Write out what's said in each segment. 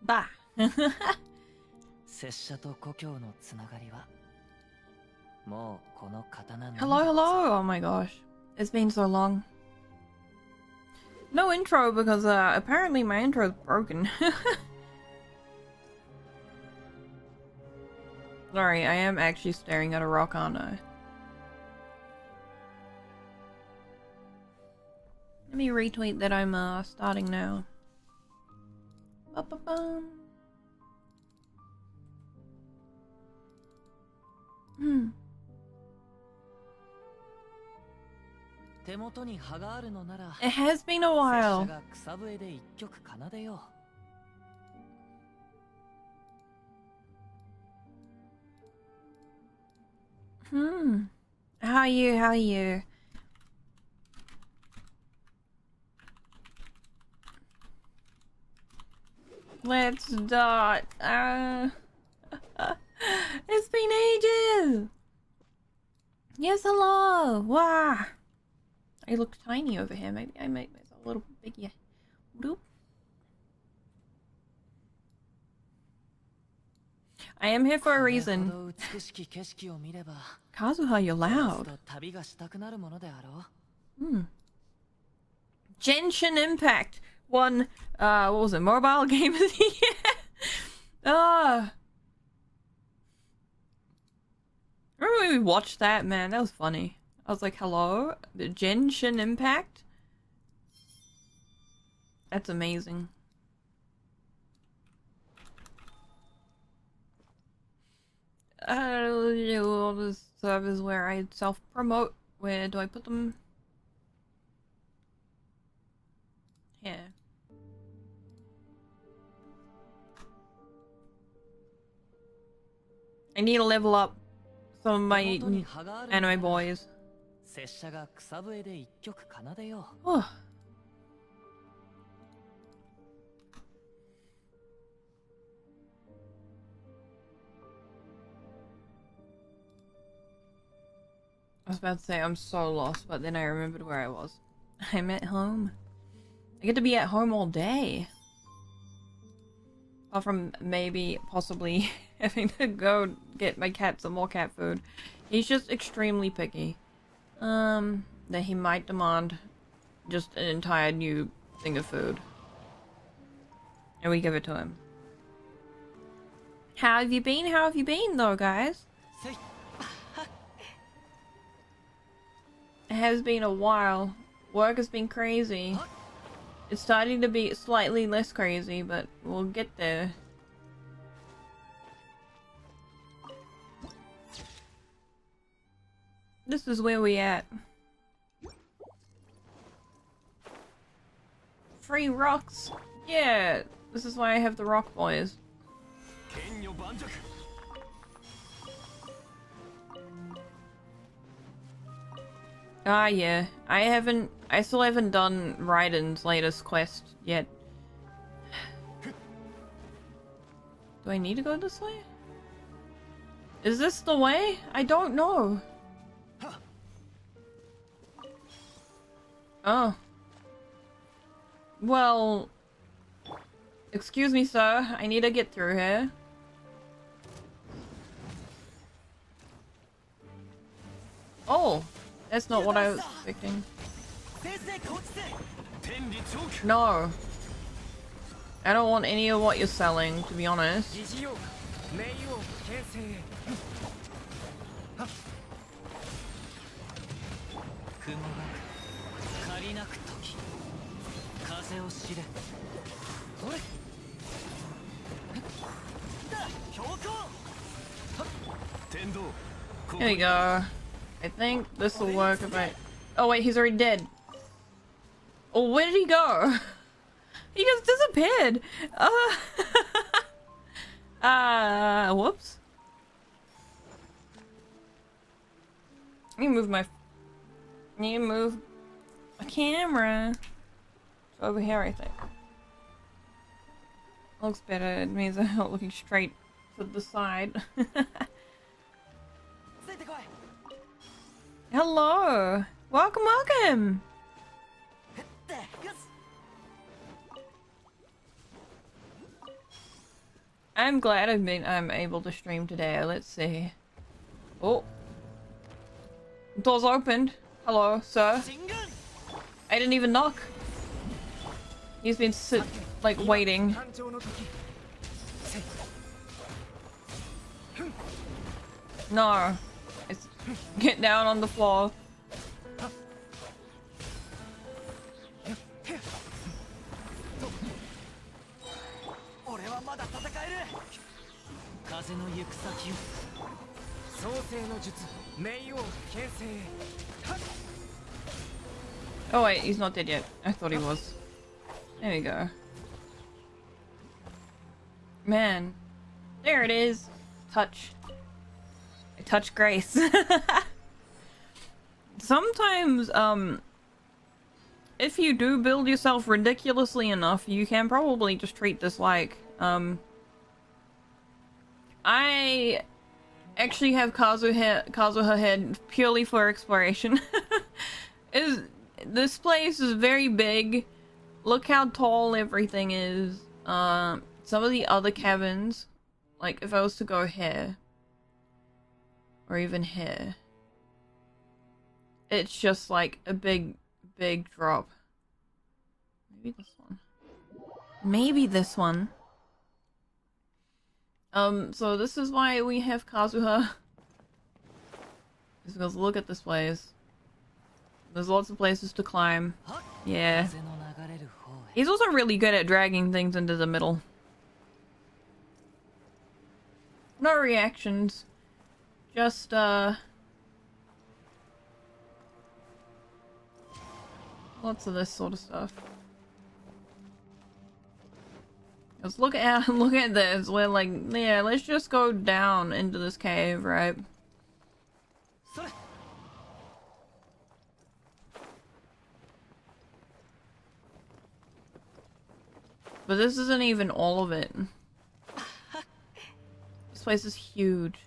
Bah. 拙者と故郷のつながりはもうこの刀のみだ。 Hello, hello. Oh my gosh. It's been so long. No intro because apparently my intro is broken. Sorry, I am actually staring at a rock, aren't I? Let me retweet that I'm starting now. Ba-ba-bum. It has been a while. How are you? How are you? Let's start. It's been ages. Yes, hello. Wow. I look tiny over here. Maybe I make myself a little bigger. Whoop. I am here for a reason. Kazuha, you're loud. Genshin Impact won, what was it, Mobile Game of the Year? Remember when we watched that? Man, that was funny. I was like, hello? The Genshin Impact? That's amazing. All the servers where I self-promote. Where do I put them? Here. I need to level up some of my anime boys. Oh. I was about to say I'm so lost, but then I remembered where I was. I'm at home. I get to be at home all day. Apart from maybe, possibly, having to go get my cat some more cat food. He's just extremely picky. That he might demand just an entire new thing of food. And we give it to him. How have you been? How have you been though, guys? It has been a while. Work has been crazy. It's starting to be slightly less crazy, but we'll get there. This is where we at. Free rocks! Yeah! This is why I have the rock boys. Ah, yeah. I still haven't done Raiden's latest quest yet. Do I need to go this way? Is this the way? I don't know. Oh. Well... Excuse me, sir. I need to get through here. Oh! That's not what I was expecting. No. I don't want any of what you're selling, to be honest. Here we go. I think this will work if I... Oh wait, he's already dead. Oh, where did he go? He just disappeared. Whoops. I need to move my... camera. It's over here, I think. Looks better. It means I'm not looking straight to the side. Hello! Welcome, welcome! I'm glad I'm able to stream today. Let's see. Oh. Doors opened. Hello, sir. I didn't even knock. He's been like waiting. No. It's get down on the floor. Oh wait, he's not dead yet. I thought he was. There we go. Man. There it is. Touch. I touch grace. Sometimes, if you do build yourself ridiculously enough, you can probably just treat this like, I actually have Kazuha head purely for exploration. This place is very big. Look how tall everything is. Some of the other cabins, like if I was to go here, or even here, it's just like a big drop. Maybe this one. Maybe this one. So this is why we have Kazuha. Just because look at this place. There's lots of places to climb. Yeah. He's also really good at dragging things into the middle. No reactions. Just, lots of this sort of stuff. Let's look at this. We're like, yeah, let's just go down into this cave, right? But this isn't even all of it. This place is huge.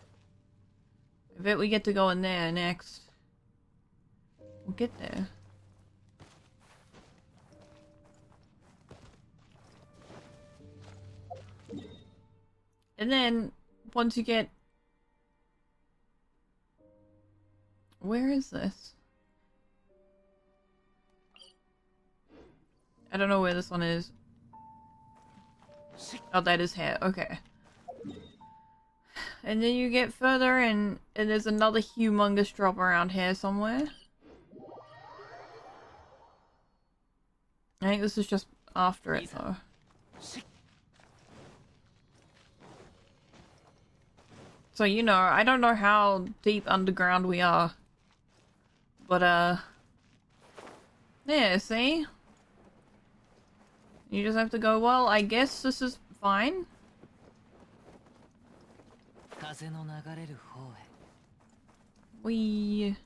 I bet we get to go in there next. We'll get there. And then, once you get... Where is this? I don't know where this one is. Oh, that is here. Okay. And then you get further and there's another humongous drop around here somewhere. I think this is just after it though. So, you know, I don't know how deep underground we are. But, yeah, see? You just have to go, well, I guess this is fine. We...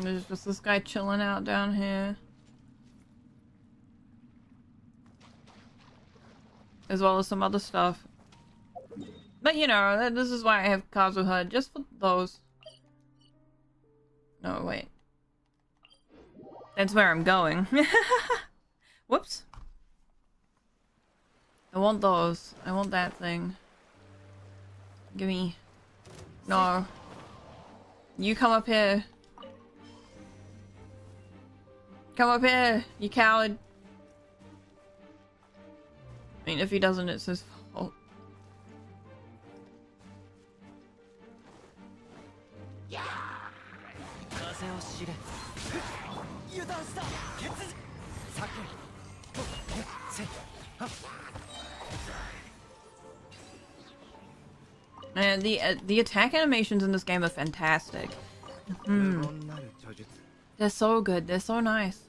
There's just this guy chilling out down here. As well as some other stuff. But you know, this is why I have Kazuha, just for those. No, wait. That's where I'm going. Whoops. I want those. I want that thing. Give me... No. You come up here. Come up here, you coward. I mean, if he doesn't, it's his fault. And the attack animations in this game are fantastic. They're so good. They're so nice.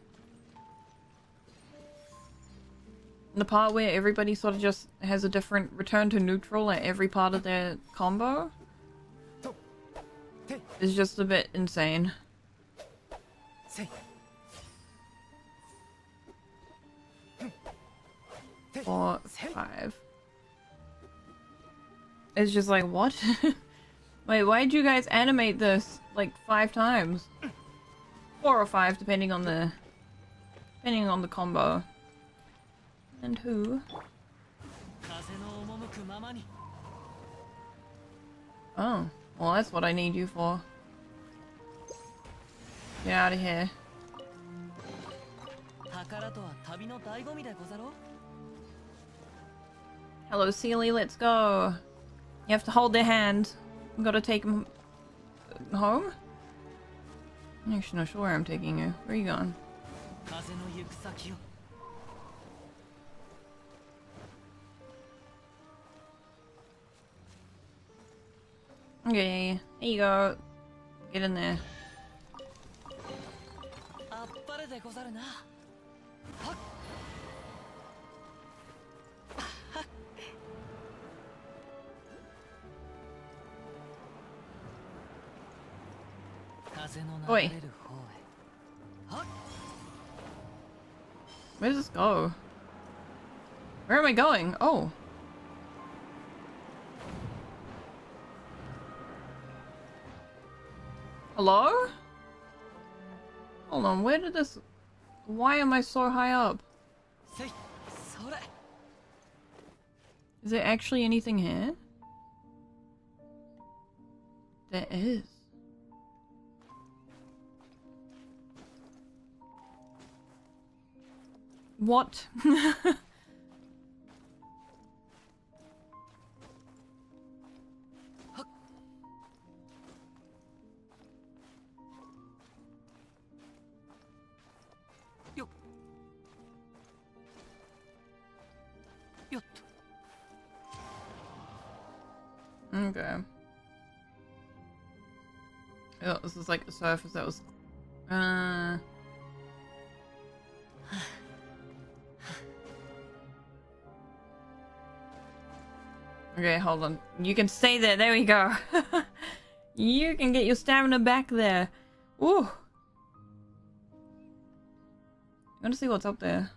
The part where everybody sort of just has a different return to neutral at every part of their combo is just a bit insane. 4, 5. It's just like, what? Wait, why'd you guys animate this? like 5 times. 4 or 5, depending on the combo. And who? Oh, well that's what I need you for. Get out of here. Hello, Sealy, let's go. You have to hold their hand. I'm gonna take him home? I'm actually not sure where I'm taking you. Where are you going? Okay, here you go. Get in there. Oi. Where does this go? Where am I going? Oh. Hello? Hold on, where did this... Why am I so high up? Is there actually anything here? There is. What? Okay. Oh, this is like the surface that was... Okay, hold on. You can stay there. There we go. You can get your stamina back there. Ooh. I'm gonna see what's up there.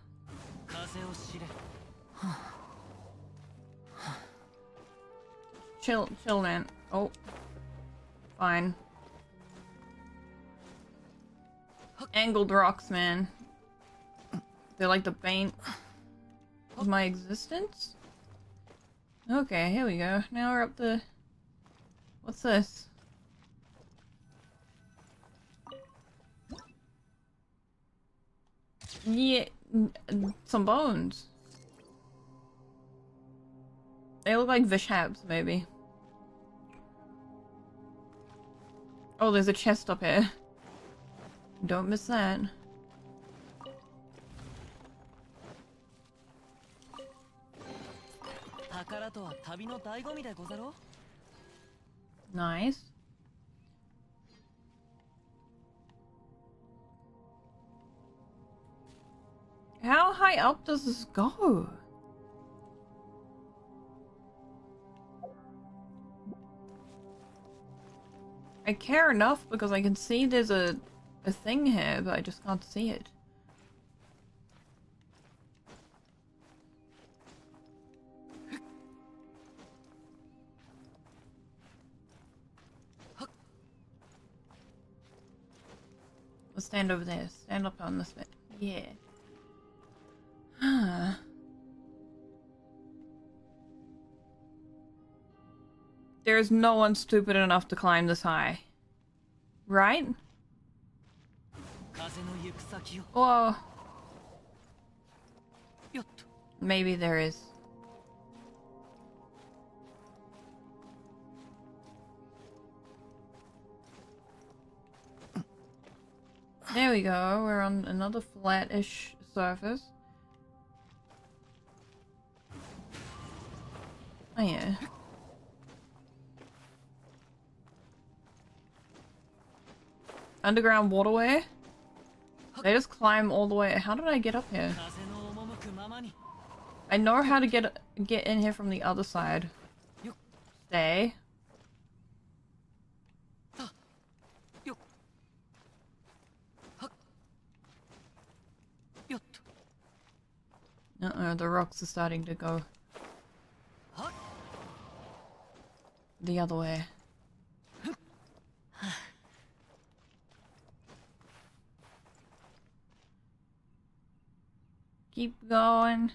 Chill, man. Oh. Fine. Angled rocks, man. They're like the bane of my existence? Okay, here we go. Now we're up to... What's this? Yeah, some bones. They look like Vishabs, maybe. Oh, there's a chest up here. Don't miss that. Nice. How high up does this go? I care enough because I can see there's a thing here, but I just can't see it. Let's stand over there. Stand up on this bit. Yeah. There is no one stupid enough to climb this high. Right? Oh. Maybe there is. There we go. We're on another flat-ish surface. Oh yeah. Underground waterway? They just climb all the way. How did I get up here? I know how to get in here from the other side. Stay. Uh-oh, the rocks are starting to go the other way. Keep going.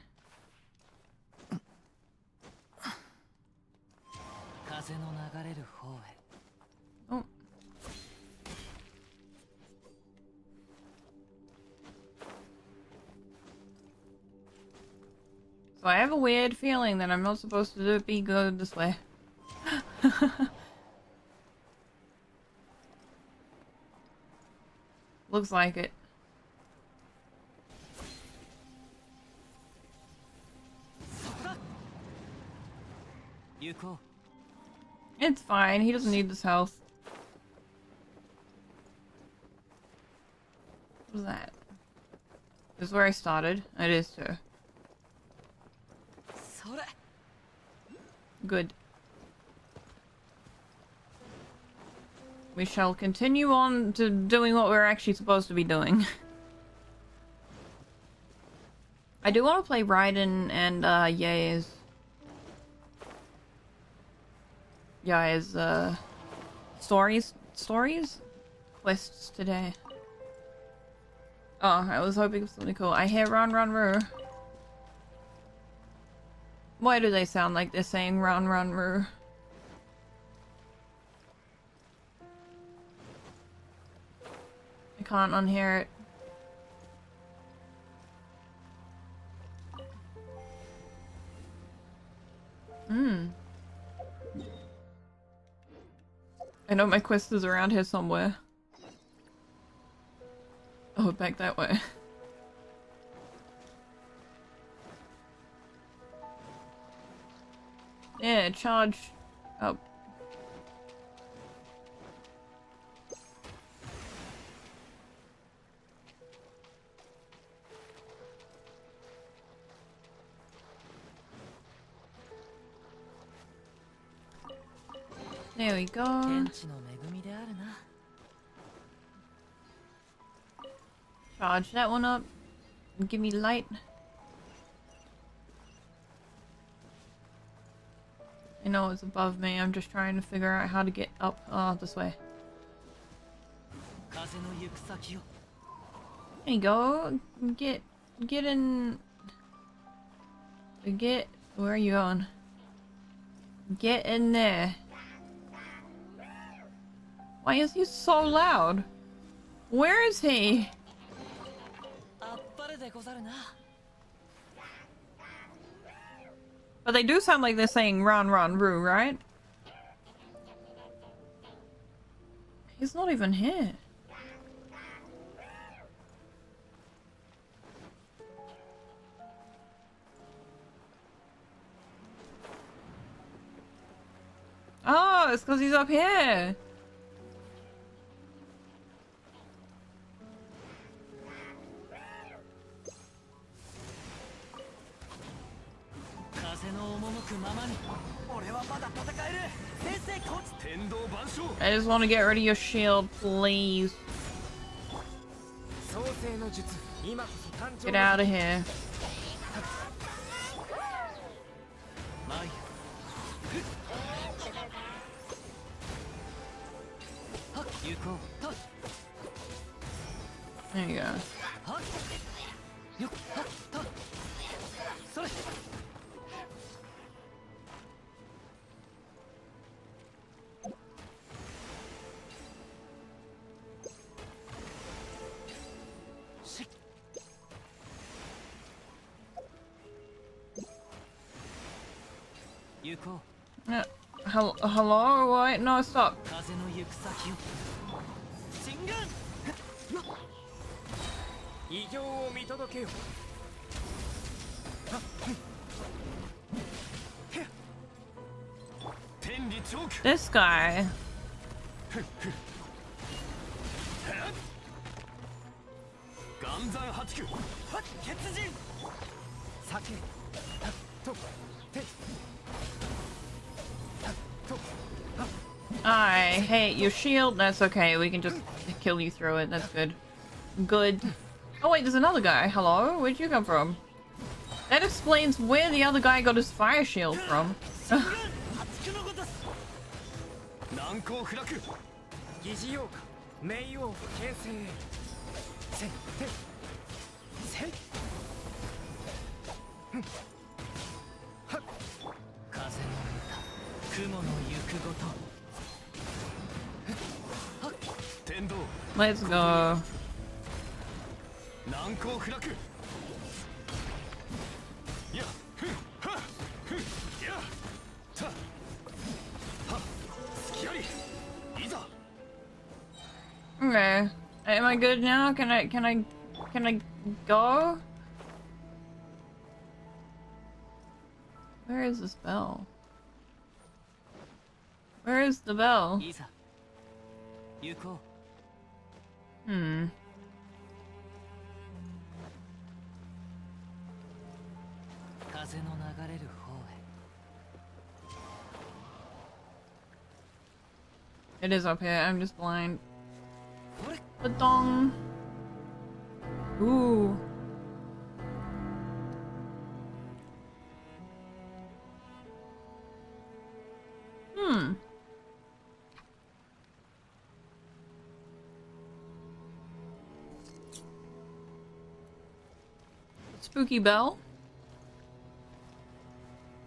Oh. So I have a weird feeling that I'm not supposed to be good this way. Looks like it. It's fine, he doesn't need this health. What was that? This is where I started. It is too. Good. We shall continue on to doing what we're actually supposed to be doing. I do want to play Raiden and Yae's stories? Quests today. Oh, I was hoping for something cool. I hear run, run, roo. Why do they sound like they're saying run, run, roo? I can't unhear it. I know my quest is around here somewhere. Oh, back that way. Yeah, charge up. There we go. Charge that one up. Give me light. I know it's above me. I'm just trying to figure out how to get up. Oh, this way. There you go. Get in. Where are you going? Get in there. Why is he so loud? Where is he? But they do sound like they're saying run, run, roo, right? He's not even here. Oh, it's because he's up here. I just want to get rid of your shield, please. Get out of here. There you go. Hello? Wait, no, stop. This guy. I hate your shield. That's okay. We can just kill you through it. That's good. Good. Oh wait, there's another guy. Hello? Where'd you come from? That explains where the other guy got his fire shield from. 風の歌雲の行くごと Let's go. 難攻不落やふんはふんやたは隙ありいざ Okay. Am I good now? Can I go? Where is this bell? Where is the bell? いざ行こ Hmm. う風の流れる方へ It is up here. I'm just blind. ほれ Ba-dong. Ooh. Hmm. Spooky bell?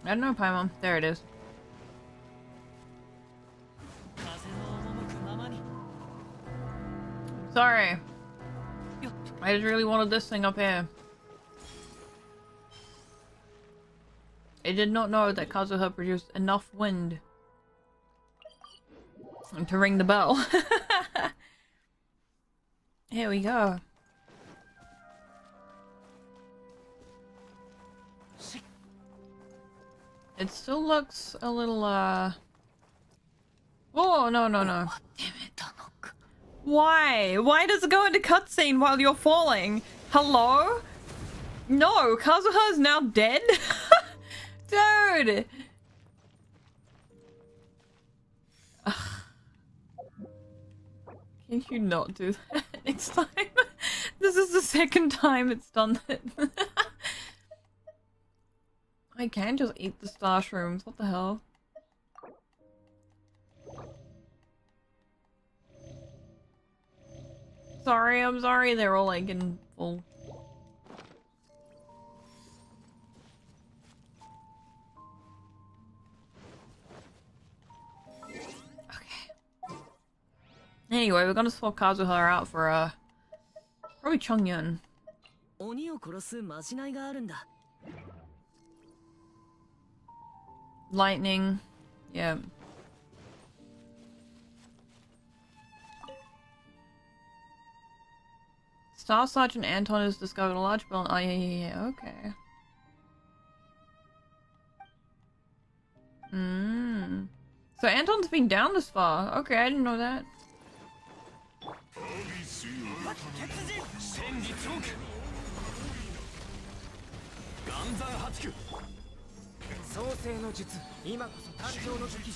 I don't know, Paimon. There it is. 風の赴くままに Sorry. よっ I just really wanted this thing up here. I did not know that Kazuha produced enough wind to ring the bell. Here we go. It still looks a little, Oh, no, no, no. てめたのか Why? Why does it go into cutscene while you're falling? Hello? No, Kazuha is now dead? Dude! Ugh. Can you not do that next time? This is the second time it's done it. I can just eat the star shrooms. What the hell? Sorry, I'm sorry. They're all like in full. Okay. Anyway, we're gonna swap Kazuha out for probably Chongyun. 鬼を殺すまじないがあるんだ Lightning. Yeah. Staff Sergeant Anton has discovered a large bell. Oh, yeah. Okay. So Anton's been down this far. Okay, I didn't know that. 戦時チョーク岩山八九創世の術今こそ誕生の時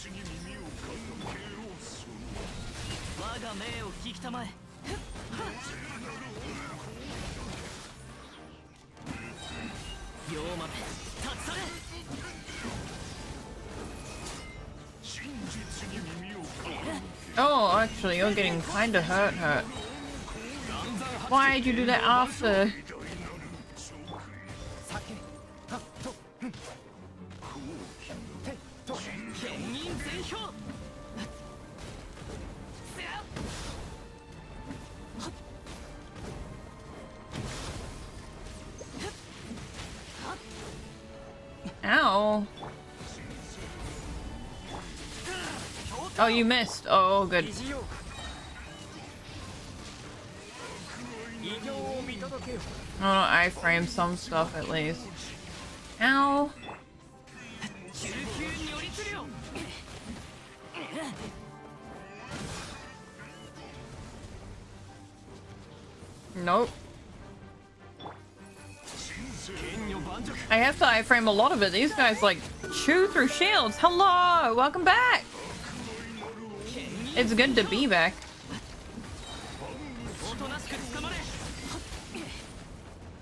我が命を聞きたまえ 両豆立ち去れ Oh, actually, you're getting kinda hurt. Why'd you do that after? Ow. Oh, you missed. Oh, good. 偉業を見届けよ Oh, I framed some stuff at least. Ow. Nope. I have to iframe a lot of it. These guys like chew through shields. Hello, welcome back. It's good to be back.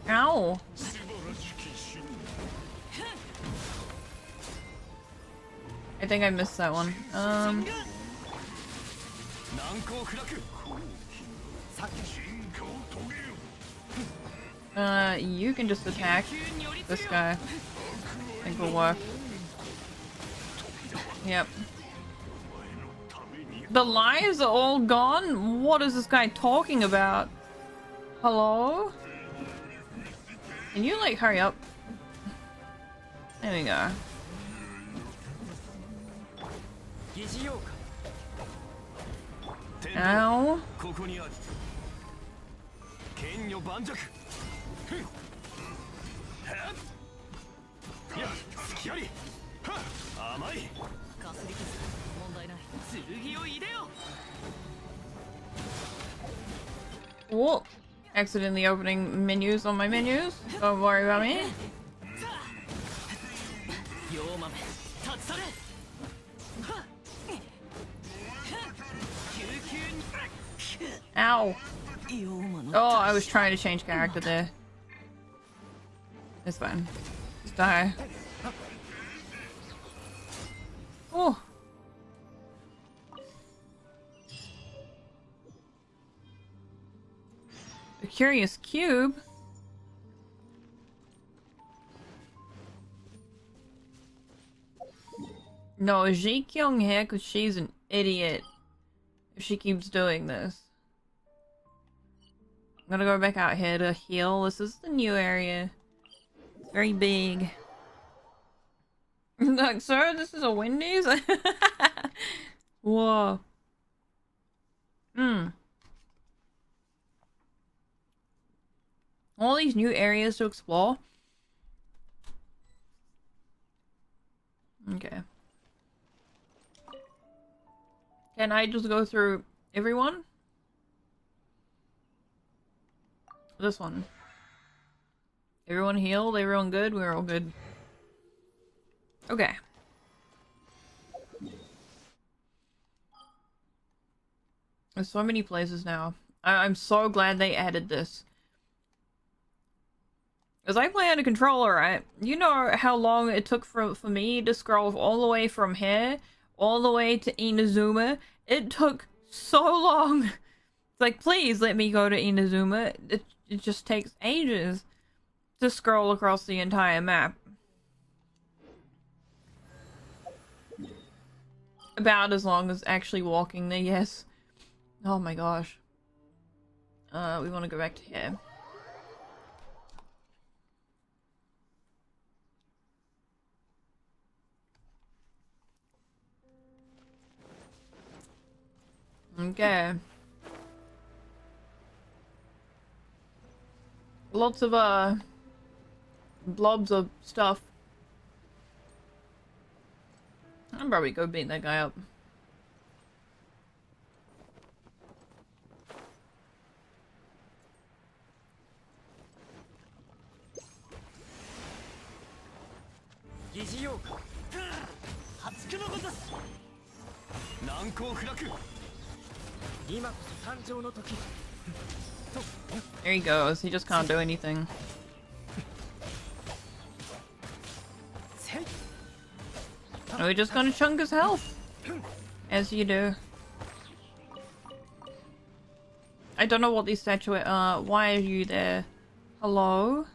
Ow. I think I missed that one. You can just attack. This guy. I think will work. Yep. The lives are all gone? What is this guy talking about? Hello? Can you like hurry up? There we go. 疑似ようか Ow. ここにある剣女盤石ふんはっや好きありはっ甘いかすり傷問題ない剣を入れよ Whoa. Accidentally opening menus on my menus. Don't worry about me. 妖豆立ち去れ Ow. Oh, I was trying to change character there. It's fine. Just die. Oh. A curious cube. No, Ji Kyung here because she's an idiot if she keeps doing this. I'm gonna go back out here to heal. This is the new area. It's very big. Like, sir, this is a Wendy's? Whoa. All these new areas to explore. Okay. Can I just go through everyone? This one. Everyone healed? Everyone good? We're all good. Okay. There's so many places now. I'm so glad they added this. As I play on a controller, right? You know how long it took for me to scroll all the way from here, all the way to Inazuma? It took so long. It's like, please let me go to Inazuma. It just takes ages to scroll across the entire map. About as long as actually walking there, yes. Oh my gosh. We want to go back to here. Okay. Lots of, blobs of stuff. I'll probably go beat that guy up. There he goes. He just can't do anything. Are we just gonna chunk his health? As you do. I don't know what these statuettes are. Why are you there? Hello?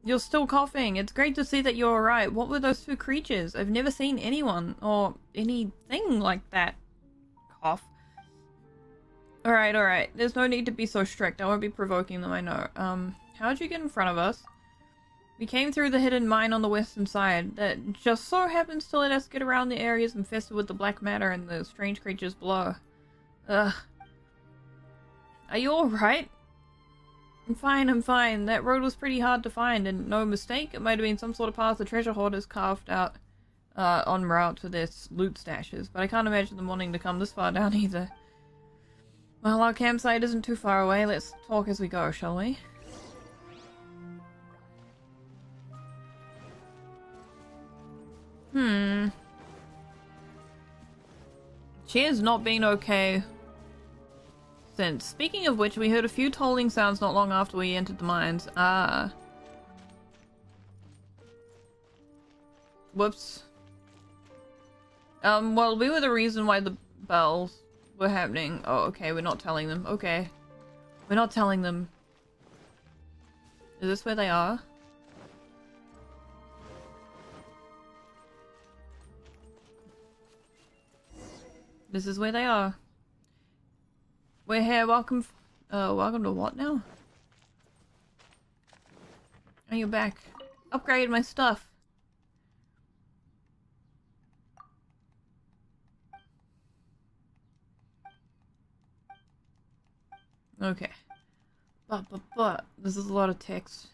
You're still coughing. It's great to see that you're alright. What were those two creatures? I've never seen anyone or anything like that. Cough. Alright, alright. There's no need to be so strict. I won't be provoking them, I know. How'd you get in front of us? We came through the hidden mine on the western side. That just so happens to let us get around the areas infested with the black matter and the strange creatures below. Ugh. Are you alright? I'm fine, I'm fine. That road was pretty hard to find, and no mistake, it might have been some sort of path the treasure hoarders carved out en route to their loot stashes, but I can't imagine them wanting to come this far down either. Well, our campsite isn't too far away. Let's talk as we go, shall we? She has not been okay since. Speaking of which, we heard a few tolling sounds not long after we entered the mines. Ah. Whoops. Well, we were the reason why the bells were happening. Oh, okay, we're not telling them. Okay. We're not telling them. Is this where they are? This is where they are. We're here. Welcome. Welcome to what now? Oh, you're back. Upgrade my stuff. Okay. But, this is a lot of text.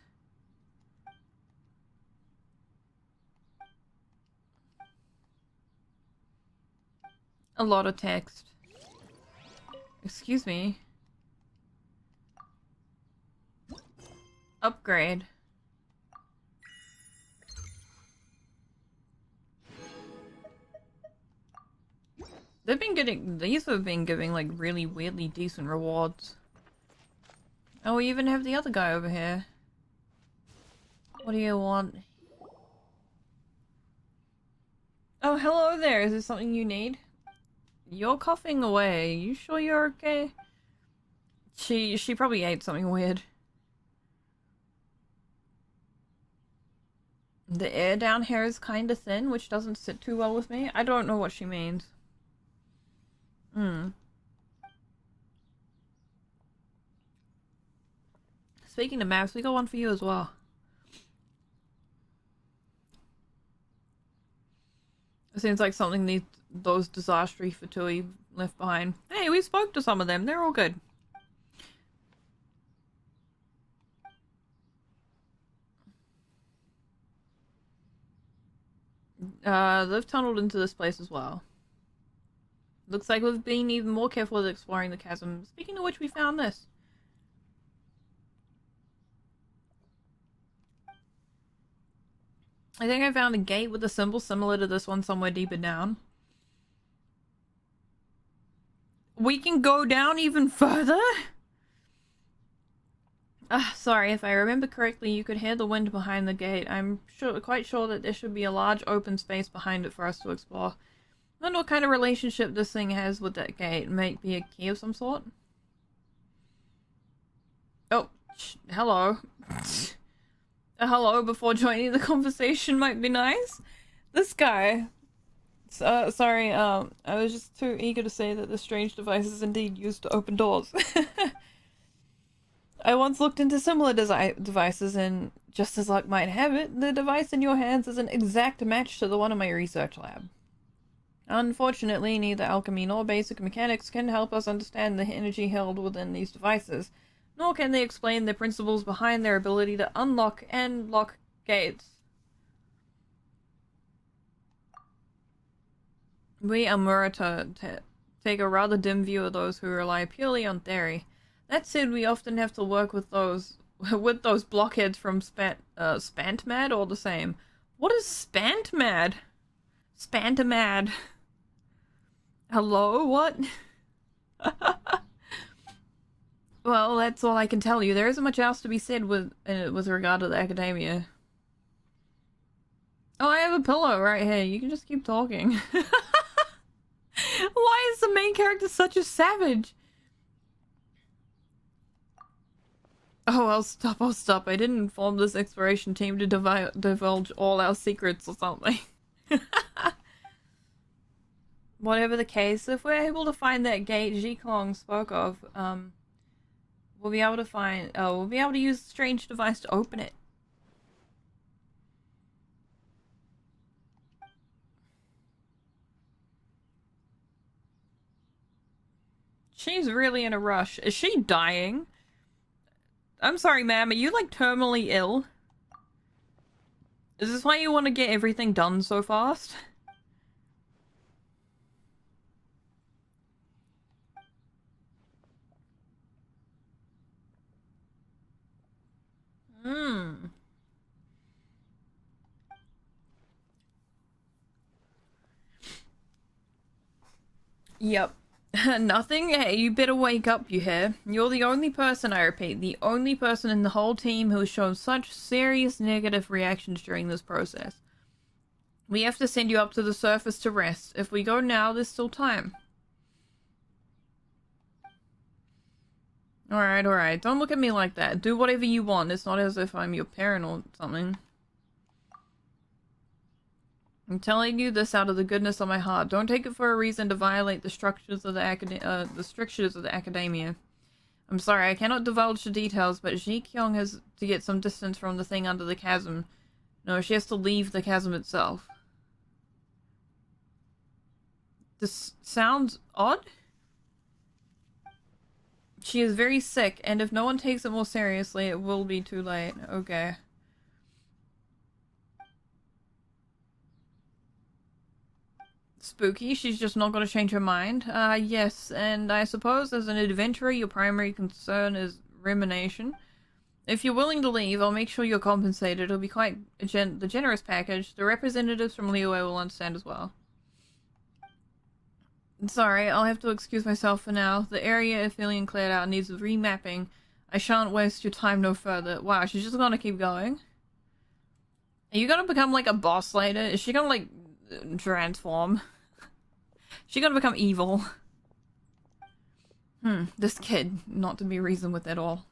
A lot of text. Excuse me. Upgrade. They've been getting, these have been giving like really weirdly decent rewards. Oh, we even have the other guy over here. What do you want? Oh, hello there. Is there something you need? You're coughing away. You sure you're okay? She probably ate something weird. The air down here is kinda thin, which doesn't sit too well with me. I don't know what she means. Speaking of maps, we got one for you as well. It seems like something those disastrous Fatui left behind. Hey, we spoke to some of them. They're all good. They've tunneled into this place as well. Looks like we've been even more careful with exploring the chasm. Speaking of which, we found this. I think I found a gate with a symbol similar to this one somewhere deeper down. We can go down even further? Sorry, if I remember correctly, you could hear the wind behind the gate. I'm quite sure that there should be a large open space behind it for us to explore. I wonder what kind of relationship this thing has with that gate. It might be a key of some sort. Oh, hello. A hello before joining the conversation might be nice. This guy. Sorry, I was just too eager to say that this strange device is indeed used to open doors. I once looked into similar devices, and just as luck might have it, the device in your hands is an exact match to the one in my research lab. Unfortunately, neither alchemy nor basic mechanics can help us understand the energy held within these devices, nor can they explain the principles behind their ability to unlock and lock gates. We Amurata take a rather dim view of those who rely purely on theory. That said, we often have to work with those blockheads from Spantmad all the same. What is Spantmad? Spantamad. Hello? What? Well, that's all I can tell you. There isn't much else to be said with regard to the academia. Oh, I have a pillow right here. You can just keep talking. Why is the main character such a savage? Oh, I'll stop. I didn't inform this exploration team to divulge all our secrets or something. Whatever the case, if we're able to find that gate Zhiklong spoke of, we'll be able to use the strange device to open it. She's really in a rush. Is she dying? I'm sorry, ma'am. Are you, like, terminally ill? Is this why you want to get everything done so fast? Yep. Nothing? Hey, you better wake up, you hear? You're the only person, I repeat, the only person in the whole team who has shown such serious negative reactions during this process. We have to send you up to the surface to rest. If we go now, there's still time. Alright, alright. Don't look at me like that. Do whatever you want. It's not as if I'm your parent or something. I'm telling you this out of the goodness of my heart. Don't take it for a reason to violate the structures of the strictures of the academia. I'm sorry, I cannot divulge the details, but Ji Kyung has to get some distance from the thing under the chasm. No, she has to leave the chasm itself. This sounds odd? She is very sick, and if no one takes it more seriously, it will be too late. Okay. Spooky, she's just not gonna change her mind. Yes, and I suppose as an adventurer, your primary concern is rumination. If you're willing to leave, I'll make sure you're compensated. It'll be quite the generous package. The representatives from Liyue will understand as well. Sorry, I'll have to excuse myself for now. The area is feeling cleared out and needs remapping. I shan't waste your time no further. Wow, she's just gonna keep going? Are you gonna become like a boss later? Is she gonna like transform? She gonna become evil? This kid, not to be reasoned with at all.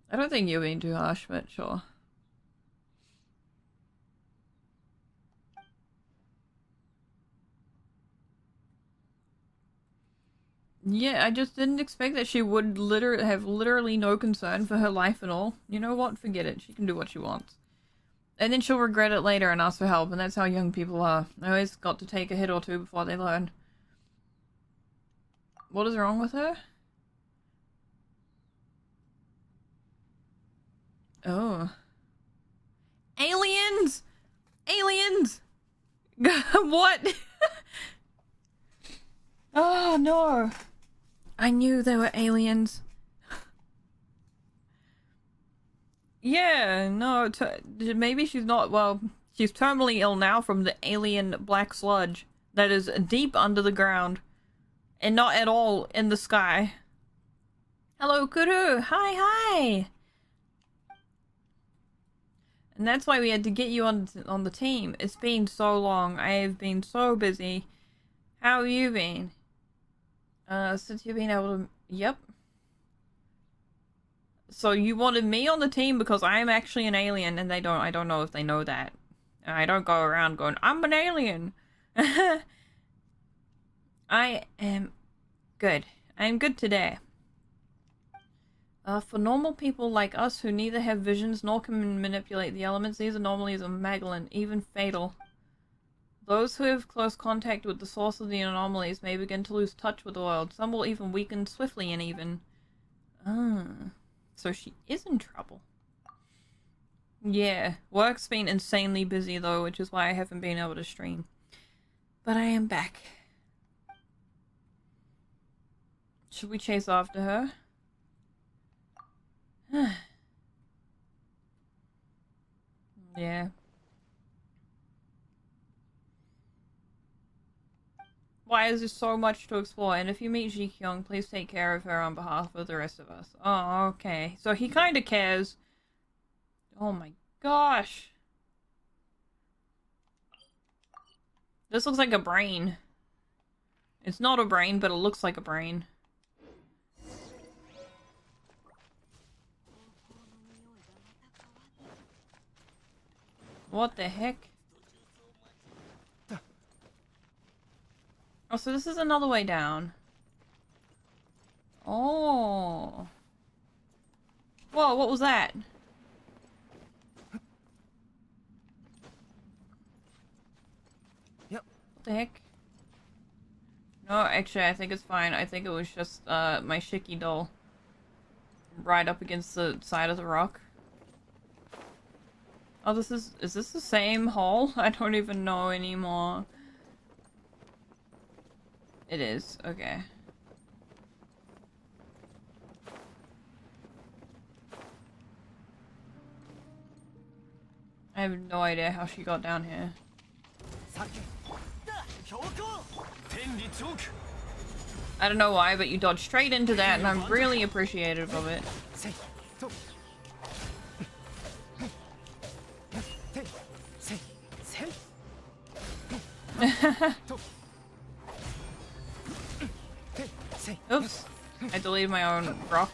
I don't think you're being too harsh, but sure. Yeah, I just didn't expect that she would have literally no concern for her life at all. You know what? Forget it. She can do what she wants. And then she'll regret it later and ask for help, and that's how young people are. They always got to take a hit or two before they learn. What is wrong with her? Oh. Aliens! Aliens! What? Oh, no. I knew there were aliens. Yeah, no, maybe she's not, well, she's terminally ill now from the alien black sludge that is deep under the ground and not at all in the sky. Hello, Kuru! Hi, hi! And that's why we had to get you on the team. It's been so long. I have been so busy. How have you been? Since you've been able to... Yep. So you wanted me on the team because I am actually an alien, and I don't know if they know that. I don't go around going, I'm an alien! I am good. I am good today. For normal people like us who neither have visions nor can manipulate the elements, these anomalies are malevolent, even fatal. Those who have close contact with the source of the anomalies may begin to lose touch with the world. Some will even weaken swiftly and even... So she is in trouble. Yeah, work's been insanely busy though, which is why I haven't been able to stream. But I am back. Should we chase after her? Yeah. Why is there so much to explore? And if you meet Ji Kyung, please take care of her on behalf of the rest of us. Oh, okay. So he kind of cares. Oh my gosh. This looks like a brain. It's not a brain, but it looks like a brain. What the heck? Oh, so this is another way down. Oh. Whoa, what was that? Yep. What the heck? No, actually, I think it's fine. I think it was just, my Shiki doll. Right up against the side of the rock. Oh, is this the same hole? I don't even know anymore. It is, okay. I have no idea how she got down here. I don't know why, but you dodged straight into that, and I'm really appreciative of it. Oops. I deleted my own rock.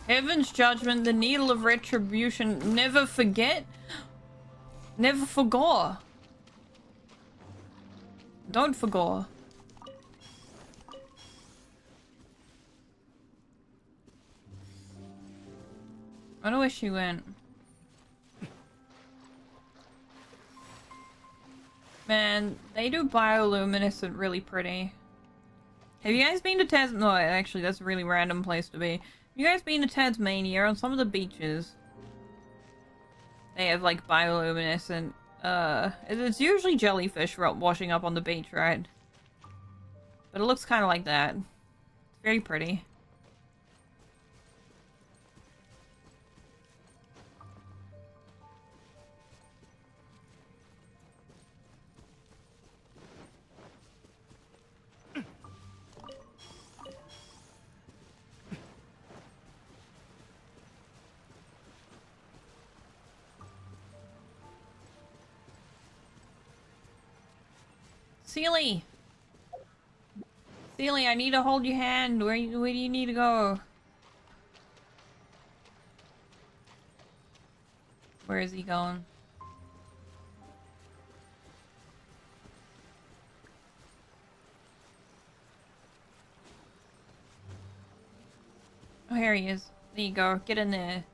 Heaven's judgment, the needle of retribution. Never forget. Never forgot. Don't forget. I wonder where she went. Man, they do bioluminescent really pretty. Have you guys been to No, actually, that's a really random place to be. Have you guys been to Tasmania? On some of the beaches, they have, like, bioluminescent, it's usually jellyfish washing up on the beach, right? But it looks kind of like that. It's very pretty. Sealy! Sealy, I need to hold your hand. Where do you need to go? Where is he going? Oh, here he is. There you go. Get in there.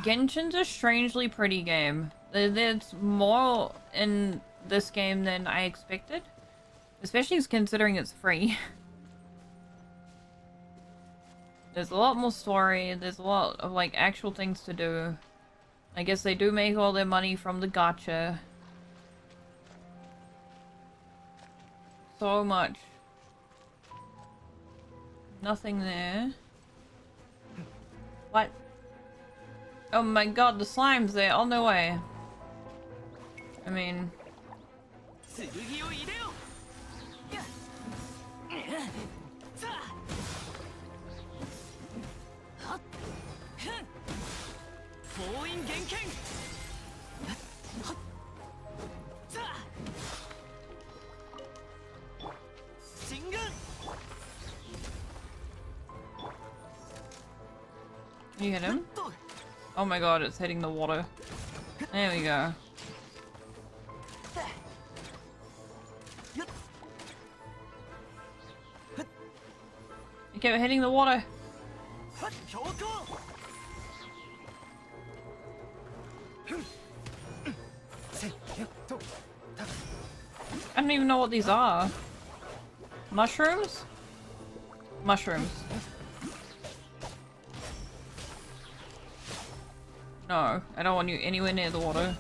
Genshin's a strangely pretty game. There's more in this game than I expected. Especially considering it's free. There's a lot more story, there's a lot of, like, actual things to do. I guess they do make all their money from the gacha. So much. Nothing there. What? Oh my god, the slime's there on their way. I mean... You hit him? Oh my god, it's hitting the water. There we go. You kept hitting the water. I don't even know what these are. Mushrooms? Mushrooms. No, I don't want you anywhere near the water.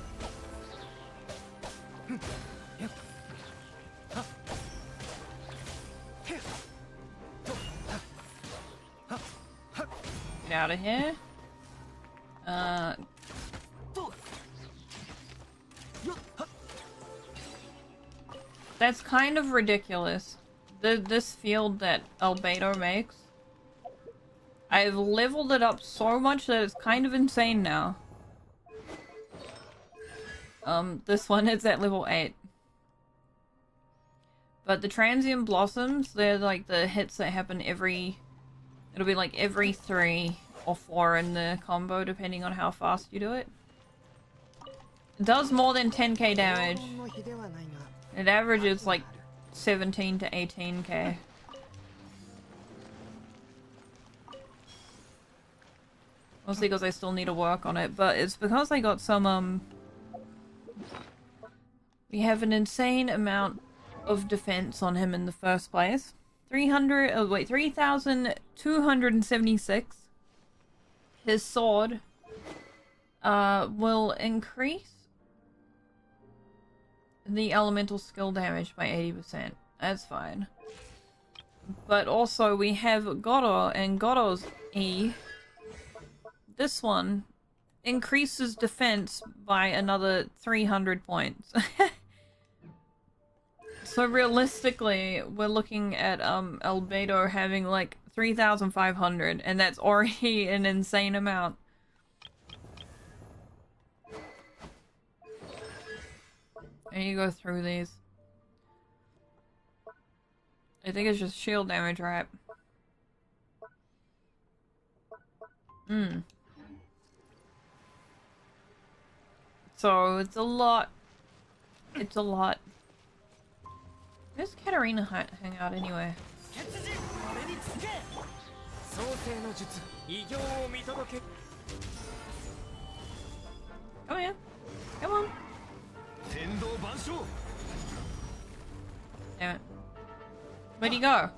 Get out of here. That's kind of ridiculous. This field that Albedo makes. I've leveled it up so much that it's kind of insane now. This one is at level 8. But the transient blossoms, they're like the hits that happen every... It'll be like every 3 or 4 in the combo, depending on how fast you do it. It does more than 10k damage. It averages like 17 to 18k. Mostly because I still need to work on it, but it's because I got some, we have an insane amount of defense on him in the first place. 3,276. His sword, will increase the elemental skill damage by 80%. That's fine. But also we have Goro, and Goro's E. This one increases defense by another 300 points. So realistically, we're looking at Albedo having like 3,500, and that's already an insane amount. And you go through these. I think it's just shield damage, right? So it's a lot. It's a lot. Where's Katarina hang out anyway? 俺につけ創世の術偉業を見届け Come here. Come on. 天道万象 Damn it. Where'd he go?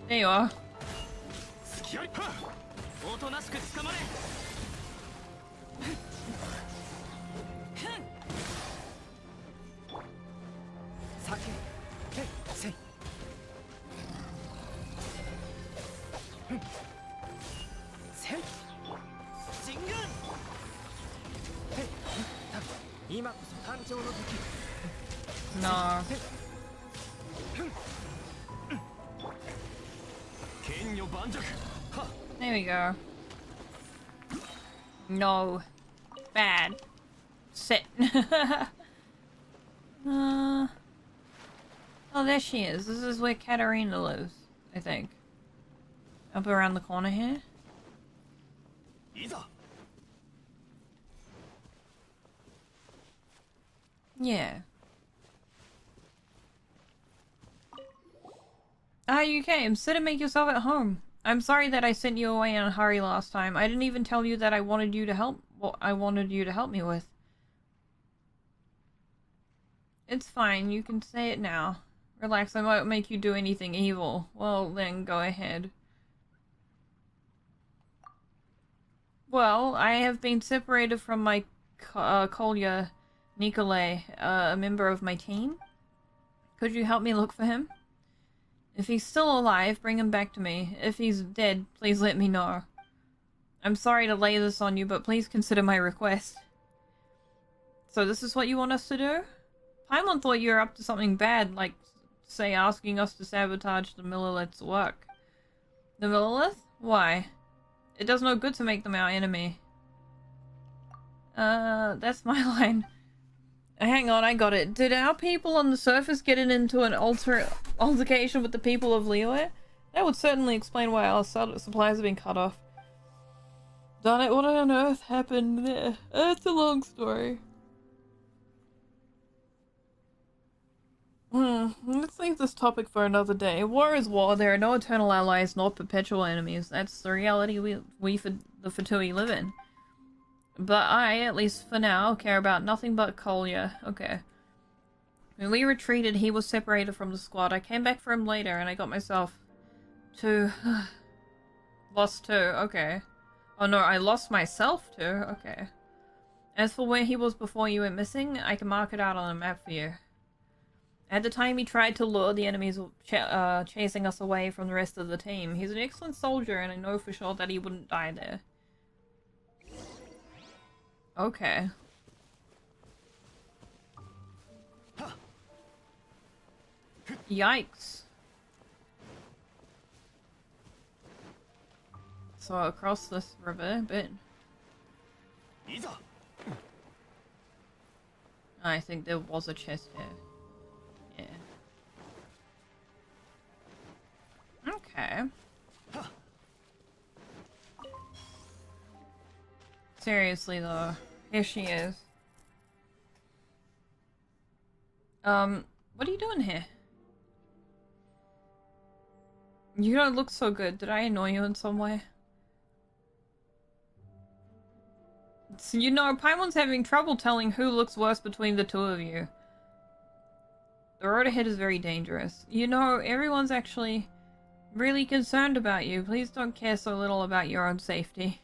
There you are. 隙ありはおとなしく捕まれ避けてせいせん神軍今こそ誕生の時 No. 剣女盤石は There we go. No. Bad. Sit. Oh, there she is. This is where Katarina lives, I think. Up around the corner here. いざ Yeah. Ah, you came. Sit and make yourself at home. I'm sorry that I sent you away in a hurry last time. I didn't even tell you that I wanted you to help. What I wanted you to help me with. It's fine. You can say it now. Relax. I won't make you do anything evil. Well, then go ahead. Well, I have been separated from my Kolya Nikolai, a member of my team. Could you help me look for him? If he's still alive, bring him back to me. If he's dead, please let me know. I'm sorry to lay this on you, but please consider my request. So this is what you want us to do? Paimon thought you were up to something bad, like, say, asking us to sabotage the Millilith's work. The Millilith? Why? It does no good to make them our enemy. That's my line. Hang on, I got it. Did our people on the surface get into an altercation with the people of Liyue? That would certainly explain why our supplies have been cut off. Darn it, what on earth happened there? It's a long story. Let's leave this topic for another day. War is war. There are no eternal allies nor perpetual enemies. That's the reality the Fatui live in. But I, at least for now, care about nothing but Kolya. Okay. When we retreated, he was separated from the squad. I came back for him later, and I got myself to... lost too. Okay. Oh no, I lost myself too. Okay. As for where he was before you went missing, I can mark it out on a map for you. At the time he tried to lure the enemies chasing us away from the rest of the team. He's an excellent soldier, and I know for sure that he wouldn't die there. Okay. Yikes. So across this river a bit. I think there was a chest here. Yeah. Okay. Seriously though, here she is. What are you doing here? You don't look so good. Did I annoy you in some way? So, you know, Paimon's having trouble telling who looks worse between the two of you. The road ahead is very dangerous. You know, everyone's actually really concerned about you. Please don't care so little about your own safety.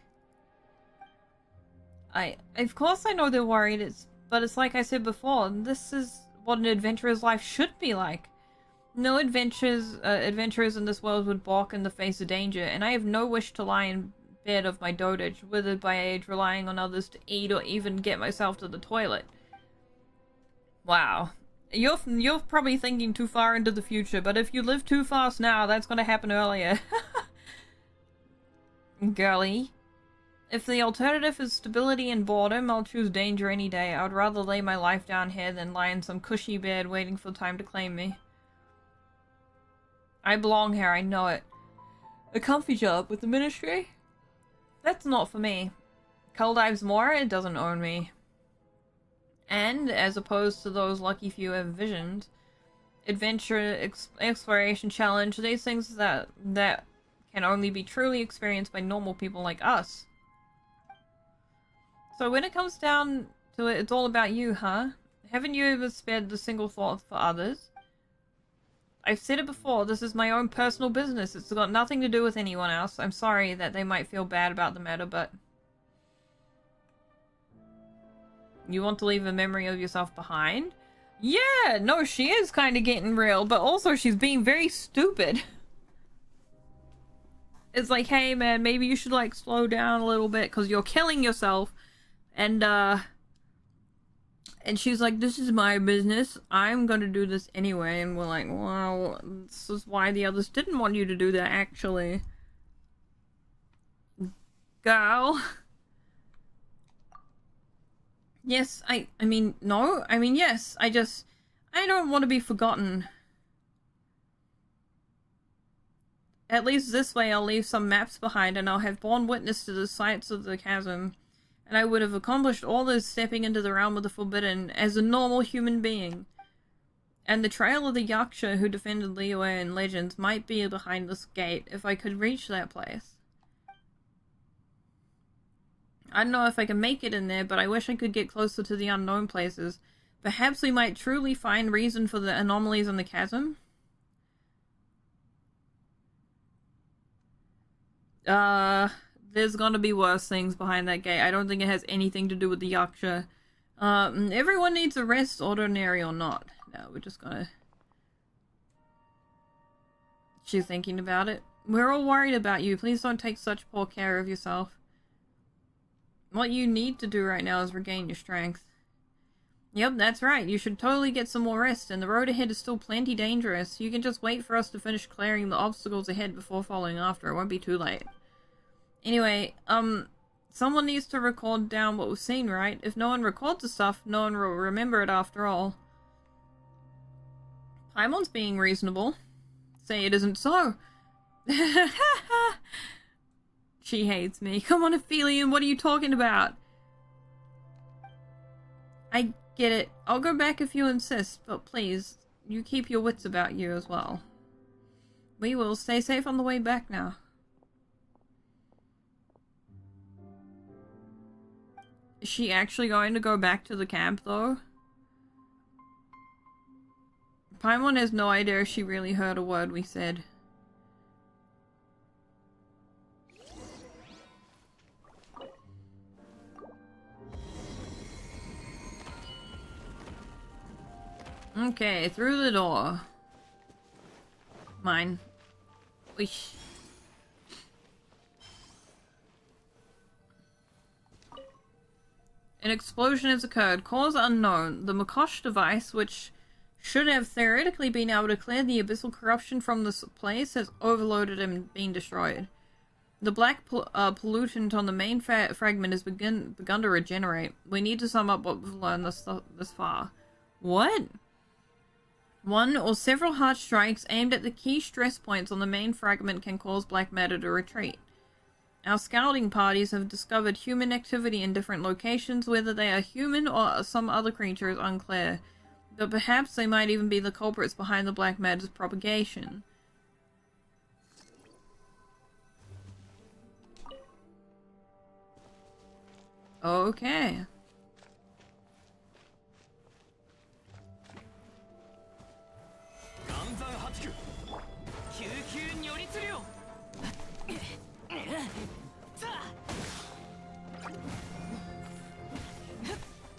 Of course I know they're worried, but it's like I said before, this is what an adventurer's life should be like. No adventurers in this world would balk in the face of danger, and I have no wish to lie in bed of my dotage, withered by age, relying on others to eat or even get myself to the toilet. Wow. You're probably thinking too far into the future, but if you live too fast now, that's gonna happen earlier. Girly. If the alternative is stability and boredom, I'll choose danger any day. I would rather lay my life down here than lie in some cushy bed waiting for time to claim me. I belong here, I know it. A comfy job with the ministry? That's not for me. Kaldive's more, it doesn't own me. And, as opposed to those lucky few envisioned, adventure, exploration, challenge, these things that can only be truly experienced by normal people like us. So when it comes down to it, it's all about you, huh? Haven't you ever spared a single thought for others? I've said it before, this is my own personal business. It's got nothing to do with anyone else. I'm sorry that they might feel bad about the matter, but... You want to leave a memory of yourself behind? Yeah, no, she is kind of getting real, but also she's being very stupid. It's like, hey man, maybe you should like slow down a little bit because you're killing yourself. And she's like, this is my business. I'm gonna do this anyway. And we're like, well, this is why the others didn't want you to do that, actually. Girl. Yes, I mean, no. I mean, yes. I don't want to be forgotten. At least this way I'll leave some maps behind and I'll have borne witness to the sights of the chasm. And I would have accomplished all this stepping into the realm of the forbidden as a normal human being. And the trail of the Yaksha who defended Liyue in Legends might be behind this gate if I could reach that place. I don't know if I can make it in there, but I wish I could get closer to the unknown places. Perhaps we might truly find reason for the anomalies in the chasm? There's gonna be worse things behind that gate. I don't think it has anything to do with the Yaksha. Everyone needs a rest, ordinary or not. No, we're just gonna... She's thinking about it. We're all worried about you. Please don't take such poor care of yourself. What you need to do right now is regain your strength. Yep, that's right. You should totally get some more rest, and the road ahead is still plenty dangerous. You can just wait for us to finish clearing the obstacles ahead before following after. It won't be too late. Anyway, someone needs to record down what was seen, right? If no one records the stuff, no one will remember it after all. Paimon's being reasonable. Say it isn't so. She hates me. Come on, Aphelion, what are you talking about? I get it. I'll go back if you insist, but please, you keep your wits about you as well. We will stay safe on the way back now. Is she actually going to go back to the camp, though? Paimon has no idea if she really heard a word we said. Okay, through the door. Mine. Weesh. An explosion has occurred. Cause unknown. The Makosh device, which should have theoretically been able to clear the abyssal corruption from this place, has overloaded and been destroyed. The black pollutant on the main fragment has begun to regenerate. We need to sum up what we've learned this far. What? One or several harsh strikes aimed at the key stress points on the main fragment can cause black matter to retreat. Our scouting parties have discovered human activity in different locations. Whether they are human or some other creature is unclear, but perhaps they might even be the culprits behind the black matter's propagation. Okay.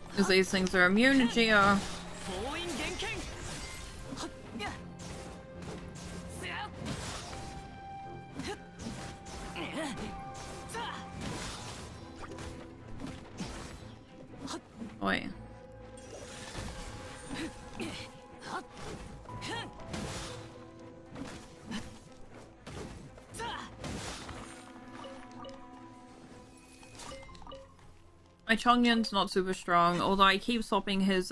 Because these things are immune to Geo. Oi. My Chongyun's not super strong, although I keep swapping his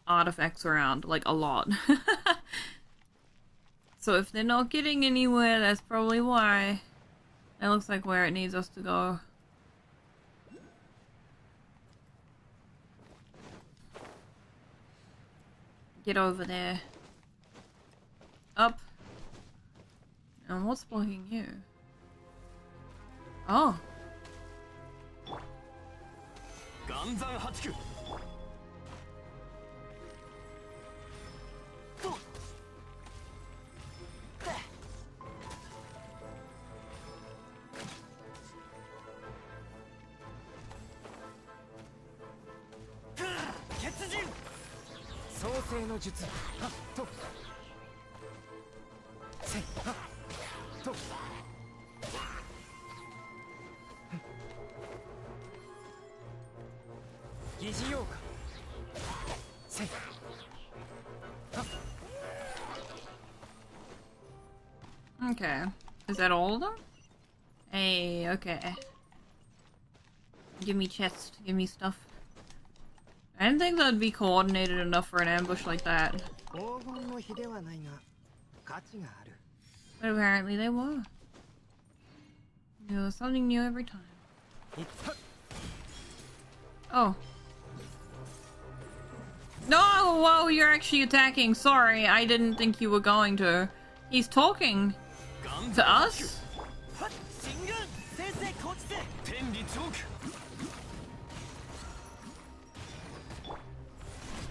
artifacts around, like, a lot. So if they're not getting anywhere, that's probably why. That looks like where it needs us to go. Get over there. Up. And what's blocking you? Oh. 岩山八九 血人創世の術はっとせいはっと疑似ようかせいはっ Okay. Is that all of them? Hey, okay. Give me chest, give me stuff. I didn't think that would be coordinated enough for an ambush like that. 黄金の比ではないが価値がある But apparently they were. There was something new every time. いっはっ Oh. No! Whoa, you're actually attacking. Sorry, I didn't think you were going to. He's talking to us? はっ進軍先生こっちで 天理チョーク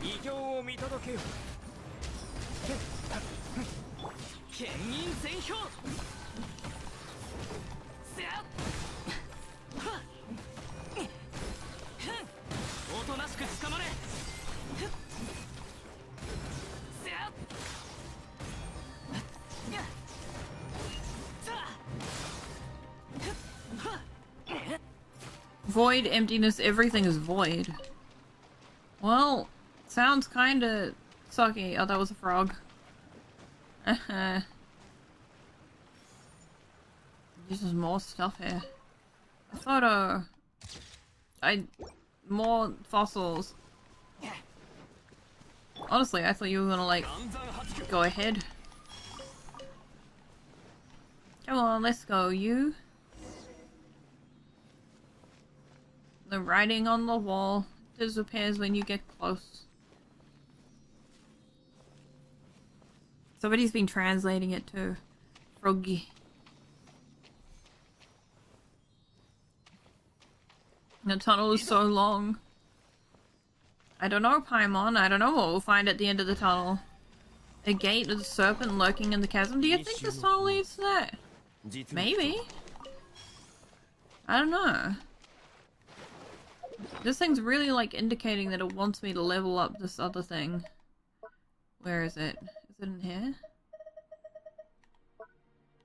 異形を見届けよ牽引全票せやはっおとなしく捕まれせやさあ Void, emptiness, everything is void. Well, sounds kinda sucky. Oh, that was a frog. There's just more stuff here. A photo. More fossils. Honestly, I thought you were gonna, like, 岩山八九 go ahead. Come on, let's go, you. The writing on the wall disappears when you get close. Somebody's been translating it too. Froggy. The tunnel is so long. I don't know, Paimon. I don't know what we'll find at the end of the tunnel. A gate with a serpent lurking in the chasm. Do you think this tunnel leads to that? Maybe. I don't know. This thing's really like indicating that it wants me to level up this other thing. Where is it? Is it in here?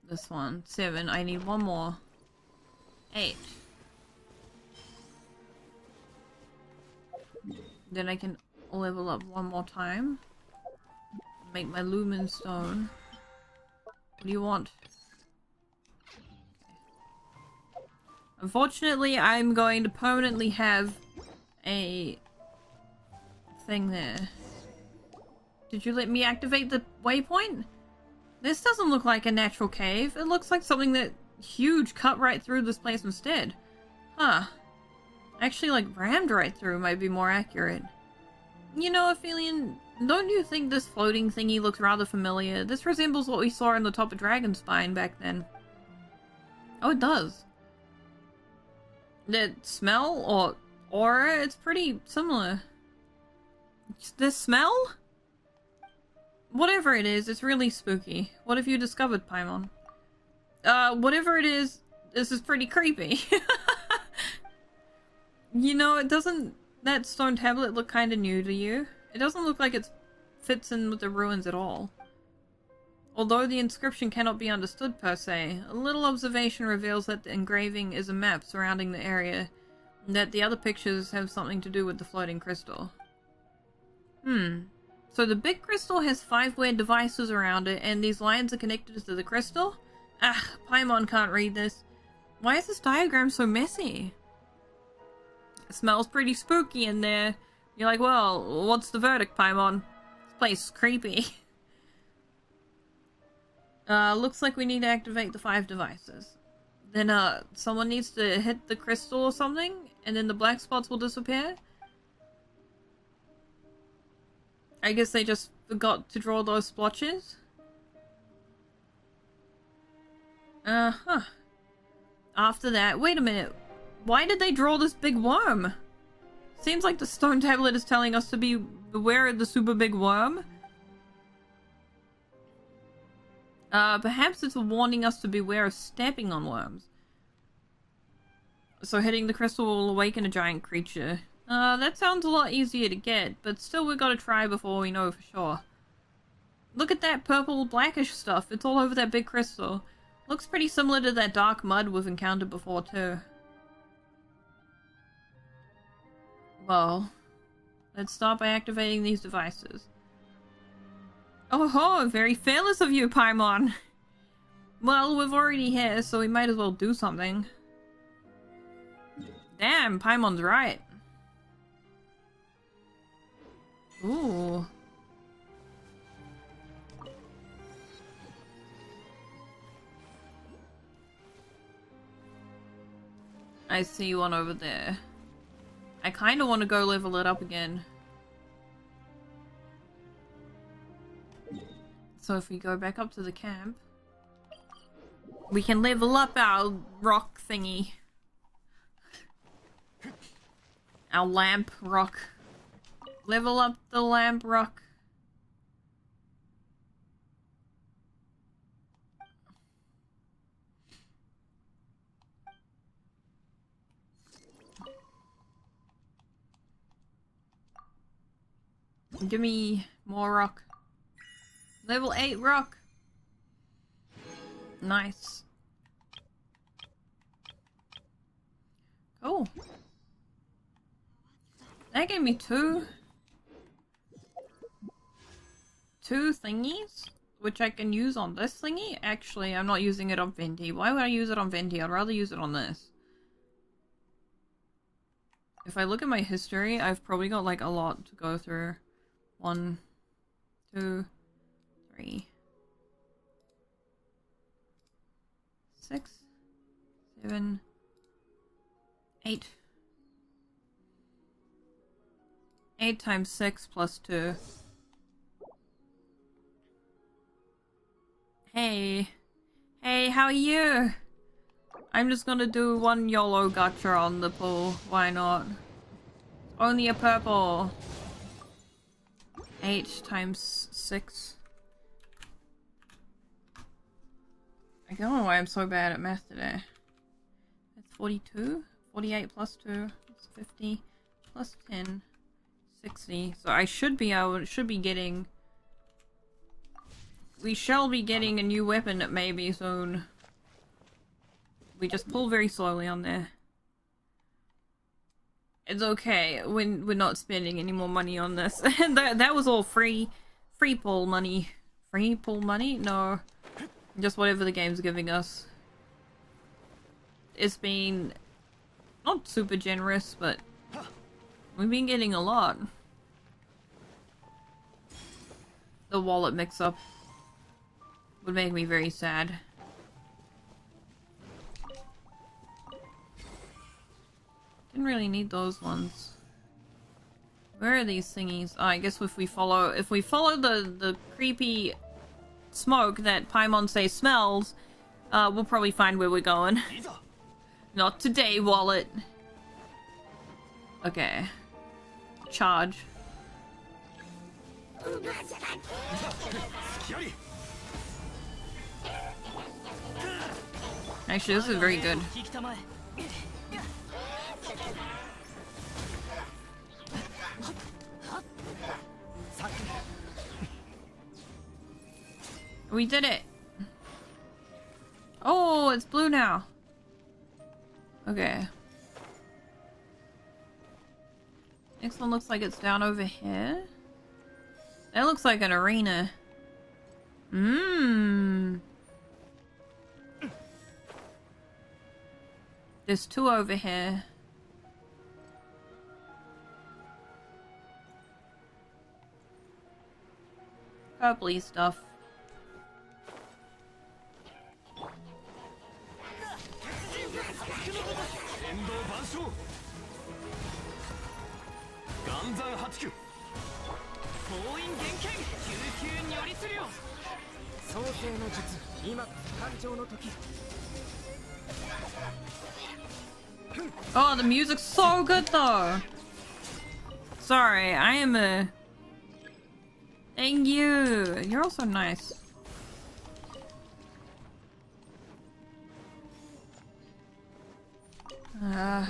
This one. 7. I need one more. 8. Then I can level up one more time. Make my lumen stone. What do you want? Unfortunately, I'm going to permanently have a thing there. Did you let me activate the waypoint? This doesn't look like a natural cave. It looks like something that huge cut right through this place instead. Huh. Actually, like, rammed right through might be more accurate. You know, Aphelion, don't you think this floating thingy looks rather familiar? This resembles what we saw in the top of Dragonspine back then. Oh, it does. The smell or aura, it's pretty similar. The smell? Whatever it is, it's really spooky. What have you discovered, Paimon? Whatever it is, this is pretty creepy. You know, it doesn't... That stone tablet look kinda new to you? It doesn't look like it fits in with the ruins at all. Although the inscription cannot be understood per se, a little observation reveals that the engraving is a map surrounding the area, and that the other pictures have something to do with the floating crystal. So the big crystal has 5 weird devices around it, and these lines are connected to the crystal? Ah, Paimon can't read this. Why is this diagram so messy? It smells pretty spooky in there. You're like, well, what's the verdict, Paimon? This place is creepy. Looks like we need to activate the 5 devices. Then, someone needs to hit the crystal or something, and then the black spots will disappear? I guess they just forgot to draw those splotches? Uh-huh. After that, wait a minute. Why did they draw this big worm? Seems like the stone tablet is telling us to be beware of the super big worm. Perhaps it's warning us to beware of stepping on worms. So hitting the crystal will awaken a giant creature. That sounds a lot easier to get, but still we gotta try before we know for sure. Look at that purple blackish stuff, it's all over that big crystal. Looks pretty similar to that dark mud we've encountered before too. Well, let's start by activating these devices. Oh ho, very fearless of you, Paimon! Well, we're already here, so we might as well do something. Damn, Paimon's right. Ooh. I see one over there. I kinda want to go level it up again. So if we go back up to the camp, we can level up our rock thingy. Our lamp rock. Level up the lamp rock. Give me more rock. Level 8 rock. Nice. Oh. That gave me two thingies, which I can use on this thingy. Actually, I'm not using it on Venti. Why would I use it on Venti? I'd rather use it on this. If I look at my history, I've probably got like a lot to go through. 1, 2, 3, 6, 7, 8. 8 times 6 plus 2. Hey. Hey, how are you? I'm just gonna do one YOLO gacha on the pool. Why not? Only a purple. 8 times 6. I don't know why I'm so bad at math today. That's 42. 48 plus 2. That's 50. Plus 10. 60. So I should be getting... We shall be getting a new weapon maybe soon. We just pull very slowly on there. It's okay. We're not spending any more money on this. that was all free pull money. Free pull money? No. Just whatever the game's giving us. It's been not super generous, but we've been getting a lot. The wallet mix-up would make me very sad. Didn't really need those ones. Where are these thingies? Oh, I guess if we follow the creepy smoke that Paimon says smells, we'll probably find where we're going. Not today, wallet. Okay. Charge. Actually, this is very good. We did it! Oh, it's blue now. Okay. Next one looks like it's down over here. That looks like an arena. Mmm. There's 2 over here. purpley stuff. 天道万象岩山八九封印厳剣救急によりするよ創世の術今こそ誕生の時 Oh, the music's so good though. Sorry, I am a... Thank you. You're also nice. No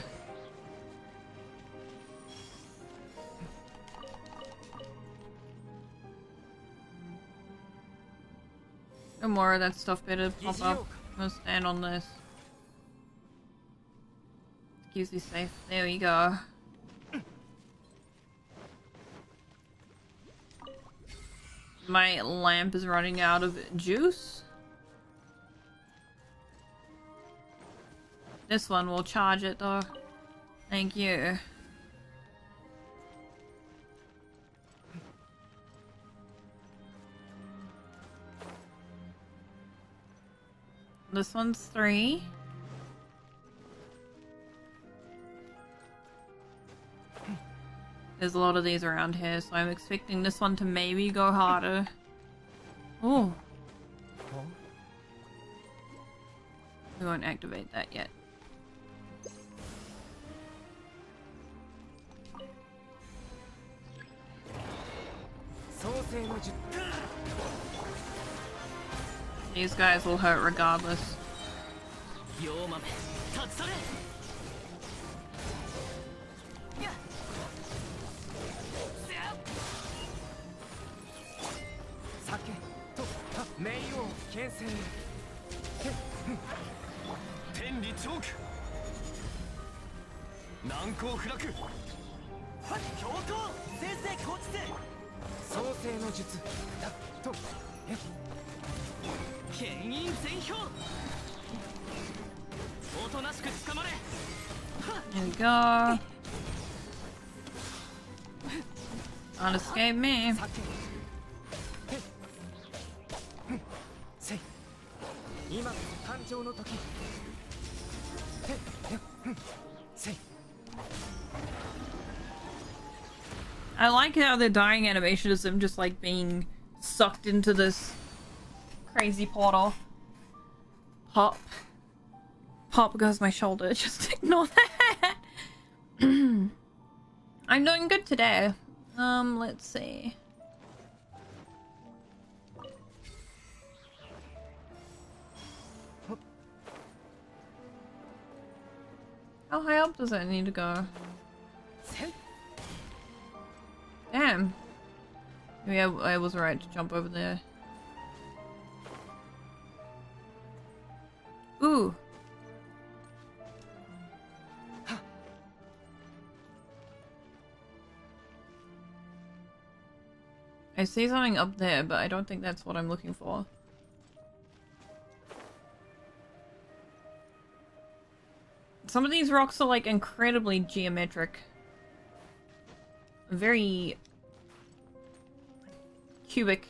more of that stuff better pop up. I'm gonna stand on this. Keeps me safe. There we go. My lamp is running out of juice. This one will charge it though. Thank you. This one's 3. There's a lot of these around here, so I'm expecting this one to maybe go harder. Oh. We won't activate that yet. These guys will hurt regardless. There we go. Can't escape me. I like how the dying animation is him just like being sucked into this crazy portal. Pop. Pop goes my shoulder. Just ignore that. I'm doing good today. Let's see. How high up does that need to go? Damn. Maybe I was right to jump over there. Ooh. I see something up there, but I don't think that's what I'm looking for. Some of these rocks are like incredibly geometric. Very cubic.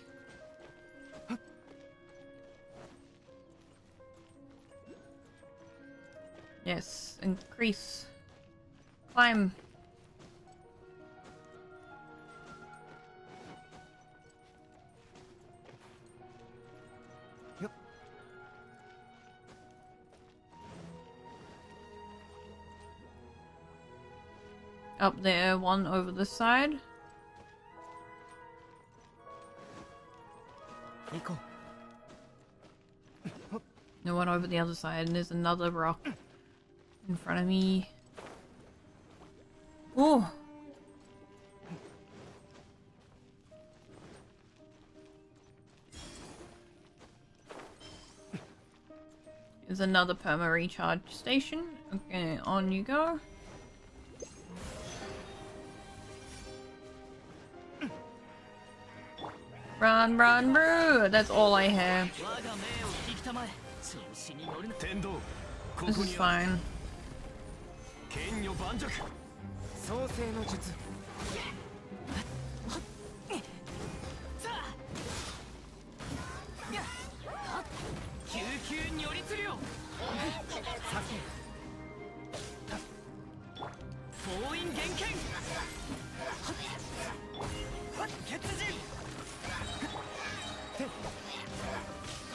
Yes, increase. Climb. Yep. Up there, one over this side. No one over the other side, and there's another rock in front of me. Oh! There's another perma recharge station. Okay, on you go. Run, run, brew! That's all I have. This is fine.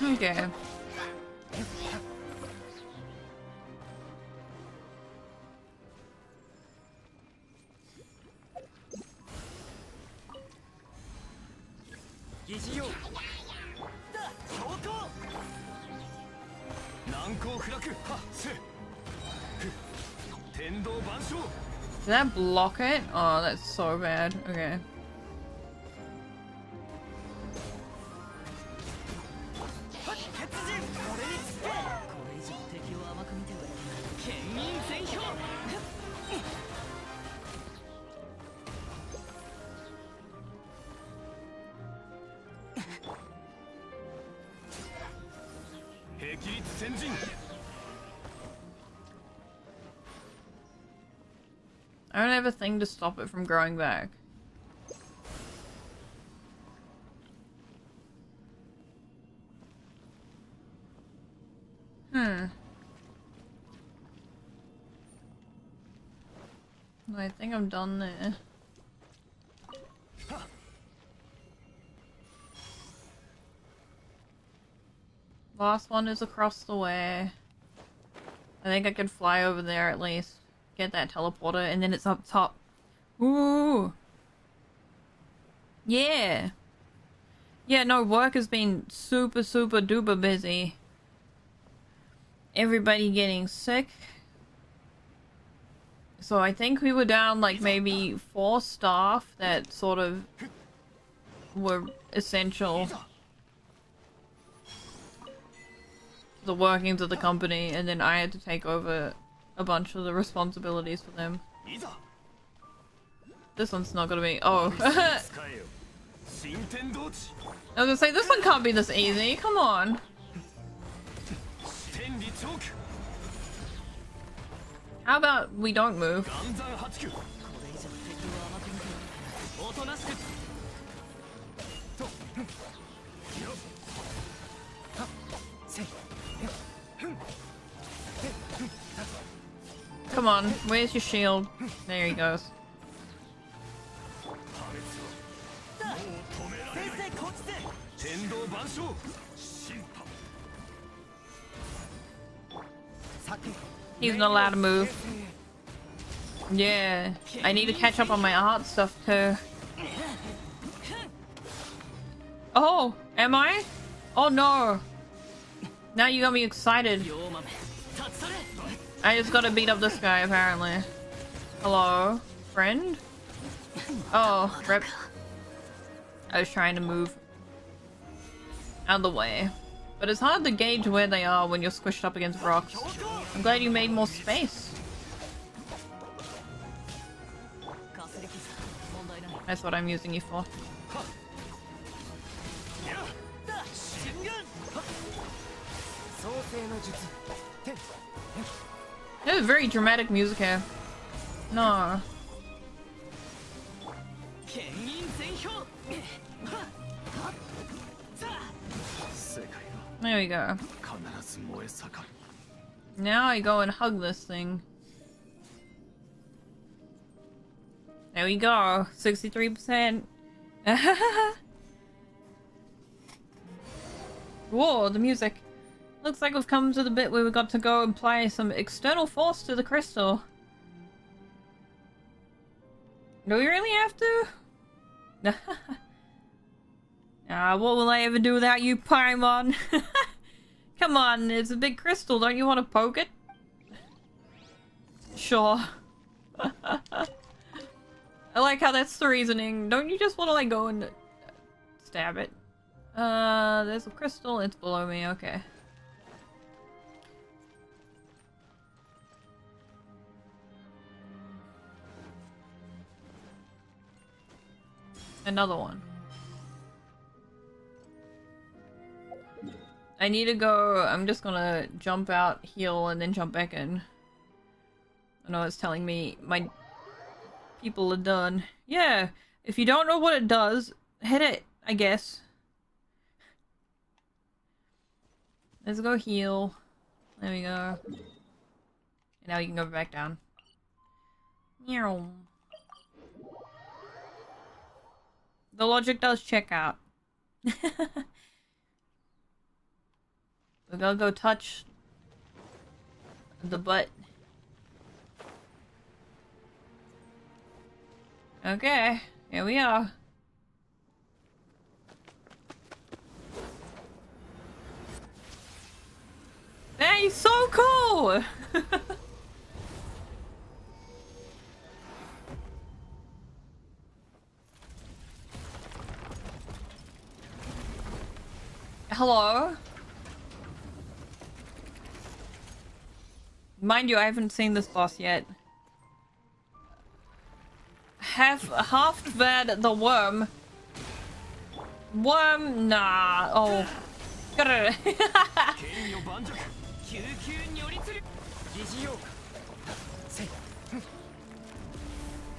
Okay. Did that block it? Oh, that's so bad. Okay. I don't have a thing to stop it from growing back. I think I'm done there. Last one is across the way. I think I could fly over there at least. Get that teleporter, and then it's up top. Ooh! Yeah! Yeah, no, work has been super duper busy. Everybody getting sick. So I think we were down like maybe 4 staff that sort of were essential to the workings of the company, and then I had to take over a bunch of the responsibilities for them. This one's not gonna be- oh. I was gonna say, this one can't be this easy, come on. How about we don't move? Come on, where's your shield? There he goes. He's not allowed to move. Yeah, I need to catch up on my art stuff too. Oh, am I? Oh no. Now you got me excited. I just gotta beat up this guy apparently. Hello, friend? Oh, rip. I was trying to move out of the way. But it's hard to gauge where they are when you're squished up against rocks. I'm glad you made more space. That's what I'm using you for. That was very dramatic music here. No. There we go. Now I go and hug this thing. There we go. 63%. Whoa, the music. Looks like we've come to the bit where we got to go apply some external force to the crystal. Do we really have to? What will I ever do without you, Paimon? Come on, it's a big crystal. Don't you want to poke it? Sure. I like how that's the reasoning. Don't you just want to like go and stab it? There's a crystal. It's below me. Okay. Another one. I need to go. I'm just gonna jump out, heal, and then jump back in. I know it's telling me my people are done. Yeah, if you don't know what it does, hit it, I guess. Let's go heal. There we go. And now you can go back down. Meow. The logic does check out. We're gonna go touch the butt. Okay, here we are. That is so cool! Hello? Mind you, I haven't seen this boss yet. Half that the worm. Worm? Nah. Oh. Gotta.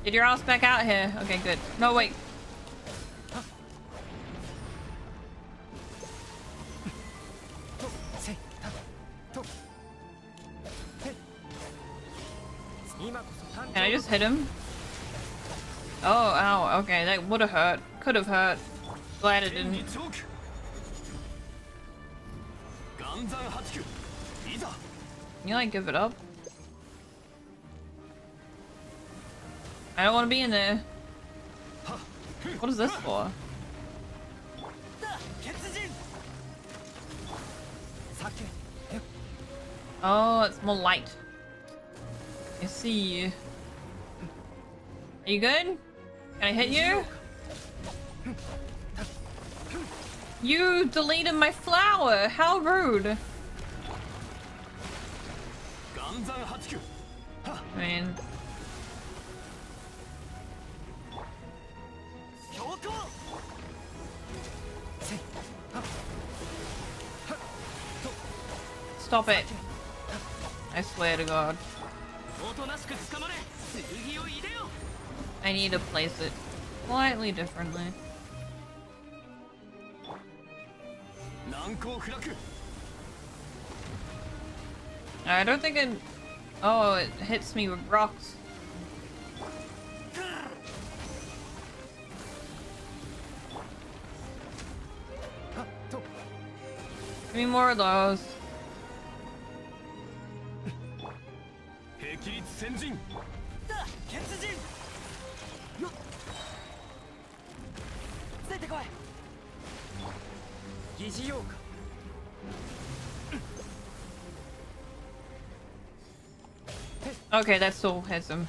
Get your ass back out here. Okay, good. No, wait. Can I just hit him? Oh, ow. Okay, that would have hurt. Could have hurt. Glad it didn't. Can you like give it up? I don't want to be in there. What is this for? Oh, it's more light. I see. Are you good? Can I hit you? You deleted my flower! How rude! I mean... Stop it. I swear to God. I need to place it slightly differently. I don't think it... Oh, it hits me with rocks. Give me more of those. Okay, that still hits him.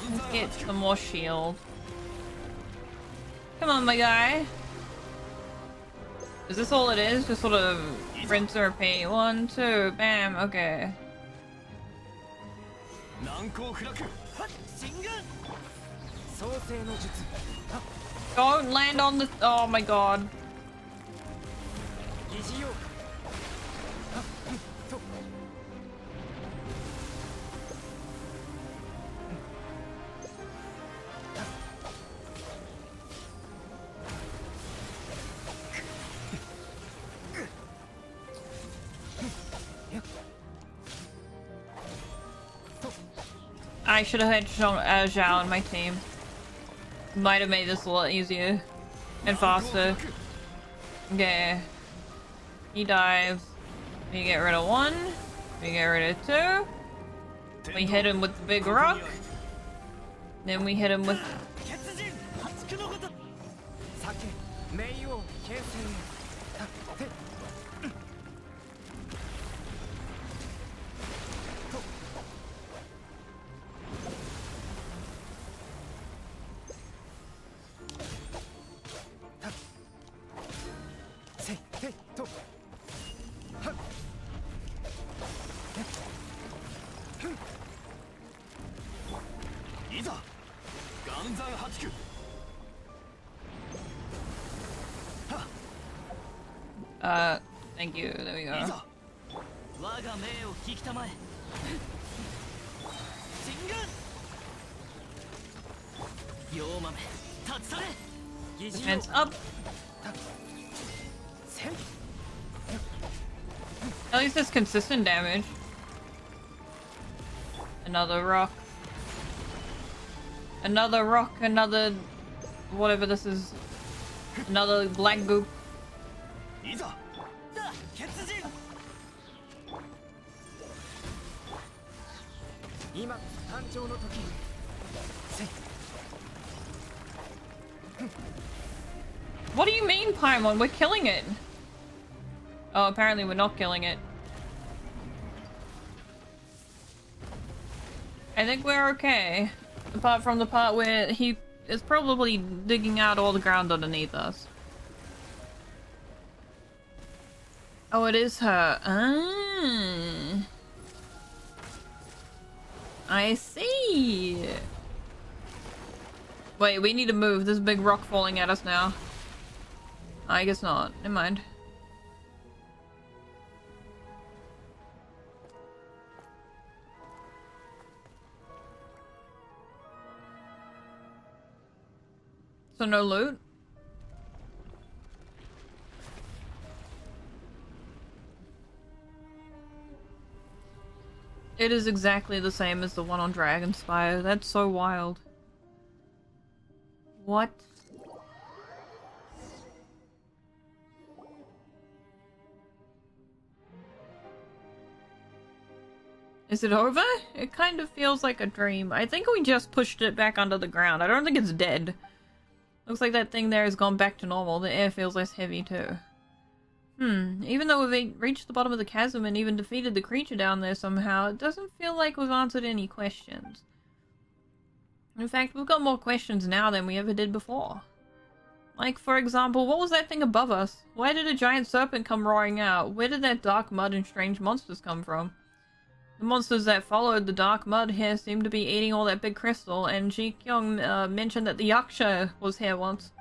Let's get some more shield. Come on, my guy. Is this all it is? Just sort of rinse and repeat. 1, 2, bam, okay. Don't land on the... Oh my god. I should have had Zhao on my team. Might have made this a lot easier and faster. Okay. He dives. We get rid of 1. We get rid of 2. We hit him with the big rock. Then we hit him with... Thank you. There we go. Defense up. At least it's consistent damage. Another rock. Another rock, another... whatever this is. Another black goop. いざ血人今こそ誕生の時。 What do you mean, Paimon? We're killing it. Oh, apparently we're not killing it. I think we're okay. Apart from the part where he is probably digging out all the ground underneath us. Oh, it is her. Ah. I see. Wait, we need to move. There's a big rock falling at us now. I guess not. Never mind. So no loot? It is exactly the same as the one on Dragonspire. That's so wild. What? Is it over? It kind of feels like a dream. I think we just pushed it back under the ground. I don't think it's dead. Looks like that thing there has gone back to normal. The air feels less heavy too. Even though we've reached the bottom of the chasm and even defeated the creature down there somehow, it doesn't feel like we've answered any questions. In fact, we've got more questions now than we ever did before. Like, for example, what was that thing above us? Why did a giant serpent come roaring out? Where did that dark mud and strange monsters come from? The monsters that followed the dark mud here seemed to be eating all that big crystal, and Ji Kyung mentioned that the Yaksha was here once.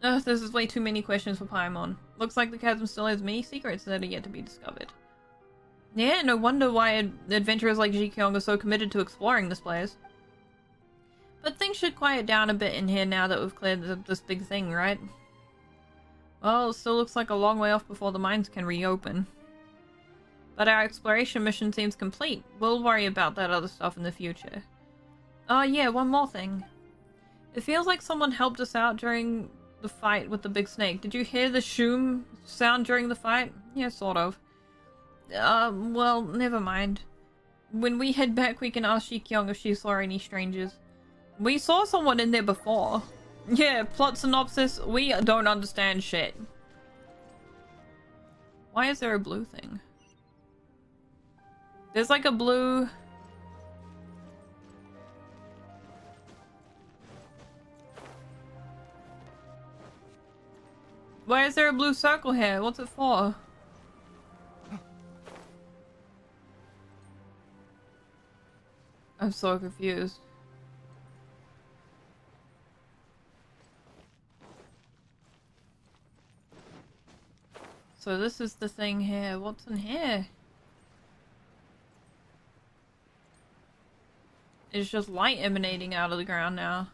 Ugh, this is way too many questions for Paimon. Looks like the chasm still has many secrets that are yet to be discovered. Yeah, no wonder why adventurers like Ji Kyung are so committed to exploring this place. But things should quiet down a bit in here now that we've cleared this big thing, right? Well, it still looks like a long way off before the mines can reopen. But our exploration mission seems complete. We'll worry about that other stuff in the future. Oh yeah, one more thing. It feels like someone helped us out during the fight with the big snake. Did you hear the shoom sound during the fight? Yeah, sort of. Well, never mind. When we head back, we can ask Ji Kyung if she saw any strangers. We saw someone in there before. Yeah, plot synopsis, we don't understand shit. Why is there a blue thing? There's like a blue... Why is there a blue circle here? What's it for? I'm so confused. So this is the thing here. What's in here? It's just light emanating out of the ground now.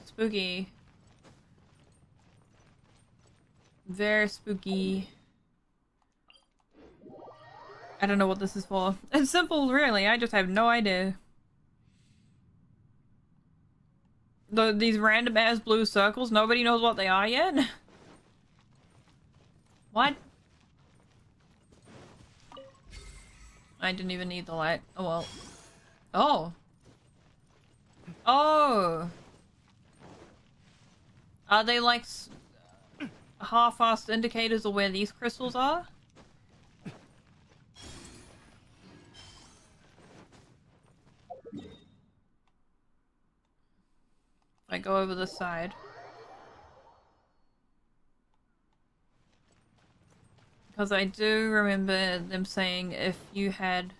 Spooky. Very spooky. I don't know what this is for. It's simple, really. I just have no idea. These random ass blue circles, nobody knows what they are yet? What? I didn't even need the light. Oh well. Oh! Oh! Are they like half-assed indicators of where these crystals are? I go over the side. Because I do remember them saying if you had...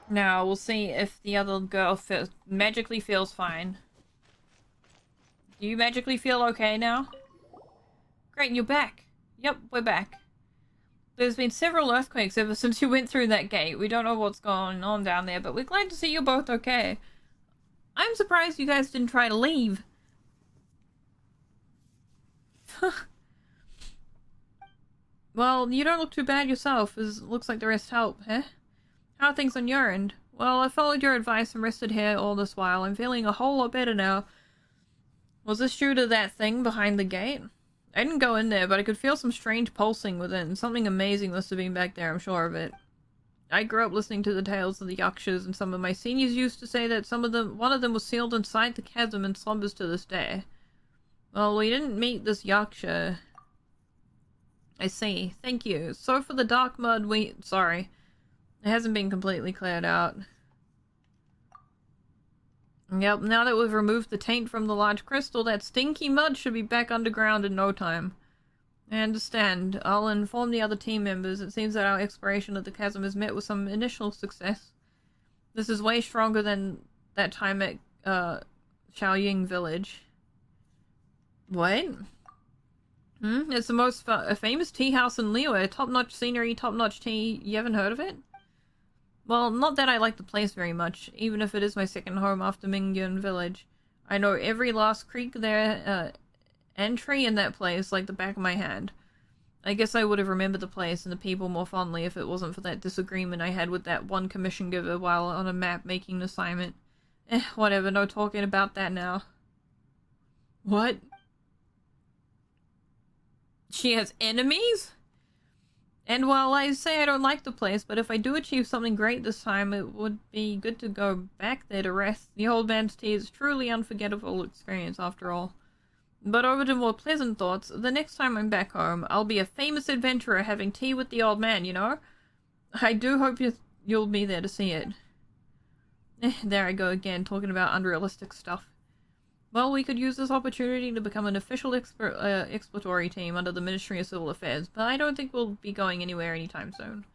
Now, we'll see if the other girl magically feels fine. Do you magically feel okay now? Great, you're back. Yep, we're back. There's been several earthquakes ever since you went through that gate. We don't know what's going on down there, but we're glad to see you're both okay. I'm surprised you guys didn't try to leave. Well, you don't look too bad yourself, as it looks like the rest help, eh? How are things on your end? Well, I followed your advice and rested here all this while. I'm feeling a whole lot better now. Was this due to that thing behind the gate? I didn't go in there, but I could feel some strange pulsing within. Something amazing must have been back there, I'm sure of it. I grew up listening to the tales of the Yakshas, and some of my seniors used to say that one of them was sealed inside the chasm and slumbers to this day. Well, we didn't meet this Yaksha. I see. Thank you. So for the dark mud sorry. It hasn't been completely cleared out. Yep, now that we've removed the taint from the large crystal, that stinky mud should be back underground in no time. I understand. I'll inform the other team members. It seems that our exploration of the chasm has met with some initial success. This is way stronger than that time at, Xiaoying village. What? It's the most famous tea house in Liyue. Top-notch scenery, top-notch tea. You haven't heard of it? Well, not that I like the place very much, even if it is my second home after Mingyun village. I know every last creek there, and tree in that place like the back of my hand. I guess I would have remembered the place and the people more fondly if it wasn't for that disagreement I had with that one commission giver while on a map making an assignment. Whatever, no talking about that now. What? She has enemies? And while I say I don't like the place, but if I do achieve something great this time, it would be good to go back there to rest. The old man's tea is a truly unforgettable experience after all. But over to more pleasant thoughts, the next time I'm back home, I'll be a famous adventurer having tea with the old man, you know? I do hope you'll be there to see it. There I go again, talking about unrealistic stuff. Well, we could use this opportunity to become an official exploratory team under the Ministry of Civil Affairs, but I don't think we'll be going anywhere anytime soon.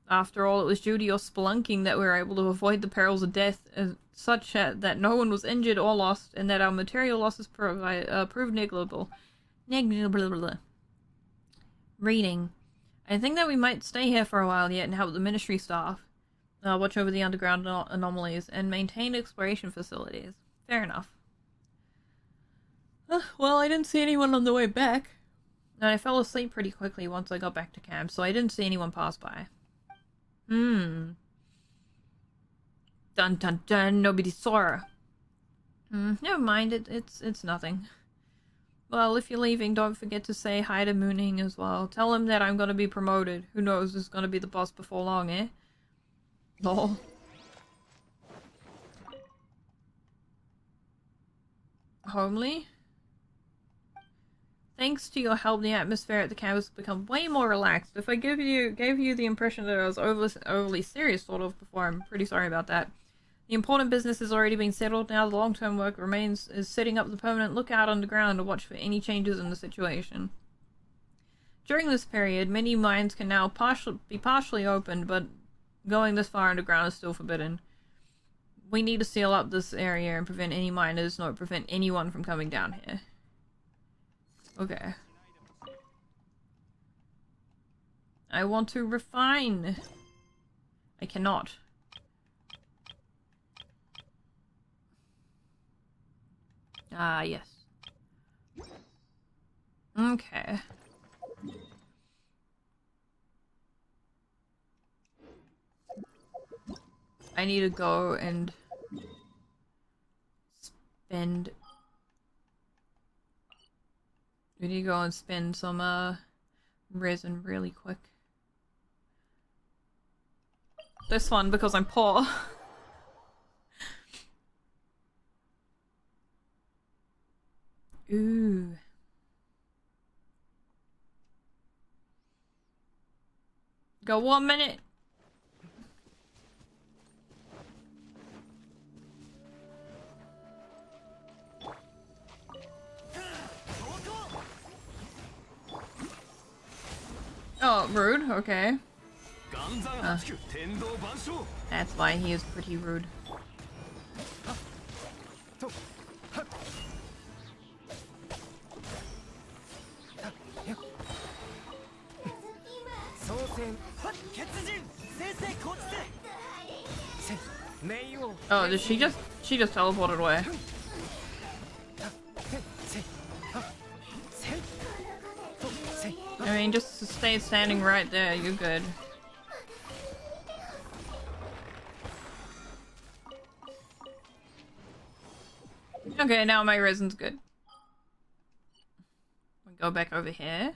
After all, it was due to your spelunking that we were able to avoid the perils of death, such that no one was injured or lost, and that our material losses proved negligible. Reading. I think that we might stay here for a while yet and help the Ministry staff watch over the underground anomalies and maintain exploration facilities. Fair enough. Well, I didn't see anyone on the way back. And I fell asleep pretty quickly once I got back to camp, so I didn't see anyone pass by. Dun dun dun, nobody saw her. Never mind, it's nothing. Well, if you're leaving, don't forget to say hi to Mooning as well. Tell him that I'm gonna be promoted. Who knows, who's gonna be the boss before long, eh? Lol. Homely? Thanks to your help, the atmosphere at the campus has become way more relaxed. If I gave you the impression that I was overly serious sort of before, I'm pretty sorry about that. The important business has already been settled. Now the long-term work is setting up the permanent lookout underground to watch for any changes in the situation. During this period, many mines can now be partially opened, but going this far underground is still forbidden. We need to seal up this area and prevent any miners, nor prevent anyone from coming down here. Okay. I want to refine. I cannot. Ah, yes. Okay. I need to go and spend... We need to go and spend some, resin really quick. This one, because I'm poor. Ooh. Go 1 minute. Oh, rude? Okay. That's why he is pretty rude. Oh, did she just teleported away? I mean, just stay standing right there, you're good. Okay, now my resin's good. We go back over here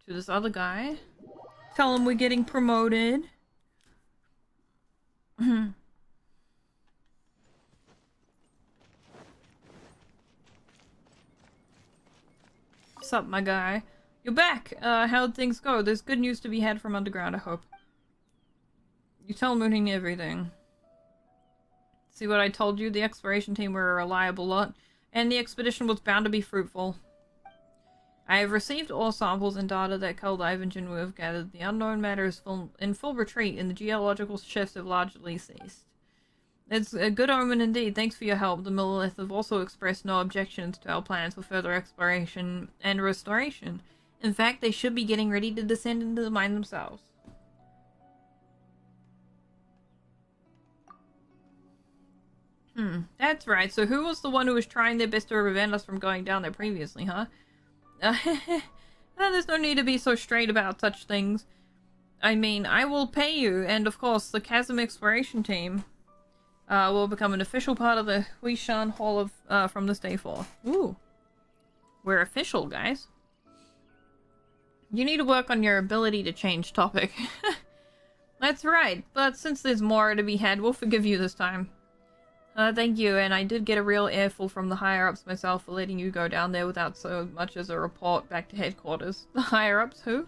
to this other guy. Tell him we're getting promoted. What's up, my guy? You're back! How'd things go? There's good news to be had from underground, I hope. You tell Mooning everything. See what I told you? The exploration team were a reliable lot, and the expedition was bound to be fruitful. I have received ore samples and data that Keldive and Jinwu have gathered. The unknown matter is in full retreat, and the geological shifts have largely ceased. It's a good omen indeed. Thanks for your help. The Millilith have also expressed no objections to our plans for further exploration and restoration. In fact, they should be getting ready to descend into the mine themselves. That's right. So who was the one who was trying their best to prevent us from going down there previously, huh? There's no need to be so straight about such things. I mean, I will pay you, and of course, the Chasm Exploration Team will become an official part of the Huishan Hall of from this day forth. Ooh. We're official, guys. You need to work on your ability to change topic. That's right, but since there's more to be had, we'll forgive you this time. Thank you, and I did get a real earful from the higher-ups myself for letting you go down there without so much as a report back to headquarters. The higher-ups? Who?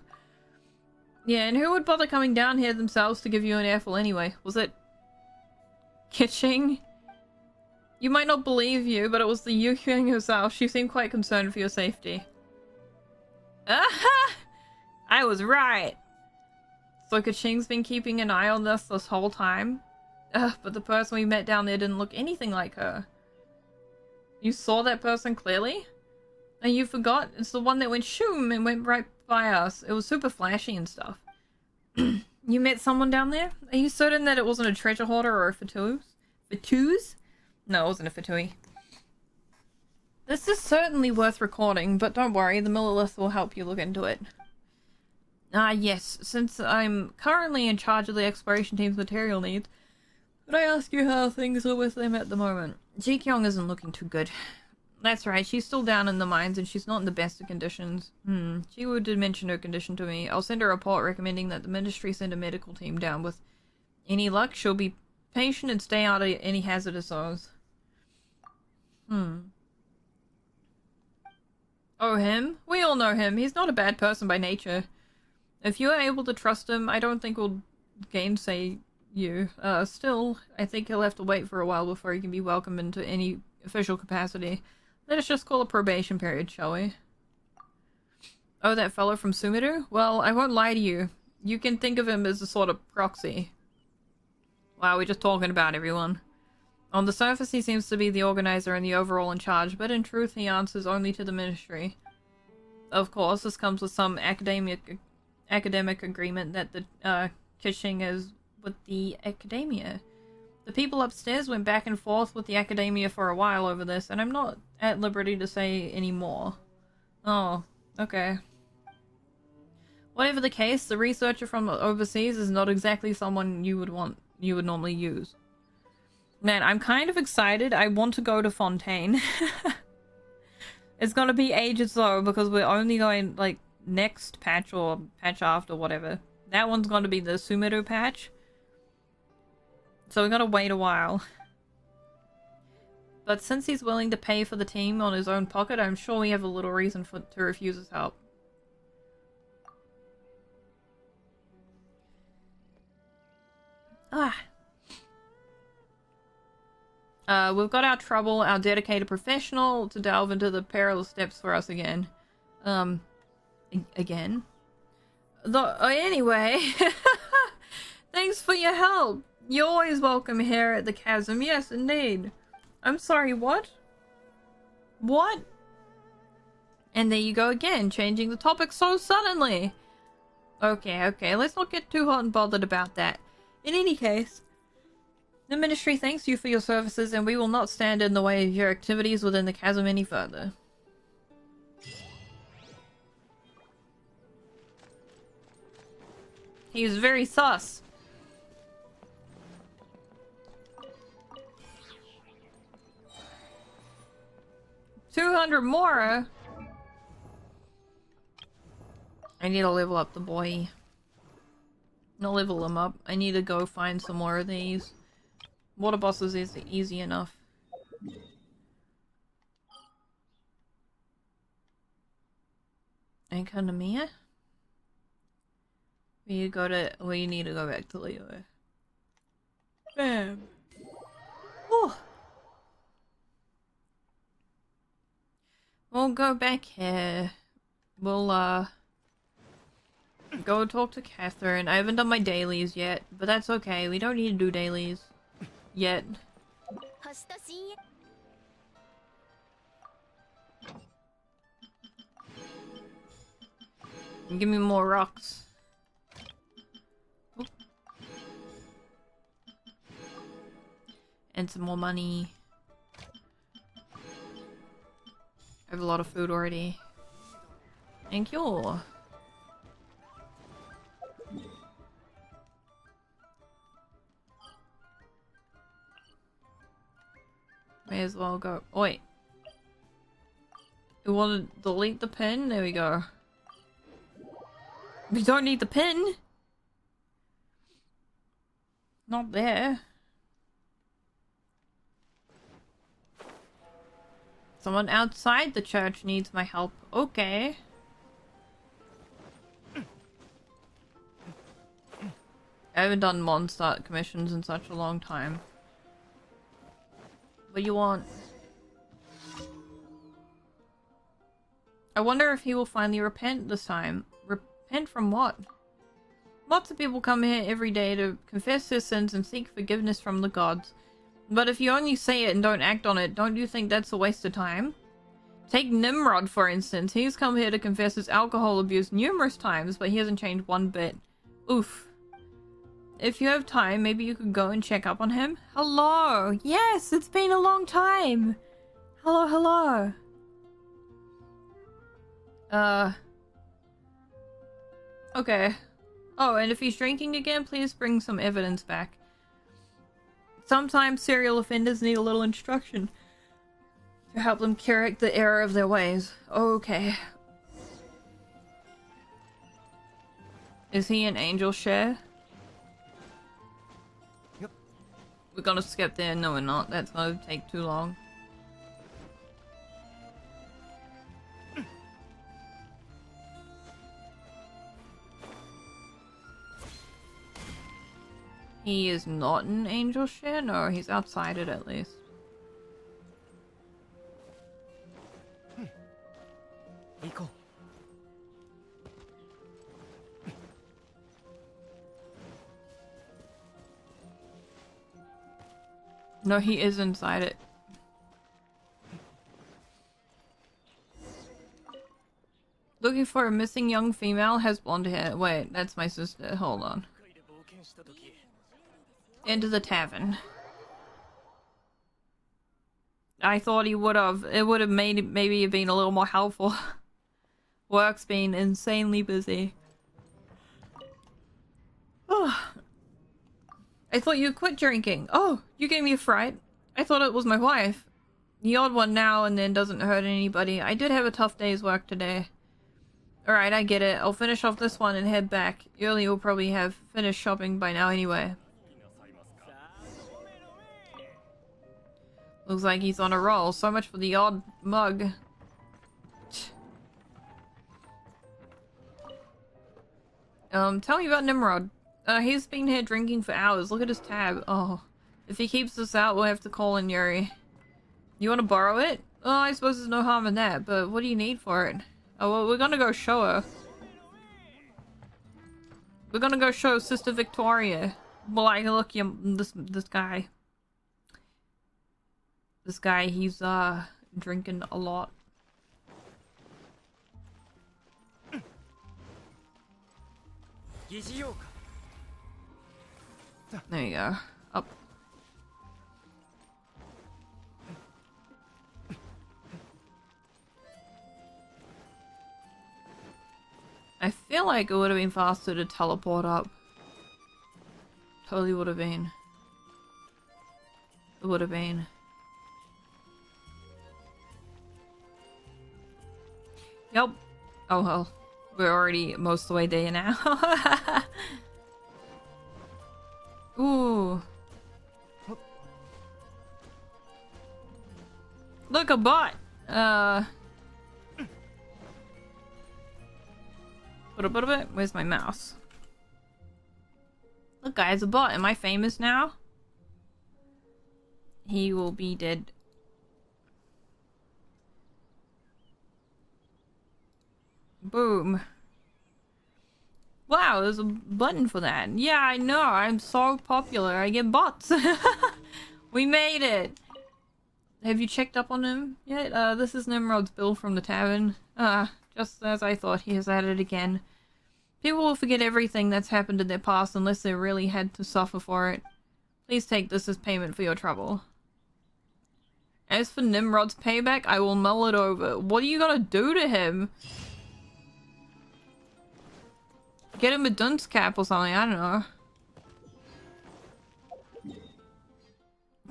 Yeah, and who would bother coming down here themselves to give you an earful anyway? Was it... Kitching? You might not believe you, but it was the Yuhyang herself. She seemed quite concerned for your safety. Aha! I was right! So Kaching's been keeping an eye on this whole time? But the person we met down there didn't look anything like her. You saw that person clearly? And you forgot? It's the one that went shoom and went right by us. It was super flashy and stuff. You met someone down there? Are you certain that it wasn't a treasure hoarder or a Fatuz? Fatuz? No, it wasn't a Fatui. This is certainly worth recording, but don't worry, the Millilith will help you look into it. Yes, since I'm currently in charge of the exploration team's material needs, could I ask you how things are with them at the moment? Jikyong isn't looking too good. That's right, she's still down in the mines and she's not in the best of conditions. She did mention her condition to me. I'll send her a report recommending that the ministry send a medical team down. With any luck, she'll be patient and stay out of any hazardous zones. Oh, him? We all know him. He's not a bad person by nature. If you are able to trust him, I don't think we'll gainsay you. Still, I think he'll have to wait for a while before he can be welcomed into any official capacity. Let us just call a probation period, shall we? Oh, that fellow from Sumiru? Well, I won't lie to you. You can think of him as a sort of proxy. Wow, we're just talking about everyone. On the surface, he seems to be the organizer and the overall in charge, but in truth, he answers only to the ministry. Of course, this comes with some academic agreement that the Kishing has with the academia. The people upstairs went back and forth with the academia for a while over this, and I'm not at liberty to say any more. Oh, okay. Whatever the case, the researcher from overseas is not exactly someone you would normally use. Man, I'm kind of excited. I want to go to Fontaine. It's gonna be ages though, because we're only going, like, next patch or patch after, whatever. That one's gonna be the Sumeru patch. So we gotta wait a while. But since he's willing to pay for the team on his own pocket, I'm sure we have a little reason to refuse his help. We've got our trouble, our dedicated professional, to delve into the perilous depths for us again. Again? Anyway, thanks for your help. You're always welcome here at the Chasm. Yes, indeed. I'm sorry, what? What? And there you go again, changing the topic so suddenly. Okay, let's not get too hot and bothered about that. In any case, the Ministry thanks you for your services, and we will not stand in the way of your activities within the chasm any further. He is very sus. $200 more? I need to level up the boy. Not level him up. I need to go find some more of these. Water bosses is easy enough. Economia? You need to go back to Leo. Bam. Whew. We'll go back here. We'll go talk to Catherine. I haven't done my dailies yet, but that's okay. We don't need to do dailies yet. Give me more rocks. Oop. And some more money. I have a lot of food already. Thank you. May as well go. Oh, wait. We want to delete the pin? There we go. We don't need the pin. Not there. Someone outside the church needs my help. Okay. I haven't done Mondstadt commissions in such a long time. What do you want? I wonder if he will finally repent this time. Repent from what? Lots of people come here every day to confess their sins and seek forgiveness from the gods. But if you only say it and don't act on it, don't you think that's a waste of time? Take Nimrod, for instance. He's come here to confess his alcohol abuse numerous times, but he hasn't changed one bit. Oof. If you have time, maybe you could go and check up on him? Hello! Yes, it's been a long time! Hello. Okay. Oh, and if he's drinking again, please bring some evidence back. Sometimes serial offenders need a little instruction to help them correct the error of their ways. Okay. Is he an angel share? Yep. We're gonna skip there. No, we're not. That's gonna take too long. He is not an angel share? No, he's outside it at least. Iko. No, he is inside it. Looking for a missing young female, has blonde hair. Wait, that's my sister. Hold on. Into the tavern. I thought he would have. It would have made maybe been a little more helpful. Work's been insanely busy. Oh. I thought you quit drinking. Oh, you gave me a fright. I thought it was my wife. The odd one now and then doesn't hurt anybody. I did have a tough day's work today. Alright, I get it. I'll finish off this one and head back. Yuli will probably have finished shopping by now anyway. Looks like he's on a roll. So much for the odd mug. Tell me about Nimrod. He's been here drinking for hours. Look at his tab. Oh. If he keeps this out, we'll have to call in Yuri. You want to borrow it? Oh, I suppose there's no harm in that, but what do you need for it? Oh, well, we're gonna go show her. We're gonna go show Sister Victoria. Well, like, look, this guy. This guy, he's, drinking a lot. 疑似ようか。 There you go. Up. I feel like it would have been faster to teleport up. Totally would have been. It would have been. Yep. Oh well. We're already most of the way there now. Ooh. Look, a bot! Where's my mouse? Look, guys, a bot. Am I famous now? He will be dead. Boom. Wow, there's a button for that. Yeah, I know. I'm so popular. I get bots. We made it. Have you checked up on him yet? This is Nimrod's bill from the tavern. Just as I thought, he is at it again. People will forget everything that's happened in their past unless they really had to suffer for it. Please take this as payment for your trouble. As for Nimrod's payback, I will mull it over. What are you gonna do to him? Get him a dunce cap or something, I don't know.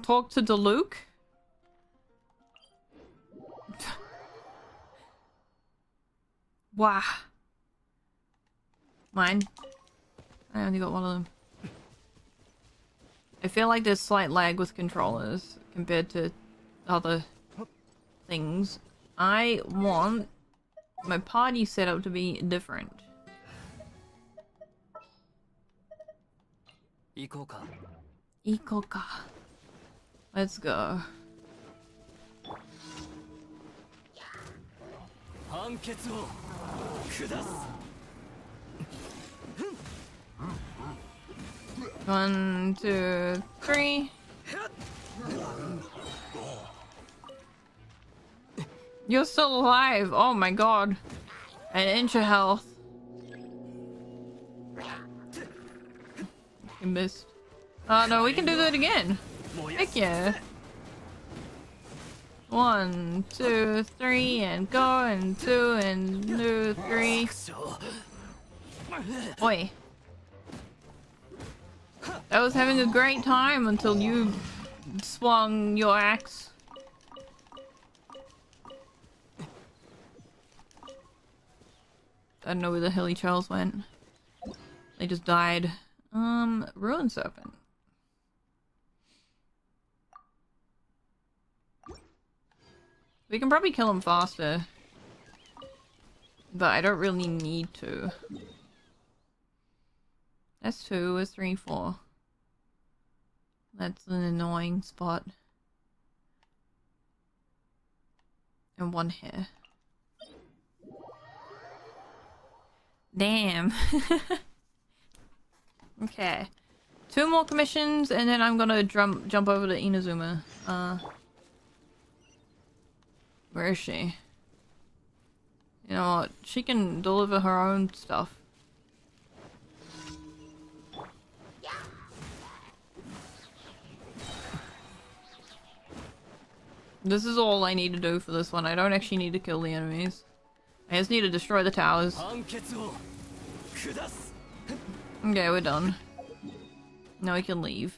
Talk to Diluc? Wow. Mine. I only got one of them. I feel like there's slight lag with controllers compared to other things. I want my party setup to be different. 行こうか。行こうか. Let's go. 判決を下す。One, two, three. You're still alive. Oh my god. An inch of health. You missed. Oh no, we can do that again. Heck yeah. 1, 2, 3, and go, and 2, and 2, 3. Oi. I was having a great time until you swung your axe. I don't know where the hilly trails went. They just died. Ruin Serpent. We can probably kill him faster. But I don't really need to. That's 2, that's 3, 4. That's an annoying spot. And 1 here. Damn. Okay. 2 more commissions and then I'm gonna jump over to Inazuma. Where is she? You know what? She can deliver her own stuff. This is all I need to do for this one. I don't actually need to kill the enemies. I just need to destroy the towers. Okay, we're done. Now we can leave.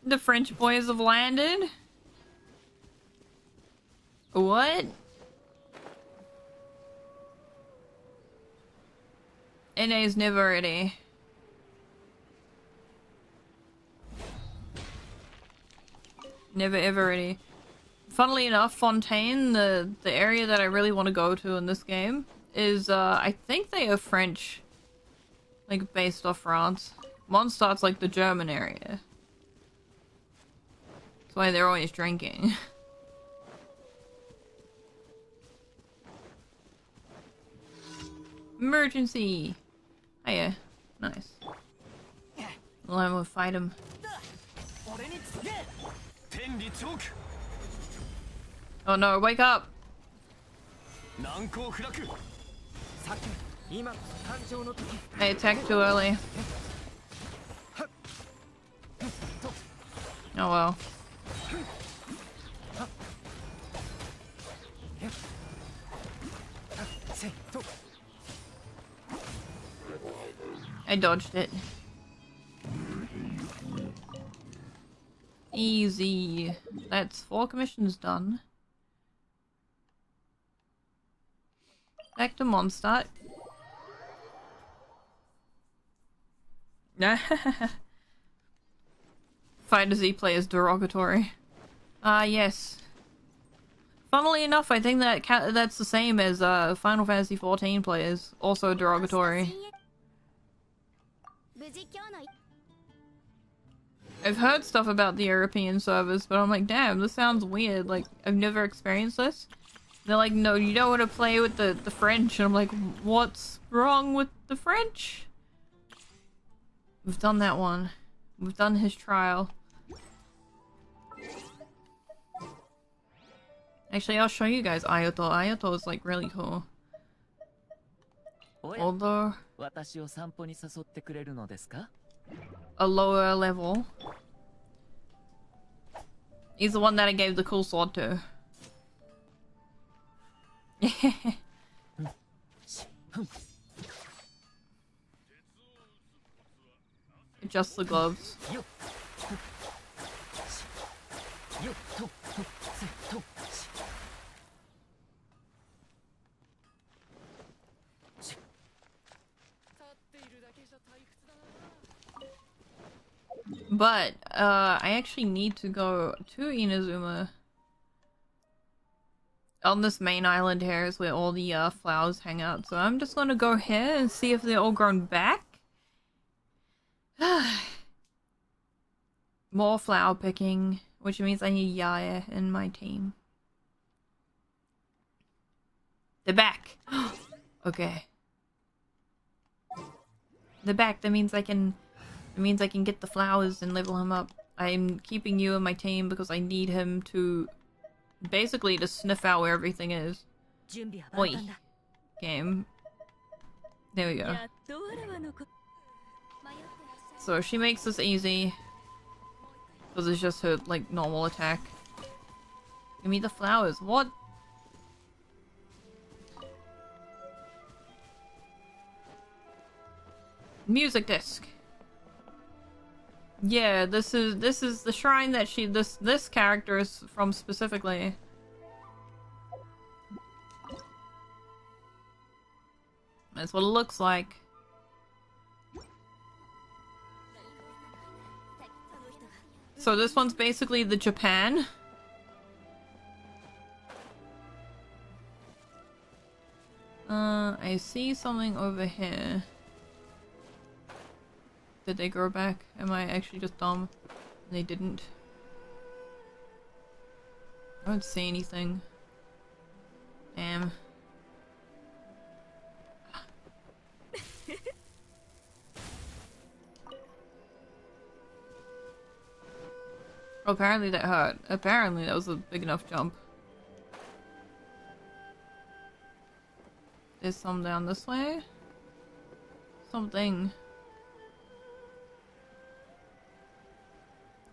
The French boys have landed? What? NA's never ready. Never ever ready. Funnily enough, Fontaine, the area that I really want to go to in this game, is, I think they are French. Like, based off France. Mondstadt's like the German area. That's why they're always drinking. Emergency! Hiya. Nice. Well, I'm gonna fight him. Oh no, wake up! 難攻不落。さけ今こそ誕生の時。 I attacked too early. Oh well. せっと I dodged it. Easy. That's 4 commissions done. Back to Mondstadt. Find Z play is derogatory. Ah, yes. Funnily enough, I think that that's the same as Final Fantasy XIV players. Also derogatory. I've heard stuff about the European servers, but I'm like, damn, this sounds weird. Like, I've never experienced this. They're like, no, you don't want to play with the French. And I'm like, what's wrong with the French? We've done that one. We've done his trial. Actually, I'll show you guys Ayato. Ayato is like really cool. Although 私を散歩に誘ってくれるのですか? a lower level. He's the one that I gave the cool sword to. Just the gloves. But, I actually need to go to Inazuma. On this main island here is where all the flowers hang out, so I'm just gonna go here and see if they're all grown back. More flower picking, which means I need Yaya in my team. They're back! Okay. They're back, that means I can... It means I can get the flowers and level him up. I'm keeping you in my team because I need him to... Basically to sniff out where everything is. Oi. Game. There we go. So she makes this easy. Because it's just her, like, normal attack. Give me the flowers. What? Music disc. Yeah, this is the shrine that this character is from specifically. That's what it looks like. So this one's basically the Japan. I see something over here. Did they grow back? Am I actually just dumb? They didn't. I don't see anything. Damn. Apparently that hurt. Apparently that was a big enough jump. There's some down this way? Something.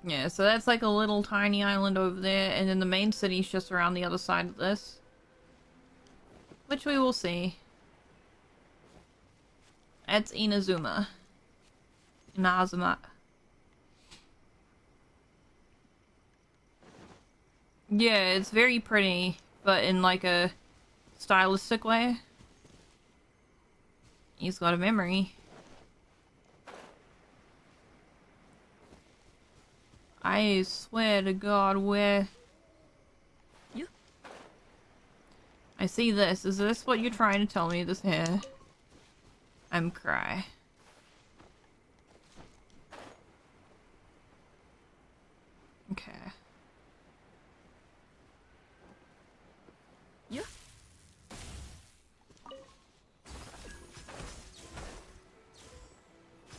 Yeah, so that's like a little tiny island over there, and then the main city's just around the other side of this. Which we will see. That's Inazuma. Inazuma. Yeah, it's very pretty, but in like a stylistic way. He's got a memory. I swear to God, where... I see this. Is this what you're trying to tell me, this here? I'm cry. Okay.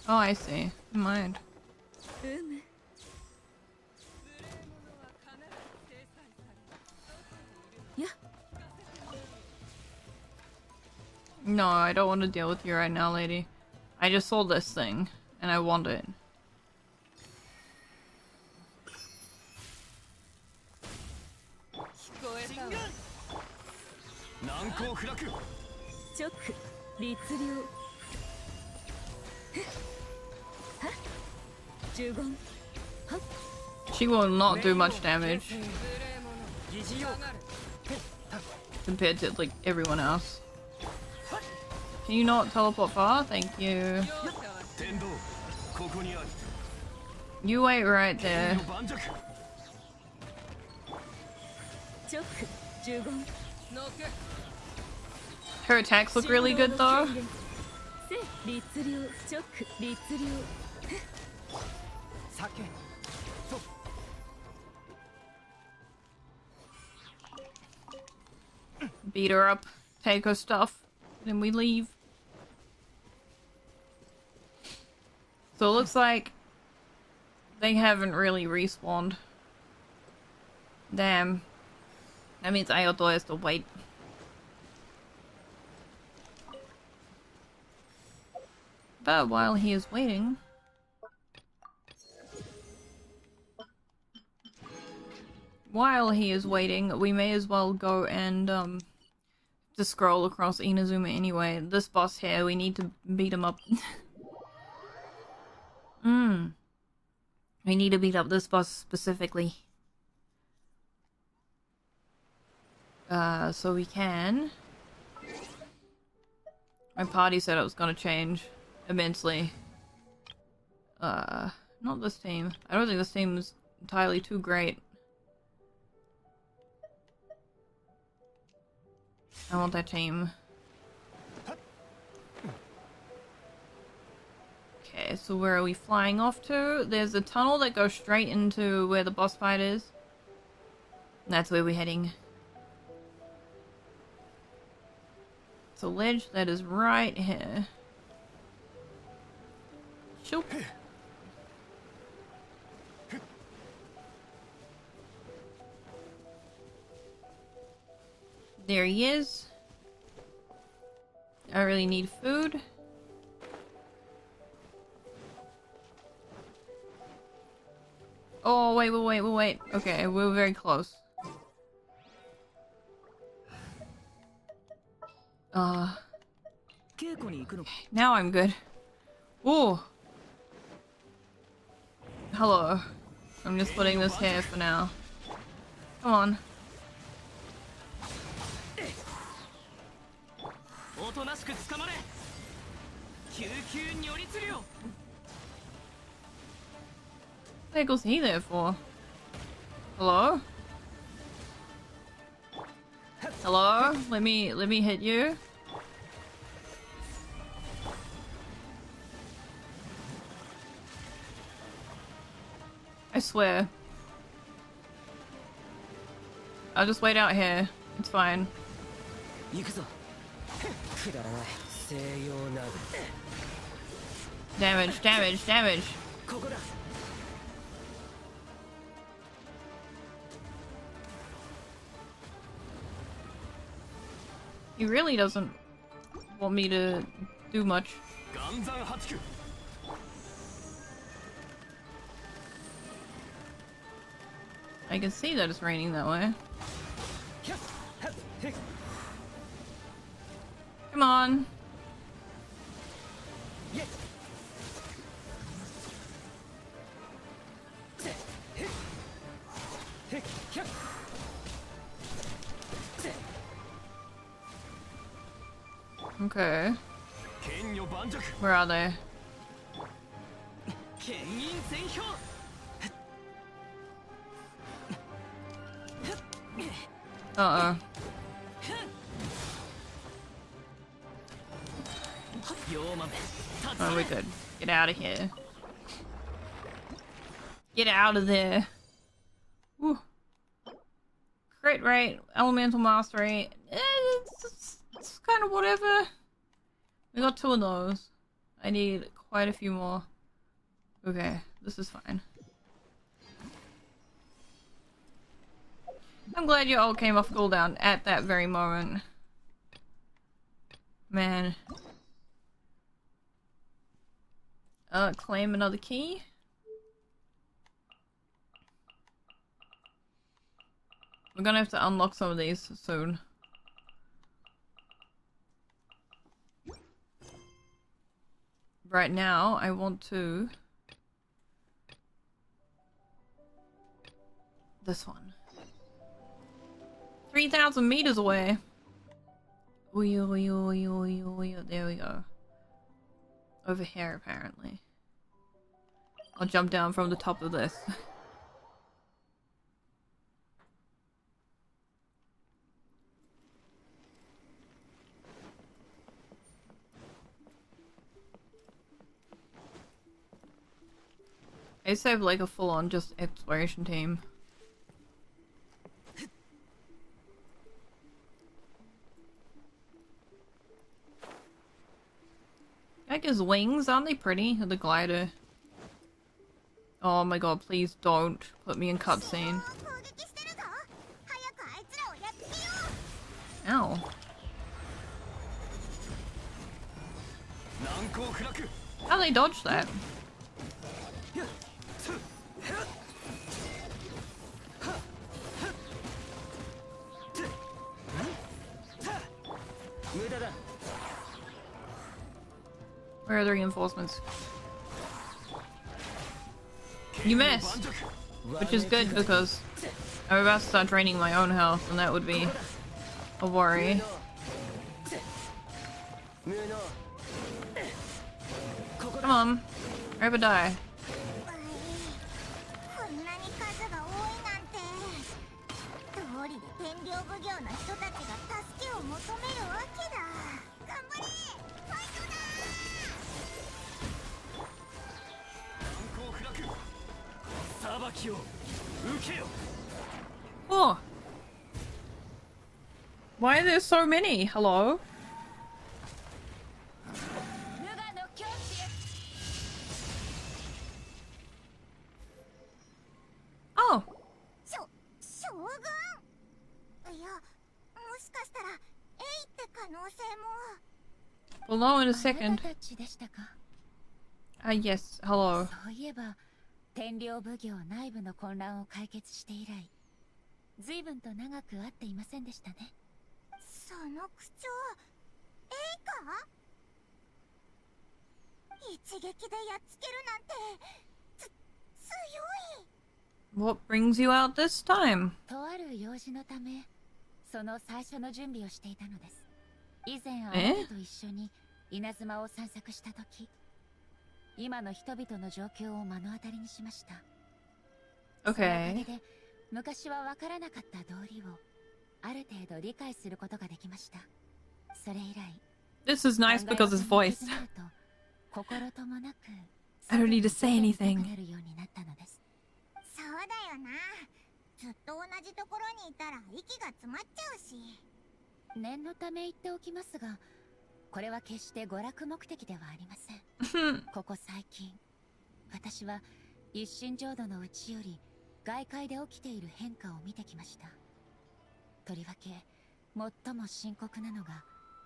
Oh, I see. Mind. No, I don't want to deal with you right now, lady. I just saw this thing, and I want it. 難攻不落。チョック律流呪言 She will not do much damage 疑似用 compared to like everyone else. Can you not teleport far? Thank you. 天道ここにある。 You wait right there. 盤石。チョック呪言 Her attacks look really good though. せ律流チョック律流 酒 Beat her up, take her stuff, then we leave. So it looks like they haven't really respawned. Damn. That means Aoto has to wait. But while he is waiting... we may as well go and, just scroll across Inazuma anyway. This boss here, we need to beat him up. We need to beat up this boss specifically. So we can... My party setup was gonna change immensely. Not this team. I don't think this team is entirely too great. I want that team. Okay, so where are we flying off to? There's a tunnel that goes straight into where the boss fight is. And that's where we're heading. It's a ledge that is right here. Shoop. There he is. I really need food. Oh, wait. Okay, we're very close. Now I'm good. Ooh. Hello. I'm just putting this here for now. Come on. おとなしく捕まれ救急如律令 What the heck was he there for? Hello? Hello? Let me hit you. I swear. I'll just wait out here. It's fine. 行くぞくだらない西洋なぐ Damage. ここだ He really doesn't want me to do much. 岩山八九 I can see that it's raining that way. Come on. Okay. 剣女盤石 Where are they? 牽引戦表 Uh-oh. 妖豆 Oh, we're good. Get out of here. Get out of there. Woo. Crit rate, elemental mastery. It's kind of whatever. We got 2 of those. I need quite a few more. Okay, this is fine. I'm glad you all came off cooldown at that very moment. Man. Claim another key. We're gonna have to unlock some of these soon. Right now, I want to... This one. 3,000 meters away. There we go. Over here, apparently. I'll jump down from the top of this. I used to have like a full-on just exploration team. Like his wings, aren't they pretty? The glider. Oh my god, please don't put me in cutscene. Ow. How they dodge that? Where are the reinforcements? You missed! Which is good because I'm about to start draining my own health and that would be a worry. Come on. Ever die. Oh. Why are there so many? Hello? Oh. We'll know in a second. Yes, hello. 天領奉行内部の混乱を解決して以来、随分と長く会っていませんでしたね。その口調、エイか？一撃でやっつけるなんて、強い。What brings you out this time? とある用事のため、その最初の準備をしていたのです。以前あなたと一緒に稲妻を散策した時。今の人々の状況を目の当たりにしました。Okay. で昔はわからなかった道理をある程度理解することができました。それ以来。This is nice because his voice. 心ともなく I don't need to say anything. そうだよな。ずっと同じところにいたら息が詰まっちゃうし。念のため言っておきますが。これは決して娯楽目的ではありません。ここ最近、私は一心浄土のうちより外界で起きている変化を見てきました。とりわけ最も深刻なのが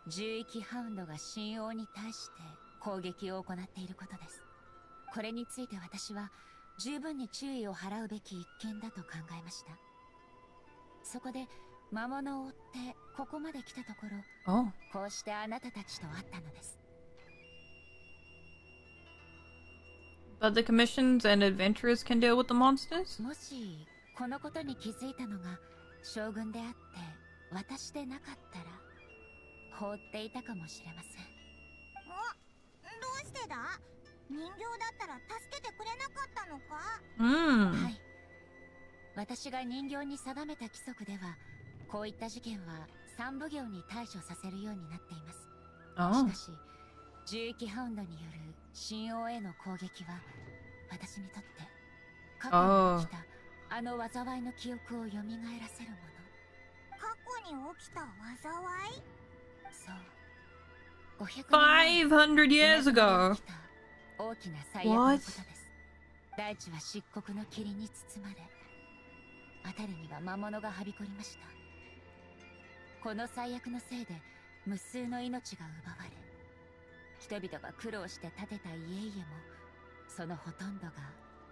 獣域ハウンドが神王に対して攻撃を行っていることです。これについて私は十分に注意を払うべき一件だと考えました。そこで魔物を追ってここまで来たところ、Oh. こうしてあなたたちと会ったのです。But the commissions and adventurers can deal with the monsters? もしこのことに気づいたのが将軍であって私でなかったら放っていたかもしれません。どうしてだ？人形だったら助けてくれなかったのか？はい。私が人形に定めた規則ではこういった事件は三奉行に対処させるようになっています。しかし、獣域ハウンドによる神王への攻撃は私にとって過去に起きたあの災いの記憶を蘇らせるもの。過去に起きた災い？そう。500 years ago. 大きな最悪のことです。大地は漆黒の霧に包まれ、辺りには魔物がはびこりました。この最悪のせいで無数の命が奪われ、人々が苦労して建てた家々もそのほとんどが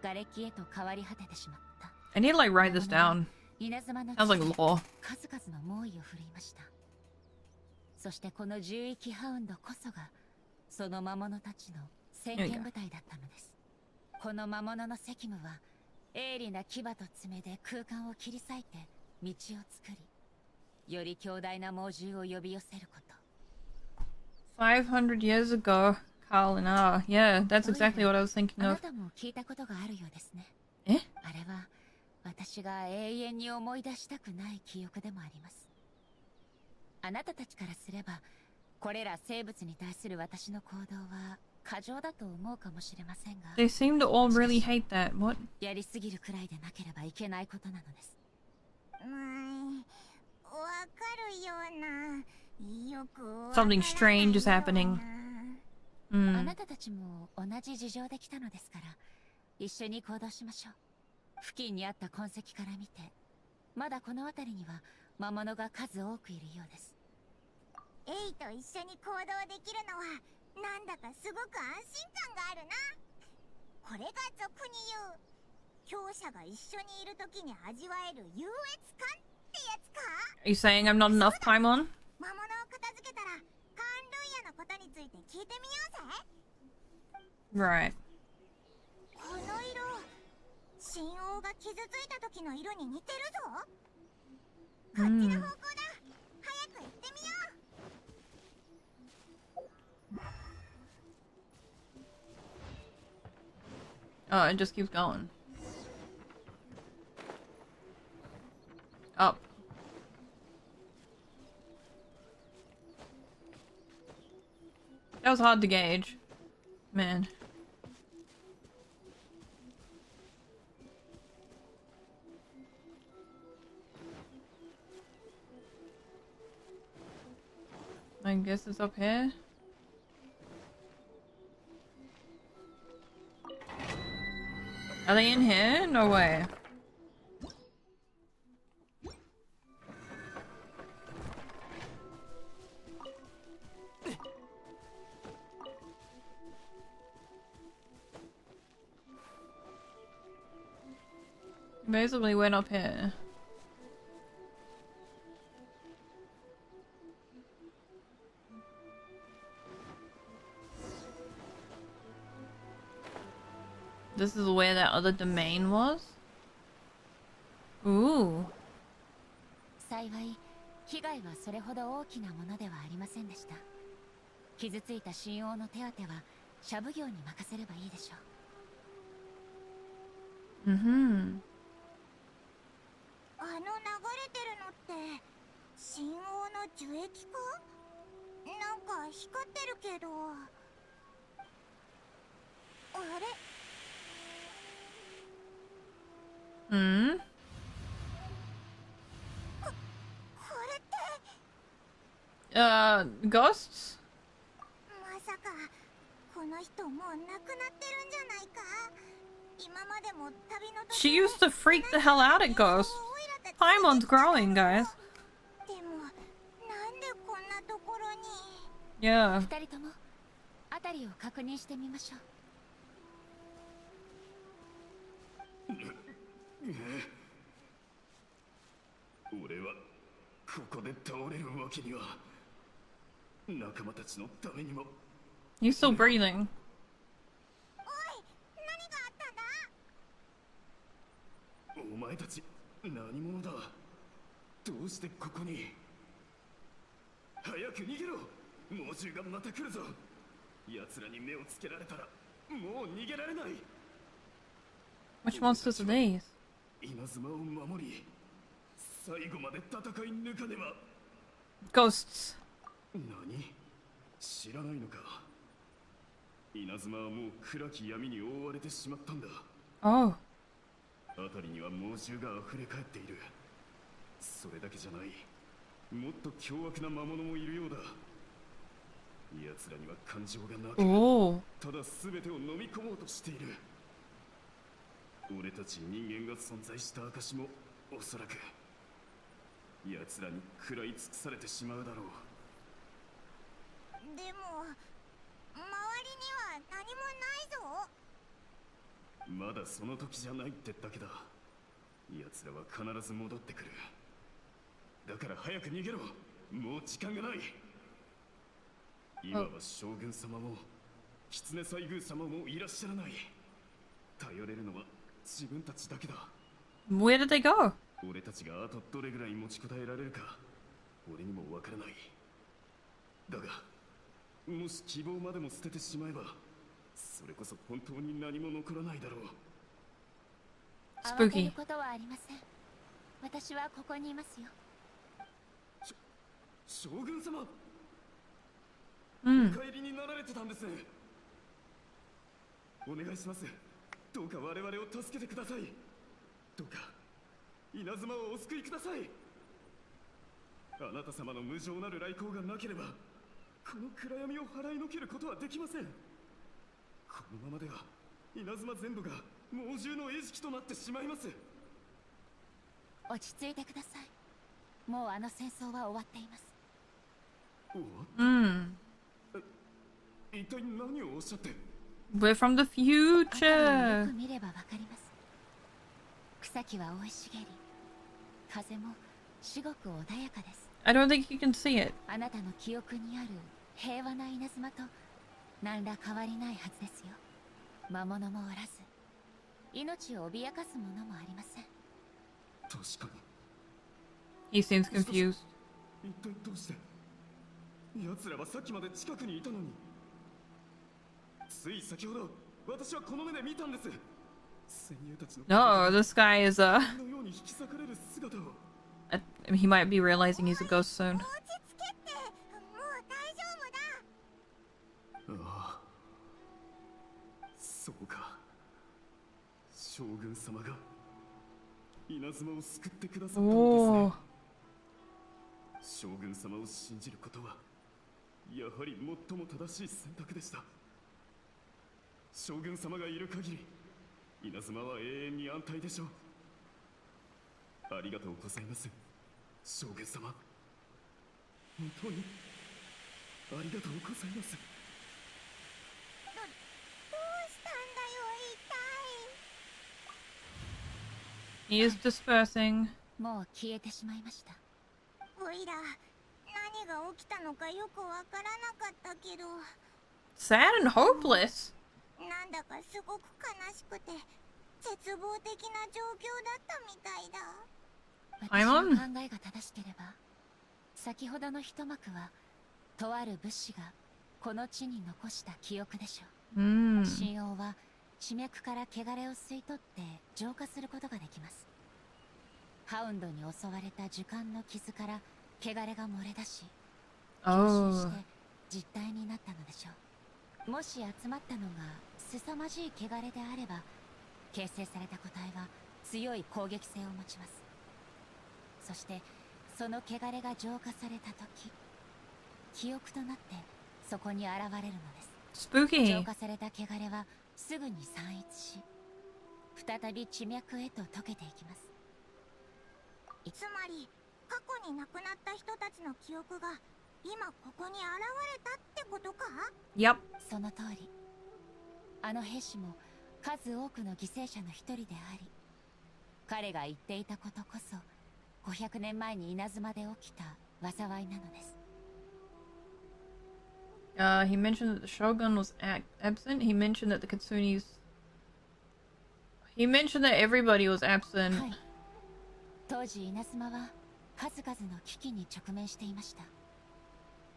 瓦礫へと変わり果ててしまった。 I need to like write this down. 稲妻の Sounds like 地で law. 数々の猛威を振るいました。そしてこの獣域ハウンドこそがその魔物たちの先見部隊だったのです。この魔物の責務は鋭利な牙と爪で空間を切り裂いて道を作り、より強大な猛獣を呼び寄せること。500 years ago, Carl and R. Yeah, that's exactly what I was thinking あな of. たも聞いたことがあるようですね。え？あれは私が永遠に思い出したくない記憶でもあります。あなたたちからすればこれら生物に対する私の行動は過剰だと思うかもしれませんが、 They seem to all really hate that. What? やりすぎるくらいでなければいけないことなのです。わかるような、よくわからない Something ような。 strange is happening. あ Hmm. なたたちも同じ事情で来たのですから、一緒に行動しましょう。付近にあった痕跡から見て、まだこの辺りには魔物が数多くいるようです。エイと一緒に行動できるのはなんだかすごく安心感があるな。これが俗に言う強者が一緒にいる時に味わえる優越感ってやつか。 Are you saying I'm not enough time on? 魔物を片付けたらカーンルイヤのことについて聞いてみようぜ。 Right. この色、神王が傷ついた時の色に似てるぞ。こっちの方向だ。早く行ってみよう。 Oh, it just keeps going. Up. That was hard to gauge. Man. I guess it's up here. Are they in here? No way. Basically went up here. This is where that other domain was? Ooh. 幸い、被害はそれほど大きなものではありませんでした。傷ついた神王の手当ては、シャブ業に任せればいいでしょう。Mm-hmm. あの流れてるのって、神王の樹液か？なんか光ってるけど。あれ？ Hmm? これって。 Ghosts? まさかこの人もう亡くなってるんじゃないか。今までも旅の途 She 中 used to freak the hell out at ghosts. Paimon's growing, guys. でもなんでこんなところに。 Yeah. 二人とも辺りを確認してみましょう。俺はここで倒れるわけには。仲間たちのためにも。 He's still breathing. おい、何があったんだ。お前たち何者だ。どうしてここに。早く逃げろ。猛獣がまた来るぞ。奴らに目をつけられたらもう逃げられない。 Which monsters are these? 稲妻を守り、最後まで戦い抜かねば。 Ghosts. 何？知らないのか。稲妻はもう暗き闇に覆われてしまったんだ。 Oh. 辺りには猛獣が溢れ返っている。それだけじゃない。もっと凶悪な魔物もいるようだ。奴らには感情がなく、 Oh. ただ全てを飲み込もうとしている。俺たち人間が存在した証もおそらく奴らに食らい尽くされてしまうだろう。でも周りには何もないぞ。まだその時じゃないってだけだ。奴らは必ず戻ってくる。だから早く逃げろ。もう時間がない。今は将軍様も狐西宮様もいらっしゃらない。頼れるのは自分たちだけだ。 Where did they go? 俺たちがあとどれぐらい持ちこたえられるか俺にもわからない。だがもし希望までも捨ててしまえばそれこそ本当に何も残らないだろう。慌てることはありません。私はここにいますよ。将軍様、うん。お帰りになられてたんですね。お願いします。どうか我々を助けてください。どうか稲妻をお救いください。あなた様の無情なる来光がなければこの暗闇を払いのけることはできません。このままでは稲妻全部が猛獣の餌食となってしまいます。落ち着いてください。もうあの戦争は終わっています。終わっうん。一体何をおっしゃって。 We're from the 辺りをよ future. く見ればわかります。草木は生い茂り、風も至極穏やかです。 I don't think you can see it. あなたの記憶にある平和な稲妻と何ら変わりないはずですよ。魔物もおらず、命を脅かすものもありません。確か He seems confused. に。一体どうして奴らはさっきまで近くにいたのに。つい先ほど私はこの目で見たんです。戦友たちの No, this guy is のように引き裂かれる姿を。he might be realizing he's a ghost soon. 落ち着けって、もう大丈夫だ。ああ、そうか。将軍様が稲妻を救ってくださったのですね。 Oh. 将軍様を信じることはやはり最も正しい選択でした。将軍様がいる限り稲妻は永遠に安泰でしょう。ありがとうございます、将軍様。本当にありがとうございます。どうしたんだよ、一体。 He is dispersing. もう消えてしまいました。おいら、何が起きたのかよくわからなかったけど、 Sad and hopeless. なんだかすごく悲しくて絶望的な状況だったみたいだ。私の考えが正しければ、先ほどの一幕はとある武士がこの地に残した記憶でしょう。 Mm. 神王は地脈から汚れを吸い取って浄化することができます。ハウンドに襲われた樹幹の傷から汚れが漏れ出し、吸収 Oh. して実体になったのでしょう。もし集まったのが凄まじい汚れであれば、形成された個体は強い攻撃性を持ちます。そしてその汚れが浄化された時、記憶となってそこに現れるのです。浄 Spooky. 化された汚れはすぐに散逸し、再び地脈へと溶けていきます。つまり過去に亡くなった人たちの記憶が今ここに現れたってことか？ Yep. その通り。あの兵士も数多くの犠牲者の一人であり、彼が言っていたことこそ500年前に稲妻で起きた災いなのです。 He mentioned that the shogun was absent. He mentioned that the Katsunis. He mentioned that everybody was absent. はい。当時稲妻は数々の危機に直面していました。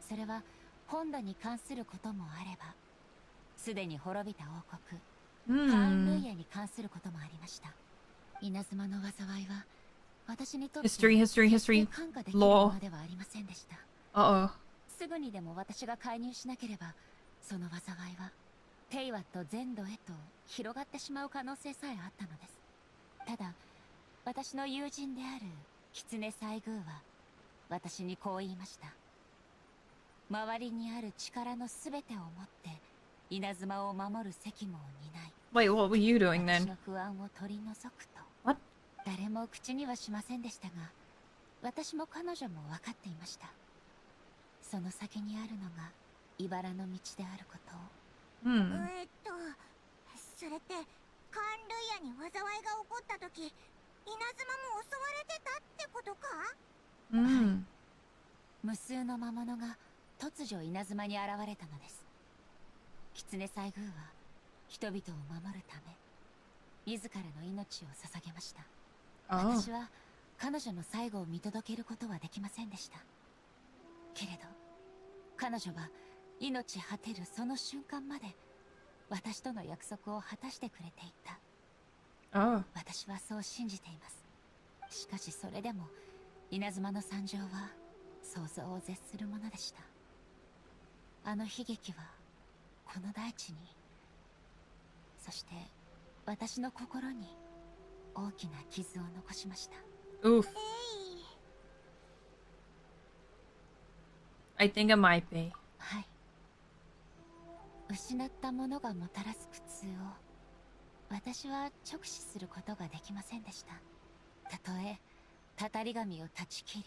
それは本土に関することもあれば、すでに滅びた王国、カーン・ル Hmm. イエに関することもありました。稲妻の災いは私にとって History, history, 決して history. 看過できる Law. ものではありませんでした。 Uh-oh. すぐにでも私が介入しなければ、その災いはテイワット全土へと広がってしまう可能性さえあったのです。ただ、私の友人である狐西宮は私にこう言いました。周りにある力のすべてをもって稲妻を守る責務を担い、 Wait, what were you doing 私 then? の不安を取り除くと。 What? 誰も口にはしませんでしたが、私も彼女も分かっていました。その先にあるのが茨の道であることを。それってカーン・ルイヤに災いが起こった時、稲妻も襲われてたってことか？はい。無数の魔物が突如稲妻に現れたのです。狐祭宮は人々を守るため自らの命を捧げました。私は彼女の最後を見届けることはできませんでした。けれど彼女は命果てるその瞬間まで私との約束を果たしてくれていた。私はそう信じています。しかしそれでも稲妻の惨状は想像を絶するものでした。あの悲劇はこの大地に、そして私の心に大きな傷を残しました。Oof. I think it might be. はい。失ったものがもたらす苦痛を私は直視することができませんでした。たとえたたり神を断ち切り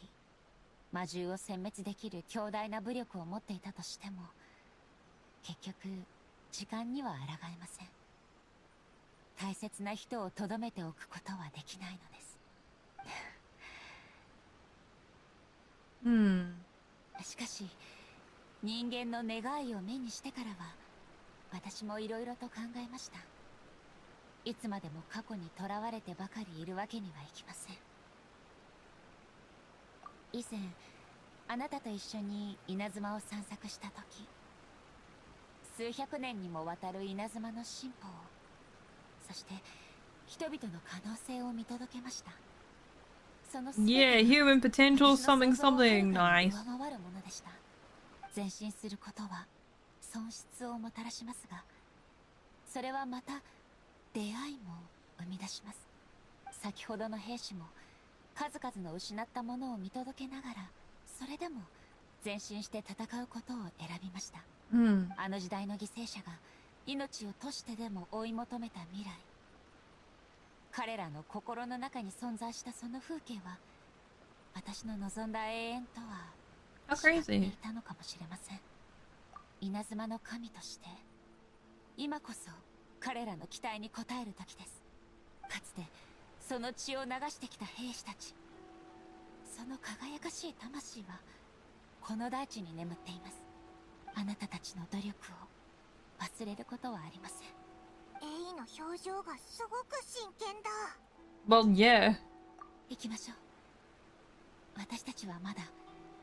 魔獣を殲滅できる強大な武力を持っていたとしても、結局時間には抗えません。大切な人を留めておくことはできないのです。しかし人間の願いを目にしてからは私もいろいろと考えました。いつまでも過去にとらわれてばかりいるわけにはいきません。以前あなたと一緒に稲妻を散策した時、数百年にもわたる稲妻の進歩を、そして人々の可能性を見届けました。その Yeah, human potential, something, something nice. 上回るものでした。前進することは損失をもたらしますが、それはまた出会いも生み出します。先ほどの兵士も数々の失ったものを見届けながら、それでも前進して戦うことを選びました。あの時代の犠牲者が命を賭してでも追い求めた未来、彼らの心の中に存在したその風景は私の望んだ永遠とは違っていたのかもしれません。稲妻の神として今こそ彼らの期待に応える時です。かつてその血を流してきた兵士たち、その輝かしい魂はこの大地に眠っています。あなたたちの努力を忘れることはありません。エイの表情がすごく真剣だ。Well, yeah. 行きましょう。私たちはまだ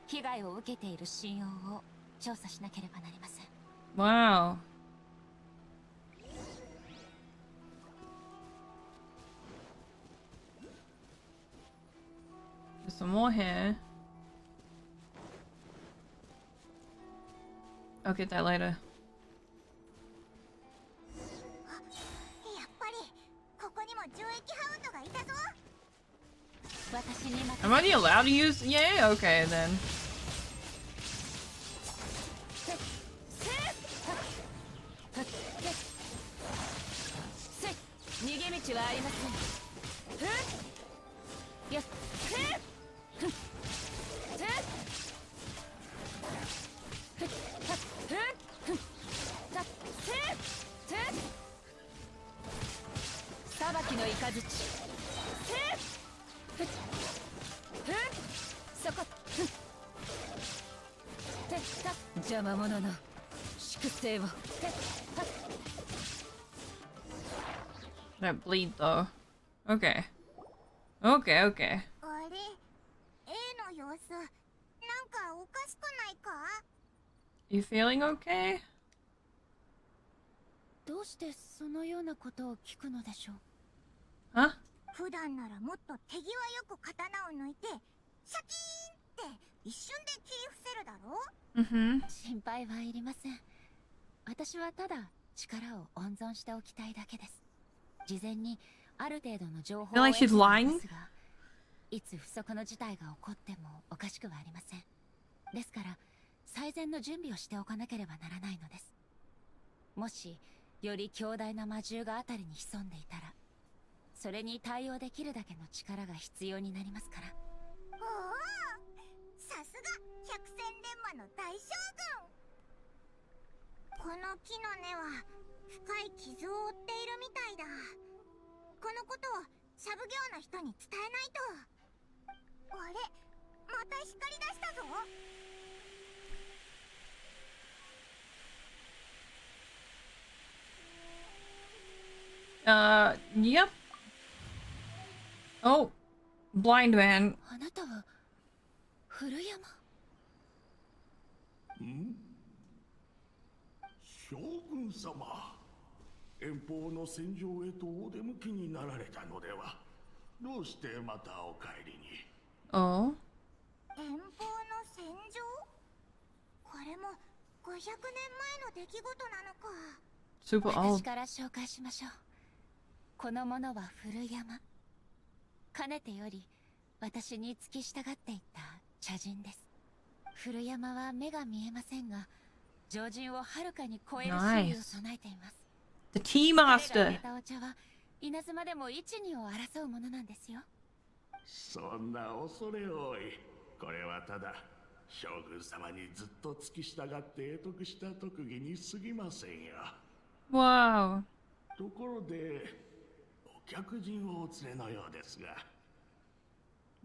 被害を受けている神王を調査しなければなりません。Wow. There's some more here. I'll get that later. やっぱりここにも獣液ハウンドがいたぞ。私に Am I allowed to use? Yeah, okay then. 逃げ道はありません。よっ、裁きの雷。そこ。邪魔者の粛清を。That bleed though. Okay. Okay, okay. あれ、A の様子、なんかおかしくないか？ You feeling okay? どうしてそのようなことを聞くのでしょう？ Huh? 普段ならもっと手際よく刀を抜いて、シャキーンって一瞬で切り伏せるだろう？ Mm-hmm. 心配はいりません。私はただ力を温存しておきたいだけです。事前にある程度の情報を Feel like she's 得ていま lying? すが、いつ不測の事態が起こってもおかしくはありません。ですから最善の準備をしておかなければならないのです。もしより強大な魔獣があたりに潜んでいたら、それに対応できるだけの力が必要になりますから。おお、さすが百戦錬磨の大将軍。この木の根は深い傷を負っているみたいだ。このことをシャブ業の人に伝えないと。あれ、また光り出したぞ。Yep. Oh, blind man. あなたは古山。将軍様、遠方の戦場へとお出向きになられたのでは。どうしてまたお帰りに。Oh. 遠方の戦場？これも500年前の出来事なのか。 Super 私 old. から紹介しましょう。この者は古山。かねてより私に付き従っていた茶人です。古山は目が見えませんが、常人をはるかに超える地位を備えています。The tea 彼が master. 入れたお茶は稲妻でも一二を争うものなんですよ。そんな恐れ多い。これはただ将軍様にずっと付き従って得得した特技に過ぎませんよ。 Wow. ところでお客人をお連れのようですが、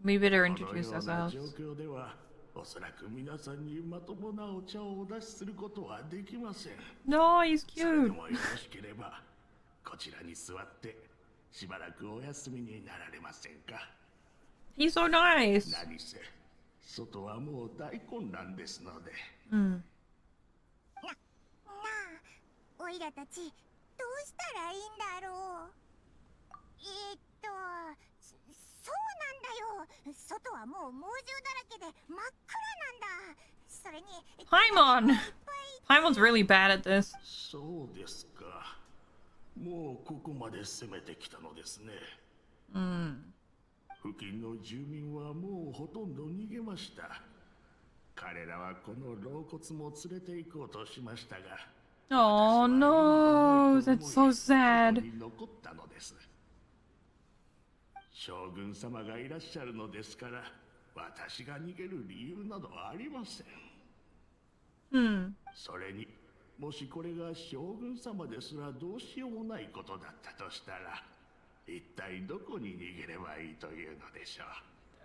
We better この introduce ような ourselves. 状況ではおそらく皆さんにまともなお茶をお出しすることはできません。 No, he's それで cute. もよろしければこちらに座ってしばらくお休みになられませんか。 He's so nice. 何せ外はもう大混乱ですので。Mm. なあ、おいらたちどうしたらいいんだろう。そうなんだよ。外はもう猛獣だらけで真っ暗なんだ。それに Paimon. Paimon's really bad at this. そうですか。もうここまで攻めてきたのですね。 Mm. 付近の住民はもうほとんど逃げました。彼らはこの老骨も連れて行こうとしましたが、 Oh no, that's so こ sad. こに残ったのです。将軍様がいらっしゃるのですから、私が逃げる理由などありません。 Hmm. それにもしこれが将軍様ですらどうしようもないことだったとしたら、一体どこに逃げればいいというのでしょ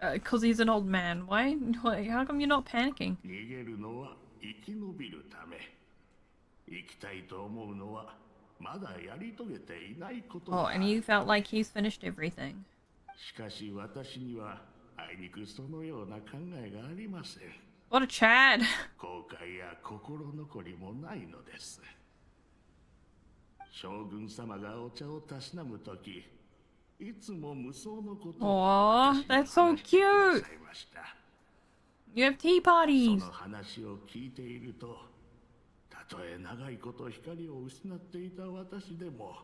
う。 'Cause he's an old man. Why? How come you're not panicking? 逃げるのは生き延びるため。生きたいと思うのはまだやり遂げていないことだ。 Oh, and he felt like he's finished everything. しかし私にはあいにくそのような考えがありません。 What a Chad. 後悔や心残りもないのです。将軍様がお茶をたしなむとき、いつも無双のことを Aw, that's so 話してくだ cute. さいました。 You have tea そ parties. の話を聞いていると、たとえ長いこと光を失っていた私でも、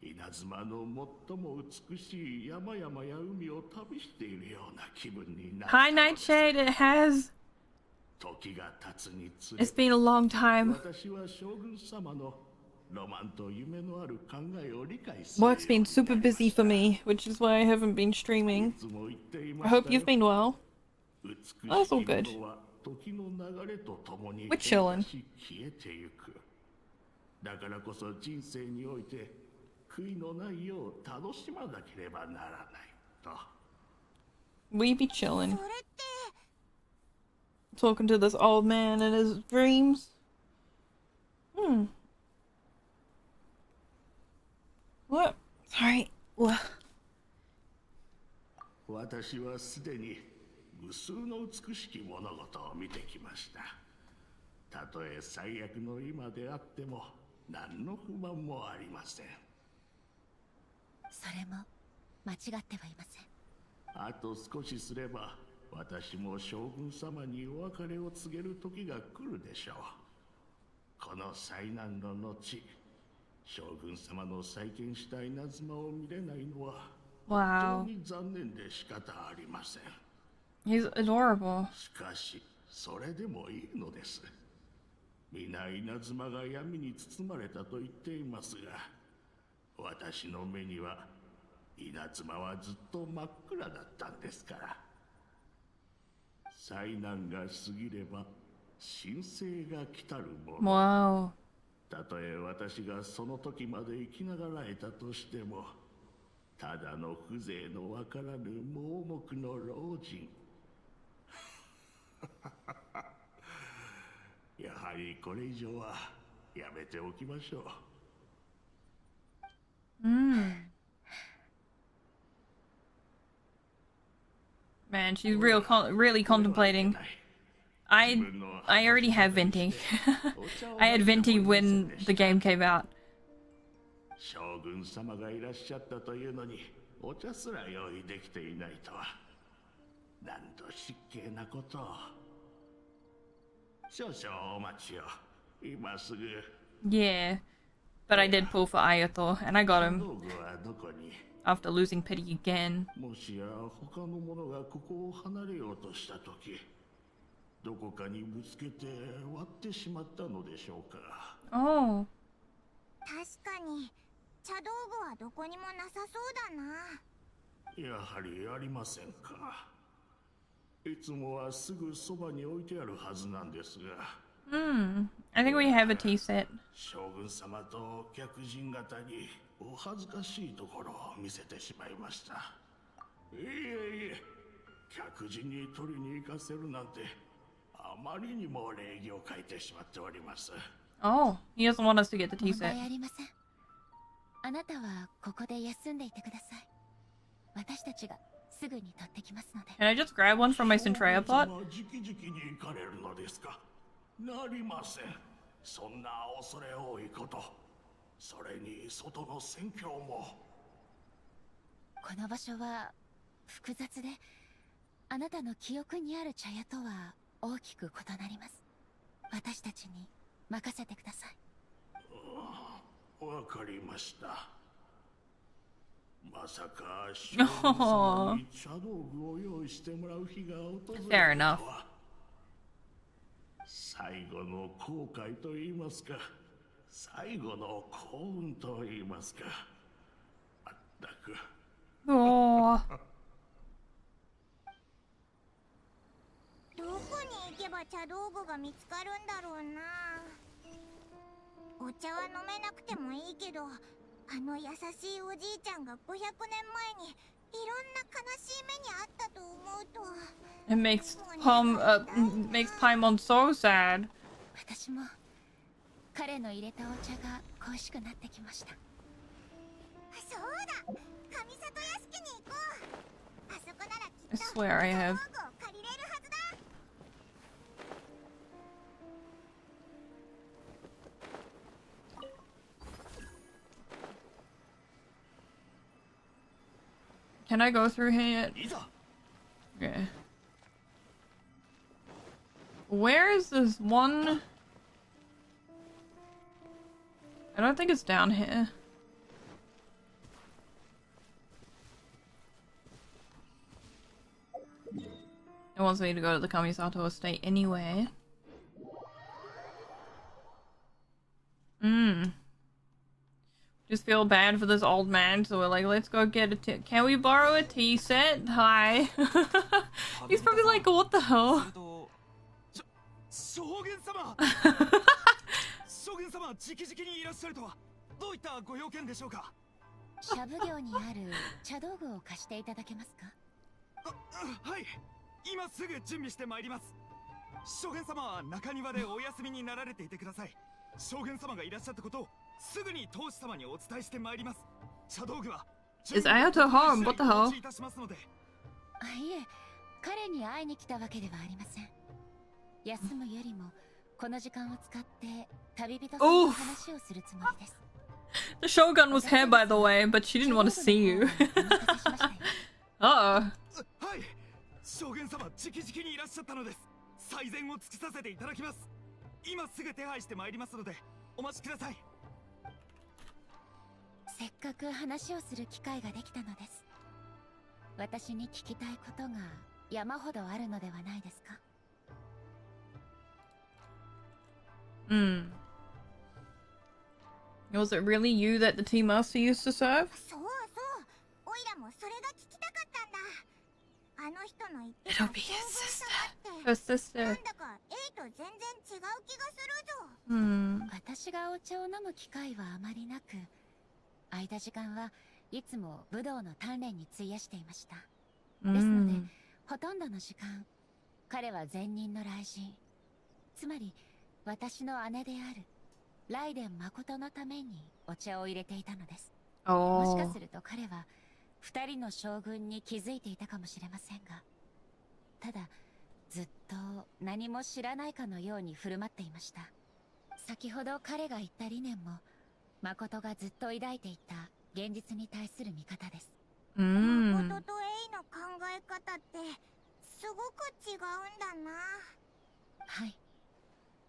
稲妻の最も美しい山々や海を旅しているような気分になる。 Hi, Nightshade. It has. 時が経つにつれ、 It's been a long time. 私は将軍様のロマンと夢のある考えを理解する。 Work's been super busy for me, which is why I haven't been streaming. いつも言っていま I した hope you've been well. 美しき That's all good. ものは時の流れとともに We're chilling. 変化し消えてゆく。だからこそ人生において悔いのないよう楽しまなければならないと。 We be chilling, それって talking to this old man in his dreams. Hmm. What? Sorry. What? 私はすでに無数の美しき物事を見てきました。たとえ最悪の今であっても何の不満もありません。それも間違ってはいません。あと少しすれば私も将軍様にお別れを告げる時が来るでしょう。この災難の後、将軍様の再建した稲妻を見れないのは本 Wow. 当に残念で仕方ありません。 He's adorable. しかしそれでもいいのです。皆稲妻が闇に包まれたと言っていますが、私の目には稲妻はずっと真っ暗だったんですから。災難が過ぎれば神聖が来たるもの。Wow. たとえ私がその時まで生きながらえたとしても、ただの風情のわからぬ盲目の老人。やはりこれ以上はやめておきましょう。Man, she's really contemplating. I already have Venti. I had Venti when the game came out. 将軍様がいらっしゃったというのにお茶すら用意できていないとは、なんと失敬なことを。少々お待ちを。今すぐ。Yeah, but I did pull for Ayato, and I got him 道具はどこに。 after losing pity again. もしや他の者がここを離れようとしたとき、どこかにぶつけて割ってしまったのでしょうか。Oh. 確かに茶道具はどこにもなさそうだな。やはりありませんか。いつもはすぐそばに置いてあるはずなんですが。I think we have a tea set. 将軍様と客人方にお恥ずかしいところを見せてしまいました。いえいえ、客人に取りに行かせるなんてあまりにも礼儀を欠いてしまっております。Oh, he doesn't want us to get the tea 問題 set. ありません。あなたはここで休んでいてください。私たちがすぐに取ってきますので。Can I just grab one from my Centrea plot? 直々に行かれるのですか。なりません。そんな恐れ多いこと。それに外の戦況も。この場所は複雑で、あなたの記憶にある茶屋とは大きく異なります。私たちに任せてください。わかりました。まさか将軍様に茶道具を用意してもらう日が訪れると Fair enough. は。最後の後悔と言いますか、最後の幸運と言いますか。まったく。Oh. どこに行けば茶道具が見つかるんだろうな。お茶は飲めなくてもいいけど、あの優しいおじいちゃんが500年前にいろんな悲しい目にあったと思うと。It makes Paimon so sad. 私も彼の入れたお茶が恋しくなってきました。そうだ、神里屋敷に行こう。あそこならきっ I と swear I 茶 have. 道具を借りれるはずだ。Can I go through here yet? Okay. Where is this one? I don't think it's down here. It wants me to go to the Kamisato estate anyway. Just feel bad for this old man, so we're like, let's go get a tea. Can we borrow a tea set? Hi. He's probably like, what the hell? 将軍様将軍様、直々にいらっしゃるとはどういったご用件でしょうか。シャブ業にある茶道具を貸していただけますか。はい、今すぐ準備してまいります。将軍様は中庭でお休みになられていてください。将軍様がいらっしゃったことをすぐに当主様にお伝えしてまいります。茶道具は Is Ayato home? What the hell? いえ、彼に会いに来たわけではありません。休むよりもこの時間を使って旅人さんと話をするつもりです。The Shogun was here, by the way, but she didn't want to see you. Uh-oh. はい、将軍様直々にいらっしゃったのです。最善を尽くさせていただきます。今すぐ手配してまいりますのでお待ちください。せっかく話をする機会ができたのです。私に聞きたいことが山ほどあるのではないですか。Was it really you that the tea master used to serve? そうそう、おいら It'll be his sister. Her sister. なんだか A と全然違う気がするぞ。Hmm. 私がお茶を飲む機会はあまりなく、空いた時間はいつも武道の鍛錬に費やしていました。ですので、ほとんどの時間、彼は前任の雷神、つまり私の姉であるライデン誠のためにお茶を入れていたのです。もしか Oh. すると彼は二人の将軍に気づいていたかもしれませんが、ただずっと何も知らないかのように振る舞っていました。先ほど彼が言った理念も誠がずっと抱いていた現実に対する見方です。Hmm. 誠とエイの考え方ってすごく違うんだな。はい、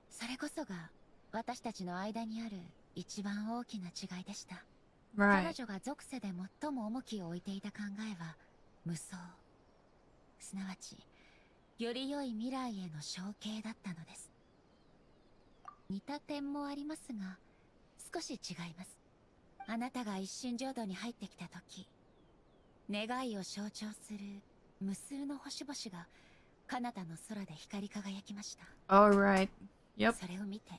それこそが私たちの間にある一番大きな違いでした。彼 Right. 女が属世で最も重きを置いていた考えは無双、すなわちより良い未来への承継だったのです。似た点もありますが少し違います。あなたが一瞬浄土に入ってきた時、願いを象徴する無数の星々が彼方の空で光り輝きました。 All right. Yep. それを見て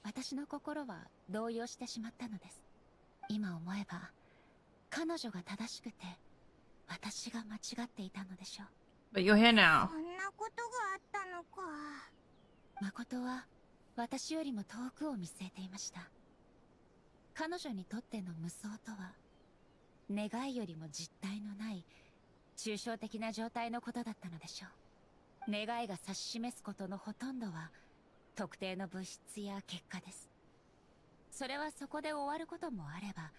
私の心は動揺してしまったのです。今思えば彼女が正しくて私が間違っていたのでしょう。 But you're here now. そんなことがあったのか。誠は私よりも遠くを見据えていました。彼女にとっての無双とは願いよりも実体のない抽象的な状態のことだったのでしょう。願いが指し示すことのほとんどは特定の物質や結果です。それはそこで終わることもあれば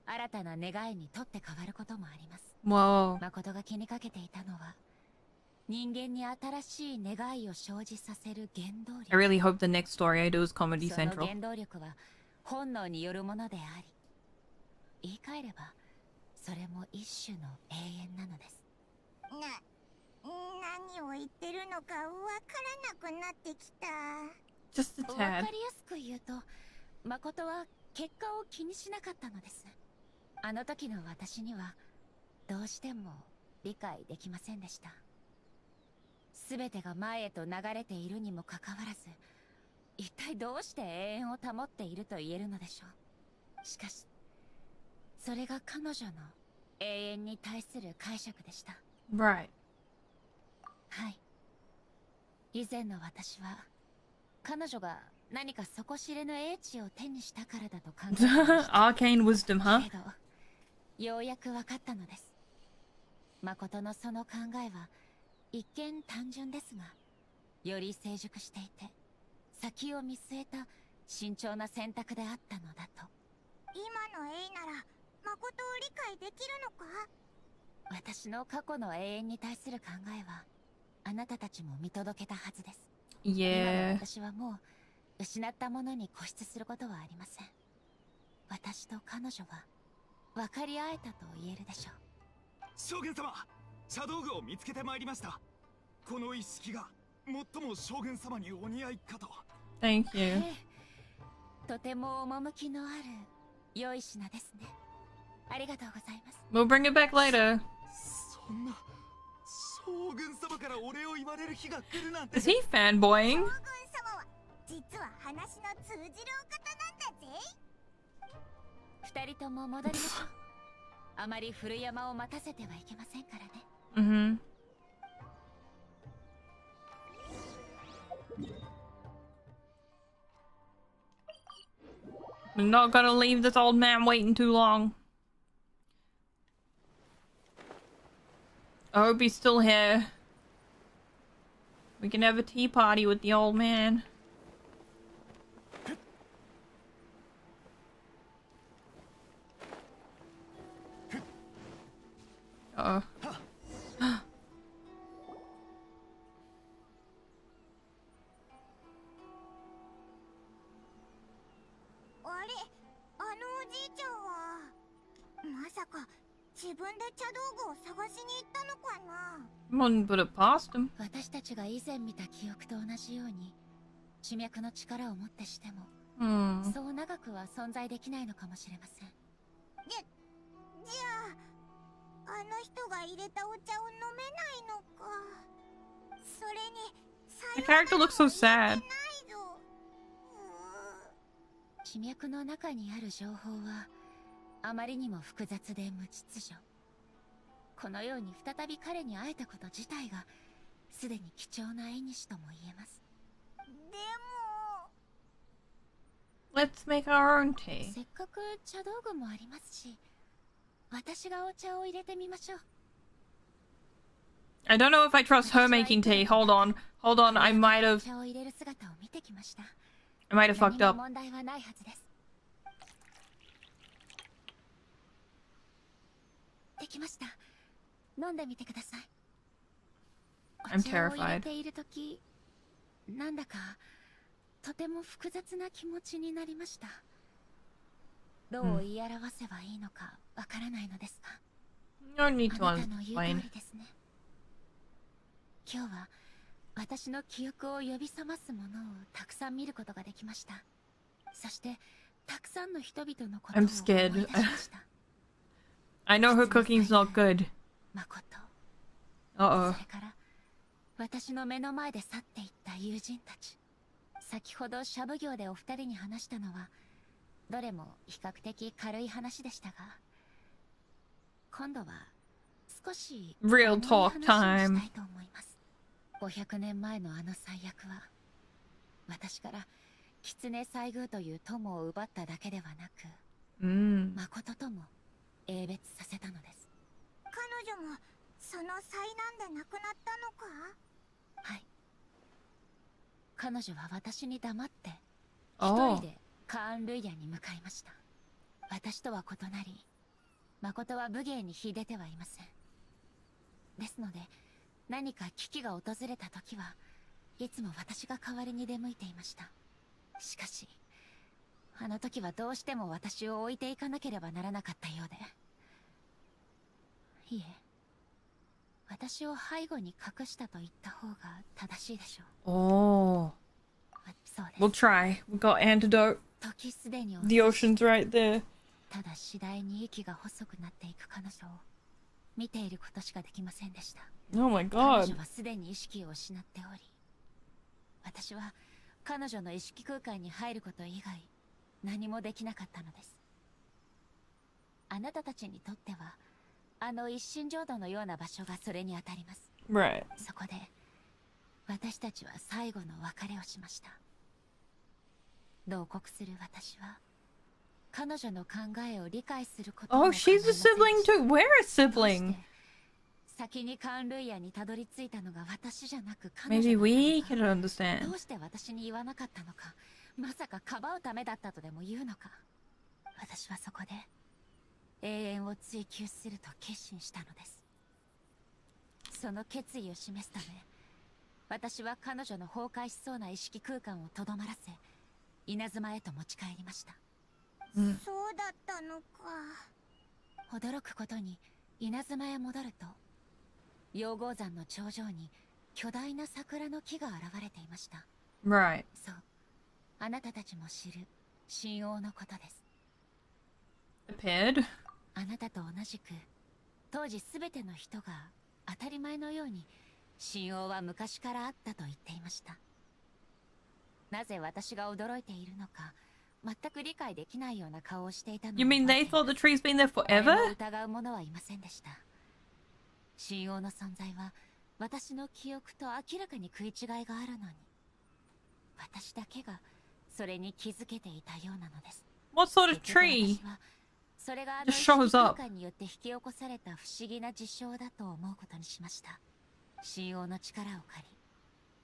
新たな願いにとって変わることもあります。 Whoa. 誠が気にかけていたのは人間に新しい願いを生じさせる原動 I 力。 really hope the next story I do is Comedy その Central. 原動力は本能によるものであり、言い換えればそれも一種の永遠なのです。何を言ってるのかわからなくなってきた。 Just a わか tad. りやすく言うと、誠は結果を気にしなかったのです。あの時の私にはどうしても理解できませんでした。全てが前へと流れているにもかかわらず、一体どうして永遠を保っていると言えるのでしょう。しかしそれが彼女の永遠に対する解釈でした。 Right. はい、以前の私は彼女が何か底知れぬ英知を手にしたからだと考えていました。 Arcane wisdom, huh? けどようやく分かったのです。誠のその考えは一見単純ですが、より成熟していて先を見据えた慎重な選択であったのだと。今のエイなら誠を理解できるのか。私の過去の永遠に対する考えはあなたたちも見届けたはずです。今の Yeah. 私はもう失ったものに固執することはありません。私と彼女は分かり合えたと言えるでしょう。将軍様、茶道具を見つけてまいりました。この一式が最も将軍様にお似合いかと。 Thank you. ええ、とても趣のある良い品ですね。ありがとうございます。 We'll bring it back later. そんな将軍様からお礼を言われる日が来るなんて。 Is he fanboying? 将軍様は実は話の通じるお方なんだぜ。二人とも戻りましょう。あまり古山を待たせてはいけませんからね。 Mm-hmm. We're not gonna leave this old man waiting too long. I hope he's still here. We can have a tea party with the old man. Uh-oh. あれ、あのおじいちゃんはまさか自分で茶道具を探しに行ったのかな。 Wouldn't put it past him. 私たちが以前見た記憶と同じように地脈の力をもってしても、Hmm. そう長くは存在できないのかもしれません。じゃああの人が入れたお茶を飲めないのか。それに The character looks so sad. 地脈の中にある情報はあまりにも複雑で無秩序。このように再び彼に会えたこと自体がすでに貴重な縁とも言えます。でも Let's make our own tea. せっかく茶道具もありますし、私がお茶を入れてみましょう。 I don't know if I trust her making tea. Hold on. Hold on. I might have 茶を入れる姿を見てきました。 fucked 何 up. も問題はないはずです。できました。飲んでみてください。 I'm お茶を入れ terrified. ているとき、なんだかとても複雑な気持ちになりました。どう言い表せばいいのかわからないのですが、 No need あ to なたの言う explain. 通りですね。今日は私の記憶を呼び覚ますものをたくさん見ることができました。そしてたくさんの人々のことを I'm 思い scared. 出しました。 I know her cooking's not good. 誠、 Uh-oh. それから私の目の前で去っていった友人たち。先ほどシャブ業でお二人に話したのはどれも比較的軽い話でしたが、今度は少し Real 重い talk 話をした time. いと思います。500年前のあの最悪は私から狐西宮という友を奪っただけではなく、 誠とも英別させたのです。彼女もその災難で亡くなったのか。はい。彼女は私に黙って一 Oh. 人でカーン・ルイヤに向かいました。私とは異なり、誠は武芸に秀でてはいません。ですので何か危機が訪れた時はいつも私が代わりに出向いていました。しかしあの時はどうしても私を置いていかなければならなかったようで。いえ、私を背後に隠したと言った方が正しいでしょう。 Oh. そうです。 We'll try. We've got antidote. 時すでに The ocean's right there. ただ次第に息が細くなっていく彼女を見ていることしかできませんでした。 Oh my 彼 god. 女はすでに意識を失っており、私は彼女の意識空間に入ること以外何もできなかったのです。あなたたちにとってはあの一心浄土のような場所がそれにあたります。 Right. そこで私たちは最後の別れをしました。同国する私は彼女の考えを理解することも Oh, she's a sibling too. We're a どうし sibling. て先にカーン・ルイヤにたどり着いたのが私じゃなく彼女 Maybe だ we った could のか。 understand. どうして私に言わなかったのか。まさかかばうためだったとでも言うのか。私はそこで永遠を追求すると決心したのです。その決意を示すため私は彼女の崩壊しそうな意識空間をとどまらせ稲妻へと持ち帰りました。そうだったのか。驚くことに稲妻へ戻ると溶合山の頂上に巨大な桜の木が現れていました。 Right. そう、あなたたちも知る神王のことです。 Appeared. あなたと同じく当時すべての人が当たり前のように神王は昔からあったと言っていました。なぜ私が驚いているのか全く理解できないような顔をしていたのを You mean 覚 they えて thought the tree's been there 誰 forever? も疑う者はいませんでした。神王の存在は私の記憶と明らかに食い違いがあるのに私だけがそれに気づけていたようなのです。 What sort of 結局 tree? 私はそれがあの Just 意識 shows 空 up. 間によって引き起こされた不思議な事象だと思うことにしました。神王の力を借り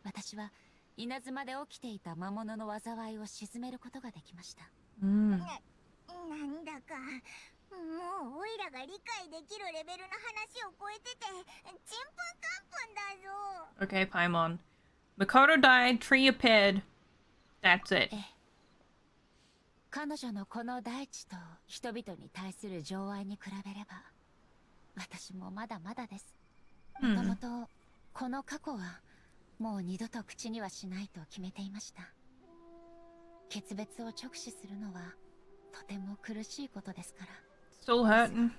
私は稲妻で起きていた魔物の災いを鎮めることができました。 Mm. なんだかもうオイラが理解できるレベルの話を超えててちんぷんかんぷんだぞ。 Okay, Paimon. Makoto died, tree appeared. That's it. ええ、彼女のこの大地と人々に対する情愛に比べれば私もまだまだです。もともとこの過去はもう二度と口にはしないと決めていました。決別を直視するのはとても苦しいことですから。 Still hurting.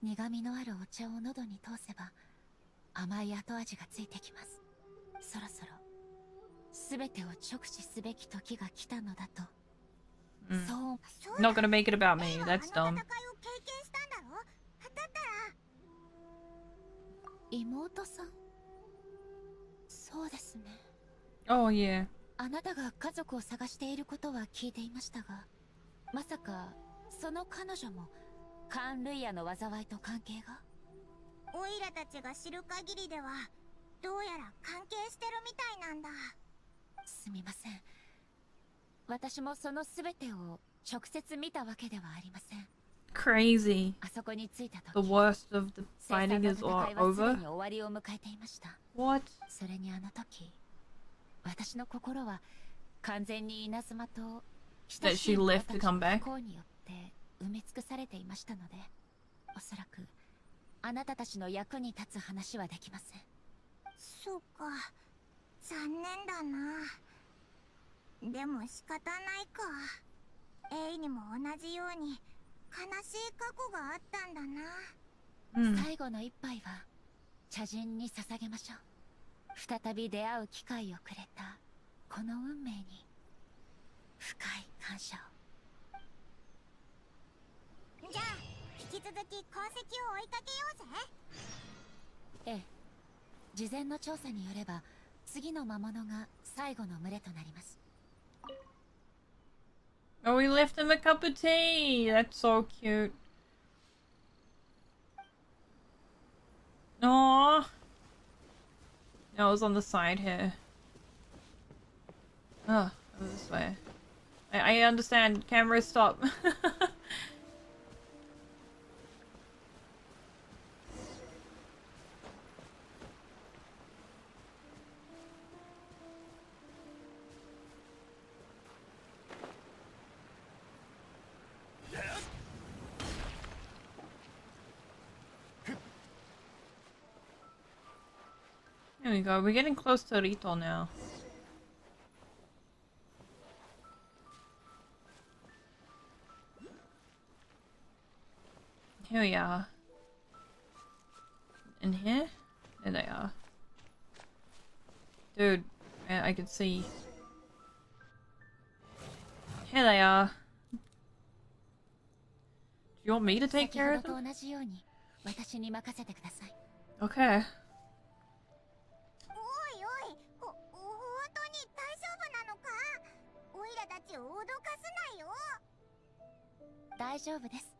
苦味のあるお茶を喉に通せば甘い後味がついてきます。そろそろ全てを直視すべき時が来たのだと。そう。 Not gonna make it about me. That's dumb. 妹さん。そうですね。Oh yeah. あなたが家族を探していることは聞いていましたが、まさかその彼女もカーン・ルイヤの災いと関係が？オイラたちが知る限りではどうやら関係してるみたいなんだ。すみません、私もその全てを直接見たわけではありません。 Crazy. あそこに着いた The 時、 worst of the 生産 fighting の is 戦いはすで over. に終わりを迎えていました。 What? それにあの時、私の心は完全に稲妻と That she left to come back? 不幸によって埋め尽くされていましたので、おそらくあなたたちの役に立つ話はできません。そうか、残念だな。でも仕方ないか。エイにも同じように悲しい過去があったんだな。最後の一杯は茶人に捧げましょう。再び出会う機会をくれたこの運命に深い感謝を。じゃあ引き続き痕跡を追いかけようぜ。ええ、事前の調査によれば次の魔物が最後の群れとなります。 Oh, we left him a cup of tea. That's so cute. Aww. No, it was on the side here. Oh, go this way. I understand. Camera, stop. There we go. We're getting close to Rito now. Here we are. In here? There they are. Dude, I can see. Here they are. Do you want me to take care of them? Okay. 大丈夫です。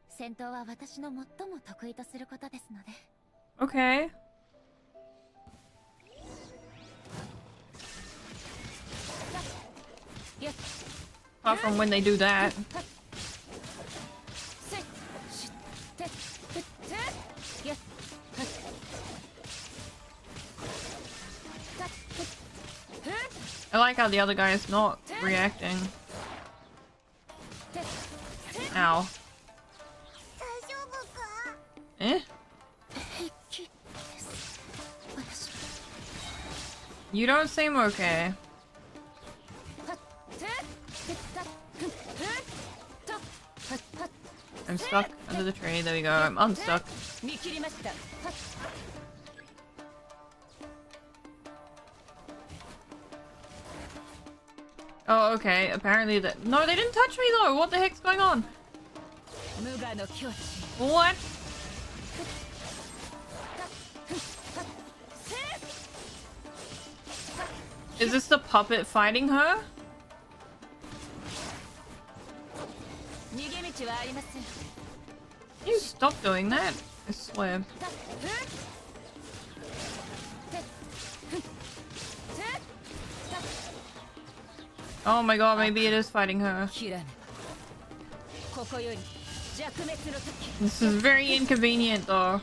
戦闘は私の最も得意とすることですので。Okay. Apart from when they do that. I like how the other guy is not reacting. Ow. Eh? You don't seem okay. I'm stuck under the tree. There we go. I'm unstuck. Oh, okay. Apparently that. No, they didn't touch me though. What the heck's going on? What? Is this the puppet fighting her? You stop doing that, I swear. Oh my god, maybe it is fighting her. This is very inconvenient though.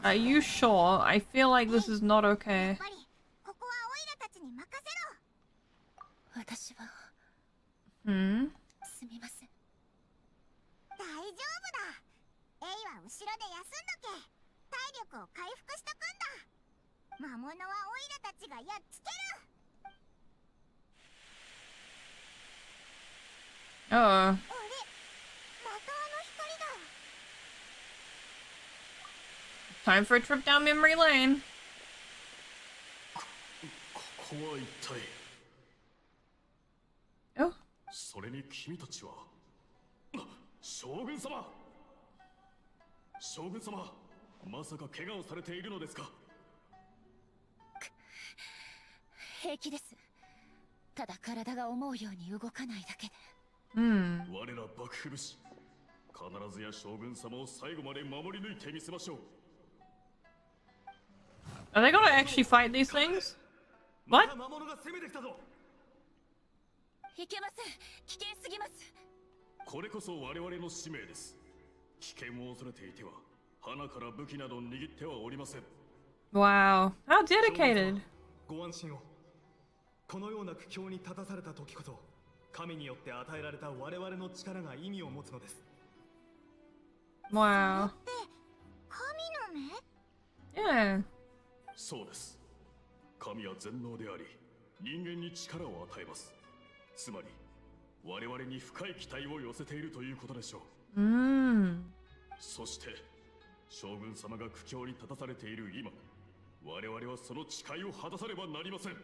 Are you sure? I feel like this is not okay. Hmm? 魔物はオイラたちがやっつける。Oh. あれ、またあの光だ。 Time for a trip down memory lane. ここは一体。 Oh. それに君たちは。将軍様。将軍様、まさか怪我をされているのですか？平気です。ただ体が思うように動かないだけで。Hmm. 我ら幕府武士、必ずや将軍様を最後まで守り抜いてみせましょう。 Are they gonna actually fight these things? ま What? た魔物が攻めてきたぞ。いけません。危険すぎます。これこそ我々の使命です。危険を恐れていては花から武器など握ってはおりません。 Wow. How dedicated. ご安心を。このような苦境に立たされた時こそ神によって与えられた我々の力が意味を持つのです。 Wow. 神の目？ Yeah. そうです。神は全能であり、人間に力を与えます。つまり我々に深い期待を寄せているということでしょう。 Hmm. そして将軍様が苦境に立たされている今、我々はその誓いを果たさねばなりません。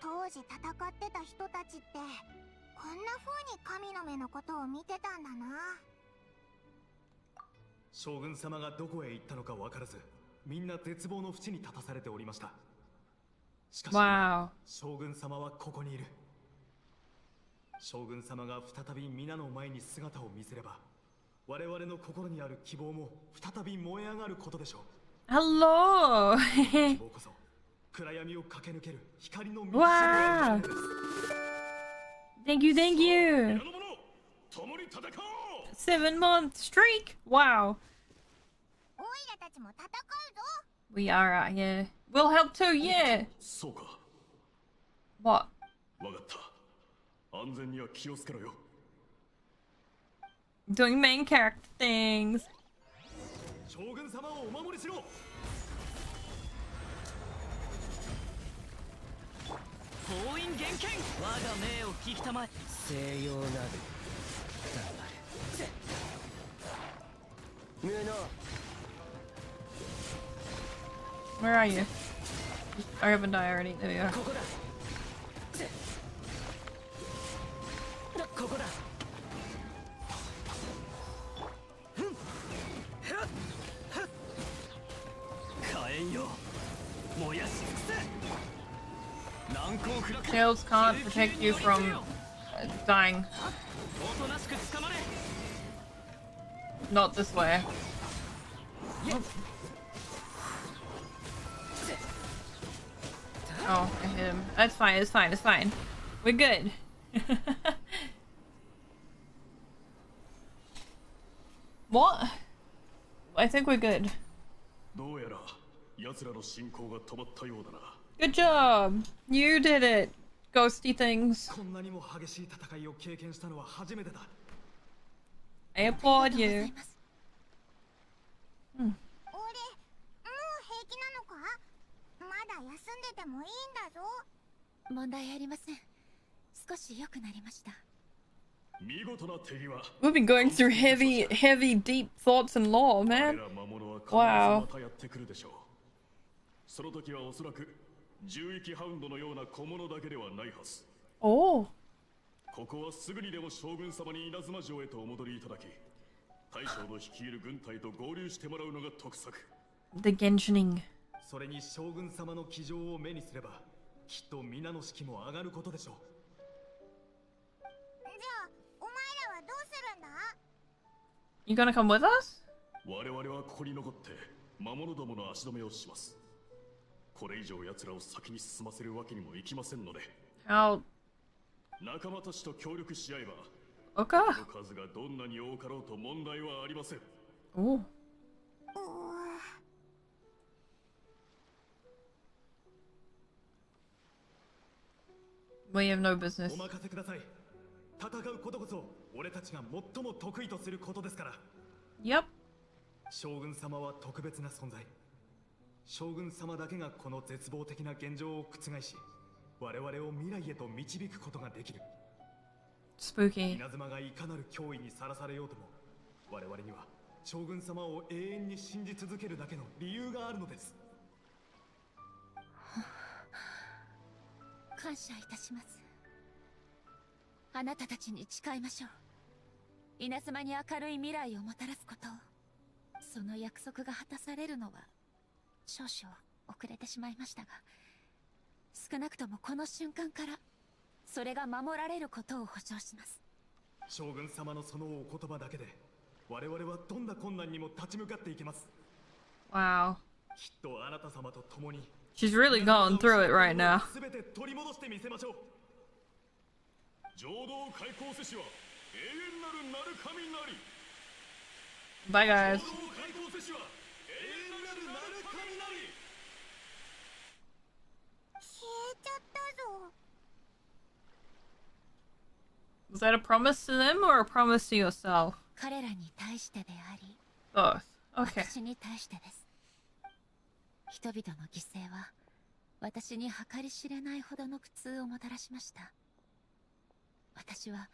当時戦ってた人たちってこんな風に神の目のことを見てたんだな。将軍様がどこへ行ったのか分からず、みんな絶望の淵に立たされておりました。しかし、 Wow. 将軍様はここにいる。将軍様が再び皆の前に姿を見せれば、我々の心にある希望も再び燃え上がることでしょう。 Hello. 希望こそ暗闇を駆け抜ける光の道。 Wow. Thank you, thank you. 皆の者、共に戦おう。 7-month streak. Wow. オイラたちも戦うぞ。 We are out here. We'll help too, yeah. そうか。 What? わかった。安全には気をつけろよ。 Doing main character things. 将軍様をお守りしろ。封印厳剣、我が命を聞きたまえ。西洋なる無能。 Where are you? I haven't died already. There we are. ここだ。ここだ。火炎よ、燃やし尽くせ。難攻不落。 Shields can't protect you from dying. おとなしく捕まれ。 Not this way. Oh, I hit him. That's fine, it's fine, it's fine. We're good. What? I think we're good. どうやら奴らの進行が止まったようだな。 Good job! You did it! Ghosty things. こんなにも激しい戦いを経験したのは初めてだ。 I applaud you. 俺、もう平気なのか？まだ休んでてもいいんだぞ。問題ありません。少し良くなりました。 見事な手際。 We've been going through heavy, deep thoughts and lore, 我 man. ら魔物は必ず Wow. またやってくるでしょう。その時はおそらく獣域ハウンドのような小物だけではないはず。 Oh. ここはすぐにでも将軍様に稲妻城へとお戻りいただき、大将の率いる軍隊と合流してもらうのが得策。 The Genshining. それに将軍様の騎乗を目にすれば、きっと皆の士気も上がることでしょう。じゃあ、お前らはどうするんだ？ You gonna come with us? 我々はここに残って魔物どもの足止めをします。これ以上奴らを先に進ませるわけにもいきませんので、 How? 仲間たちと協力し合えば、 Okay. その数がどんなに多かろうと問題はありません。 Oh. We have no お business. 任せください。戦うことこそ俺たちが最も得意とすることですから。 Yep. 将軍様は特別な存在。将軍様だけがこの絶望的な現状を覆し、我々を未来へと導くことができる。Spooky. 稲妻がいかなる脅威にさらされようとも、我々には将軍様を永遠に信じ続けるだけの理由があるのです。感謝いたします。あなたたちに誓いましょう。稲妻に明るい未来をもたらすことを。その約束が果たされるのは少々遅れてしまいましたが、少なくともこの瞬間からそれが守られることを保証します。将軍様のそのお言葉だけで我々はどんな困難にも立ち向かっていけます。 Wow. きっとあなた様と共に She's really going through it right now. 全て取り戻してみせましょう。浄土開口せしは永遠なる鳴神なり。 Bye, guys. 浄土開口せしは永遠なる鳴神なり。消えちゃったぞ。 Was that a promise to them or a promise to yourself? 彼らに対してであり、 Both. Okay. 私に対してです。人々の犠牲は私に計り知れないほどの苦痛をもたらしました。私は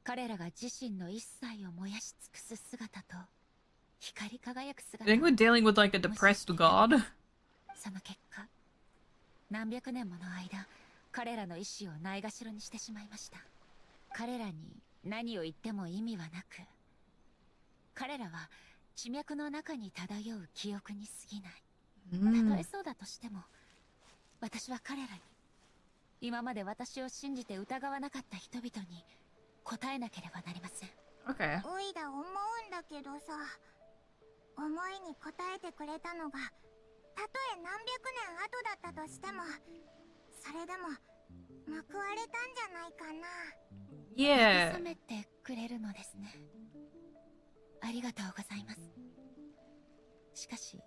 彼らが自身の一切を燃やし尽くす姿と光り輝く I think 姿を we're dealing with like a depressed god. その結果、何百年もの間彼らの意志をないがしろにしてしまいました。彼らに何を言っても意味はなく、彼らは地脈の中に漂う記憶に過ぎない。たとえそうだとしても、私は彼らに今まで私を信じて疑わなかった人々に答えなければなりません。 Okay. おいら思うんだけどさ、思いに応えてくれたのがたとえ何百年後だったとしても、それでも報われたんじゃないかな。 Yeah. 慰めてくれるのですね。ありがとうございます。しかし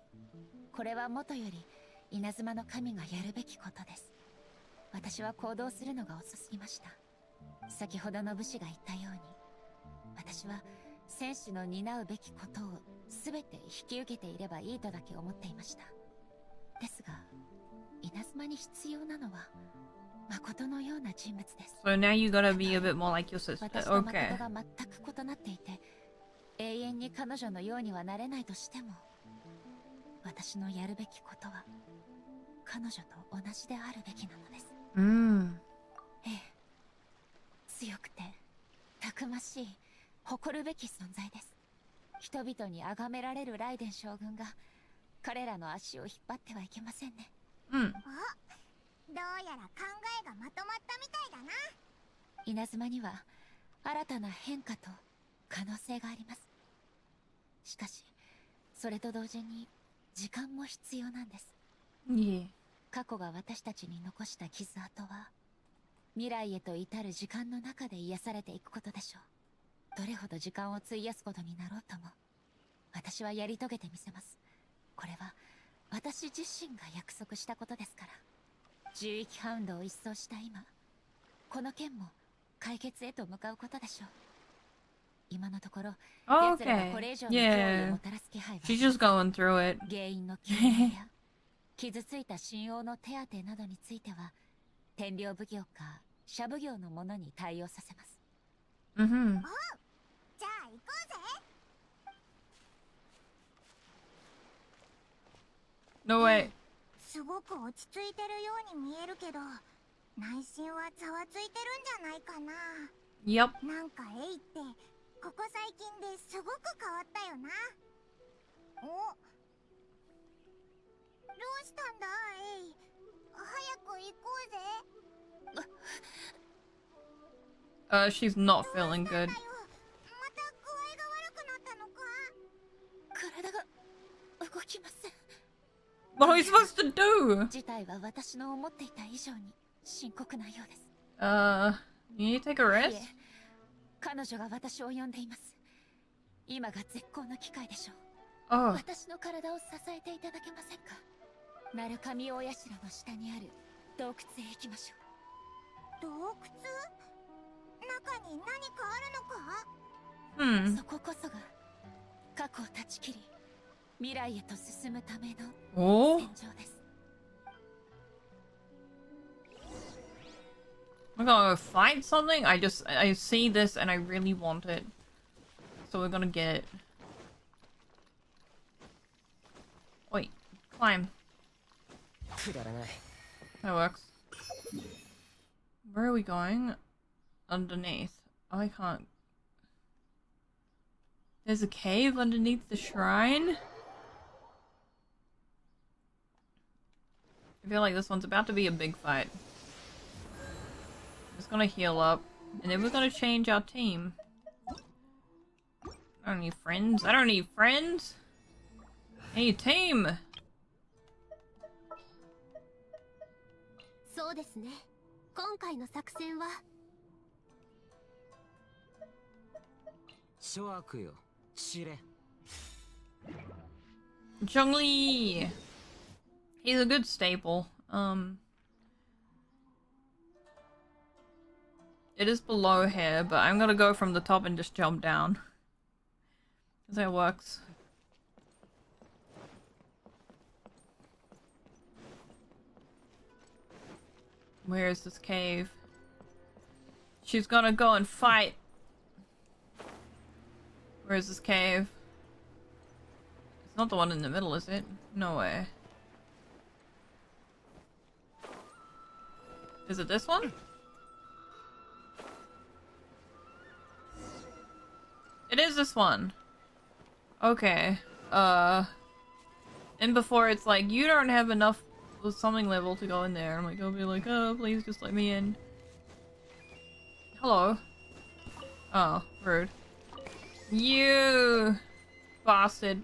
これはもとより稲妻の神がやるべきことです。私は行動するのが遅すぎました。先ほどの武士が言ったように、私は戦士の担うべきことを全て引き受けていればいいとだけ思っていました。ですが稲妻に必要なのは誠のような人物です。 So now you gotta be a bit more like your sister. 私と誠 Okay. が全く異なっていて、永遠に彼女のようにはなれないとしても、私のやるべきことは彼女と同じであるべきなのです。ええ、強くてたくましい誇るべき存在です。人々に崇められるライデン将軍が彼らの足を引っ張ってはいけませんね。どうやら考えがまとまったみたいだな。稲妻には新たな変化と可能性があります。しかしそれと同時に時間も必要なんです。 Yeah. 過去が私たちに残した傷跡は未来へと至る時間の中で癒されていくことでしょう。どれほど時間を費やすことになろうとも、私はやり遂げてみせます。これは私自身が約束したことですから。獣域ハウンドを一掃した今、この件も解決へと向かうことでしょう。今のところ、 Oh, 奴らが okay. これ以上の脅威を Yeah. もたらす気配は She's just going through it. 原因の究明や傷ついた神王の手当てなどについては天領奉行か社奉行の者に対応させます。 Mm-hmm. じゃあ行こうぜ。 No way. すごく落ち着いてるように見えるけど、内心はざわついてるんじゃないかな。 Yep. なんかエイってここ最近ですごく変わったよな。お、どうしたんだエイ。早く行こうぜ。 She's not feeling good. また具合が悪くなったのか。体が動きません。 What are we supposed to do? 事態は私の思っていた以上に深刻なようです。 You need to take a い rest? え、彼女が私を呼んでいます。今が絶好の機会でしょう。 Oh. 私の体を支えていただけませんか。鳴神大社の下にある洞窟へ行きましょう。洞窟？中に何かあるのか？ Hmm. そここそが過去を断ち切り未来へと進むための Oh. 戦場です。We're gonna go fight something? I see this and I really want it. So we're gonna get it. Wait, climb. That works. Where are we going? Underneath. Oh, I can't. There's a cave underneath the shrine? I feel like this one's about to be a big fight. Just gonna heal up, and then we're gonna change our team. I don't need friends. I don't need friends! I need a team! そうですね。今回の作戦は諸悪よ、知れ。Zhongli! He's a good staple. It is below here, but I'm gonna go from the top and just jump down. Cause that works. Where is this cave? She's gonna go and fight. Where is this cave? It's not the one in the middle, is it? No way. Is it this one? It is this one. Okay. And before it's like, you don't have enough of something level to go in there. I'm like, I'll be like, oh, please just let me in. Hello. Oh, rude. You bastard.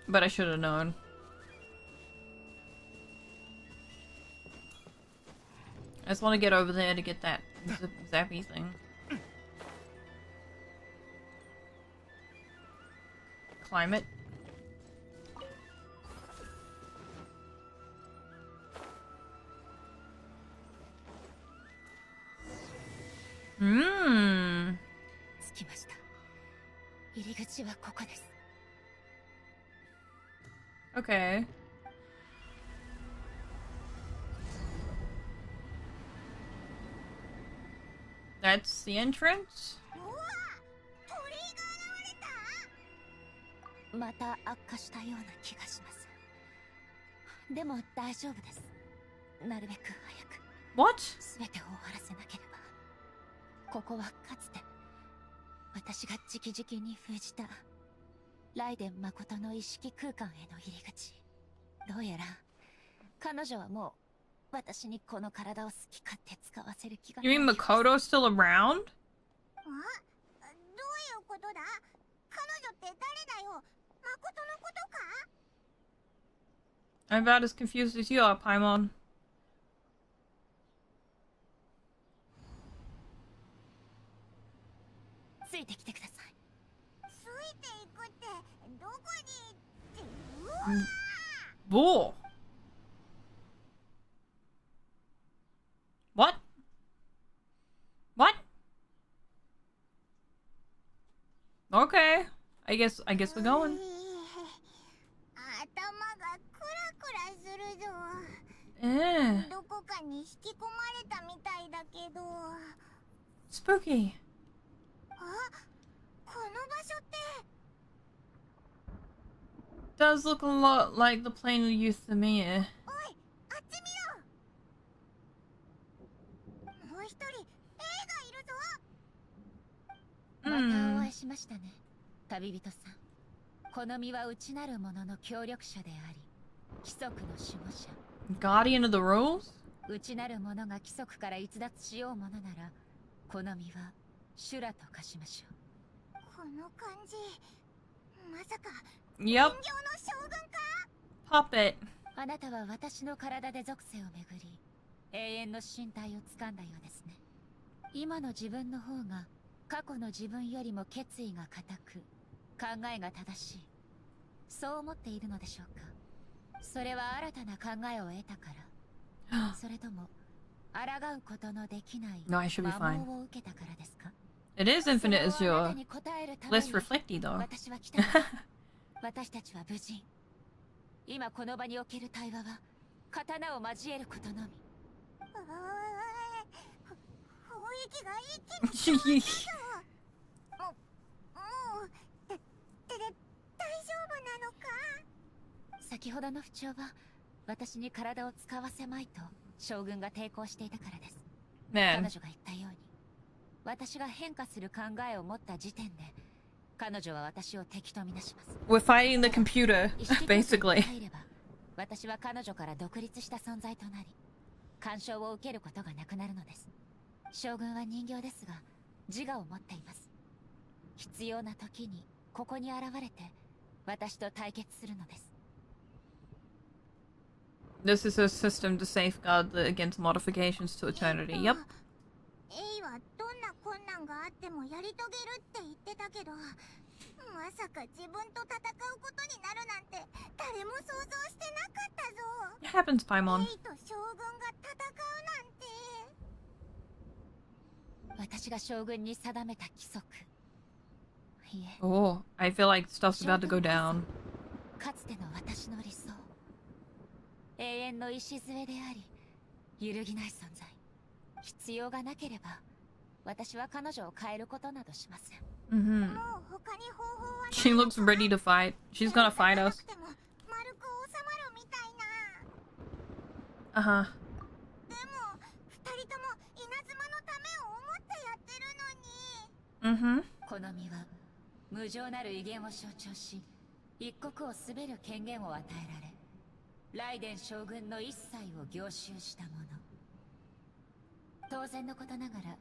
But I should have known. I just want to get over there to get that zappy thing. Climb it. Mmm. 着きました。入り口はここです。Okay. That's the entrance? また悪化したような気がします。でも大丈夫です。なるべく早く。What? 全てを終わらせなければ。ここはかつて私が直々に封じたライデン誠の意識空間への入り口。どうやら彼女はもう私にこの体を好き勝手使わせる気が。You mean Makoto's still around? あ、どういうことだ？彼女って誰だよ？誠のことか？ I'm about as confused as you are, Paimon. ついてきてください。ついていくってどこにってうわー Bull. What? What? Okay. I guess we're going. 頭がクラクラするぞ。どこかに引き込まれたみたいだけど。Spooky. あ、この場所って。Does look a lot like the plane we used to me. おい、あっち見ろ。もう一人、A がいるぞ。またお会いしましたね、旅人さん。この身は内なる者の協力者であり、規則の守護者。Guardian of the rules? 内なる者が規則から逸脱しようものなら、この身は修羅と化しましょう。この感じ、まさか。Yep. Puppet. あなたは私の体で属性をめぐり、永遠の身体を掴んだようですね。今の自分の方が過去の自分よりも決意が固く、考えが正しい。そう思っているのでしょうか。それは新たな考えを得たから、それとも抗うことのできない魔法を受けたからですか。It is infinite as your less reflecty though. 私は来た。私たちは無人。今この場における対話は刀を交えることのみ。雰囲気が一気に変わったぞ。もう大丈夫なのか。先ほどの不調は私に体を使わせまいと将軍が抵抗していたからです。彼 Man, 女が言ったように、私が変化する考えを持った時点で彼女は私を敵とみなします。 we're fighting the computer, 意識 basically. に入れば私は彼女から独立した存在となり、干渉を受けることがなくなるのです。将軍は人形ですが自我を持っています。必要な時にここに現れて私と対決するのです。 This is a system to safeguard against modifications to eternity. Yep. エイはどんな困難があってもやり遂げるって言ってたけど、まさか自分と戦うことになるなんて誰も想像してなかったぞ。 It happens, Paimon. エイと将軍が戦うなんて。私が将軍に定めた規則。いえ、 Oh, I feel like stuff's about to go down. かつての私の理想。永遠の礎であり、揺るぎない存在。必要がなければ、私は彼女を変えることなどしません。Mm-hmm. もう他に方法はない。 She looks ready to fight. She's gonna fight us. でも丸く収まるみたいな。 Uh-huh. でも二人とも稲妻のためを思ってやってるのに。 Mm-hmm. この実は無情なる威厳を象徴し、一国を統べる権限を与えられ、ライデン将軍の一切を凝集したもの。当然のことながら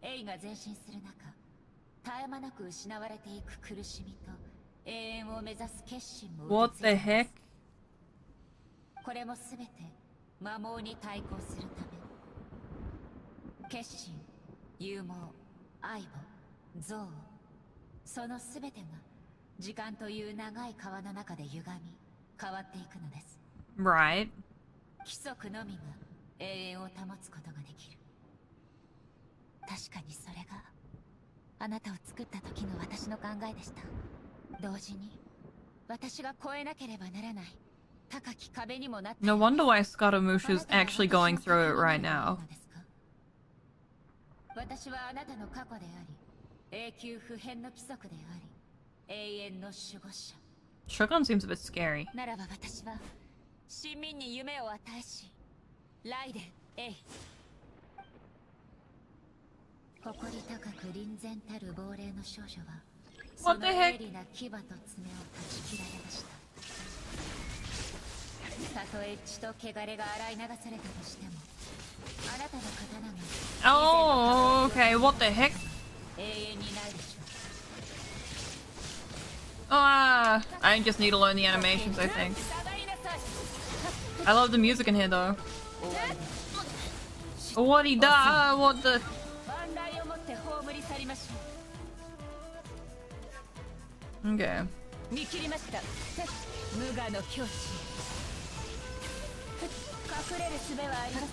エイが前進する中、絶え間なく失われていく苦しみと永遠を目指す決心も What 受け the 継いでい heck? ます。これもすべて魔網に対抗するため。決心、勇猛、愛母、憎悪、そのすべてが時間という長い川の中で歪み変わっていくのです。 Right. 規則のみが永遠を保つことができる。確かにそれがあなたを作った時の私の考えでした。同時に私が越えなければならない高き壁にもなって。 No wonder why Scaramuche is actually going through it right now. 私はあなたの過去であり、永久不変の規則であり、永遠の守護者。 Shogun seems a bit scary. ならば私は市民に夢を与えし、ライデン、エイ。誇り高く臨然たる亡霊の少女は、そ What の the 鋭 heck? 利な牙と爪を断ち切られました。たとえ血と汚れが洗い流されたとしても、あなたの刀が Oh, okay. What the heck? 永遠にないでしょう。 Ah, I just need to learn the animations, I think. I love the music in here, though. What he does? What the? 万来をもって葬り去りましょ Okay. う。見切りました。無我の境地。隠れる術はありません。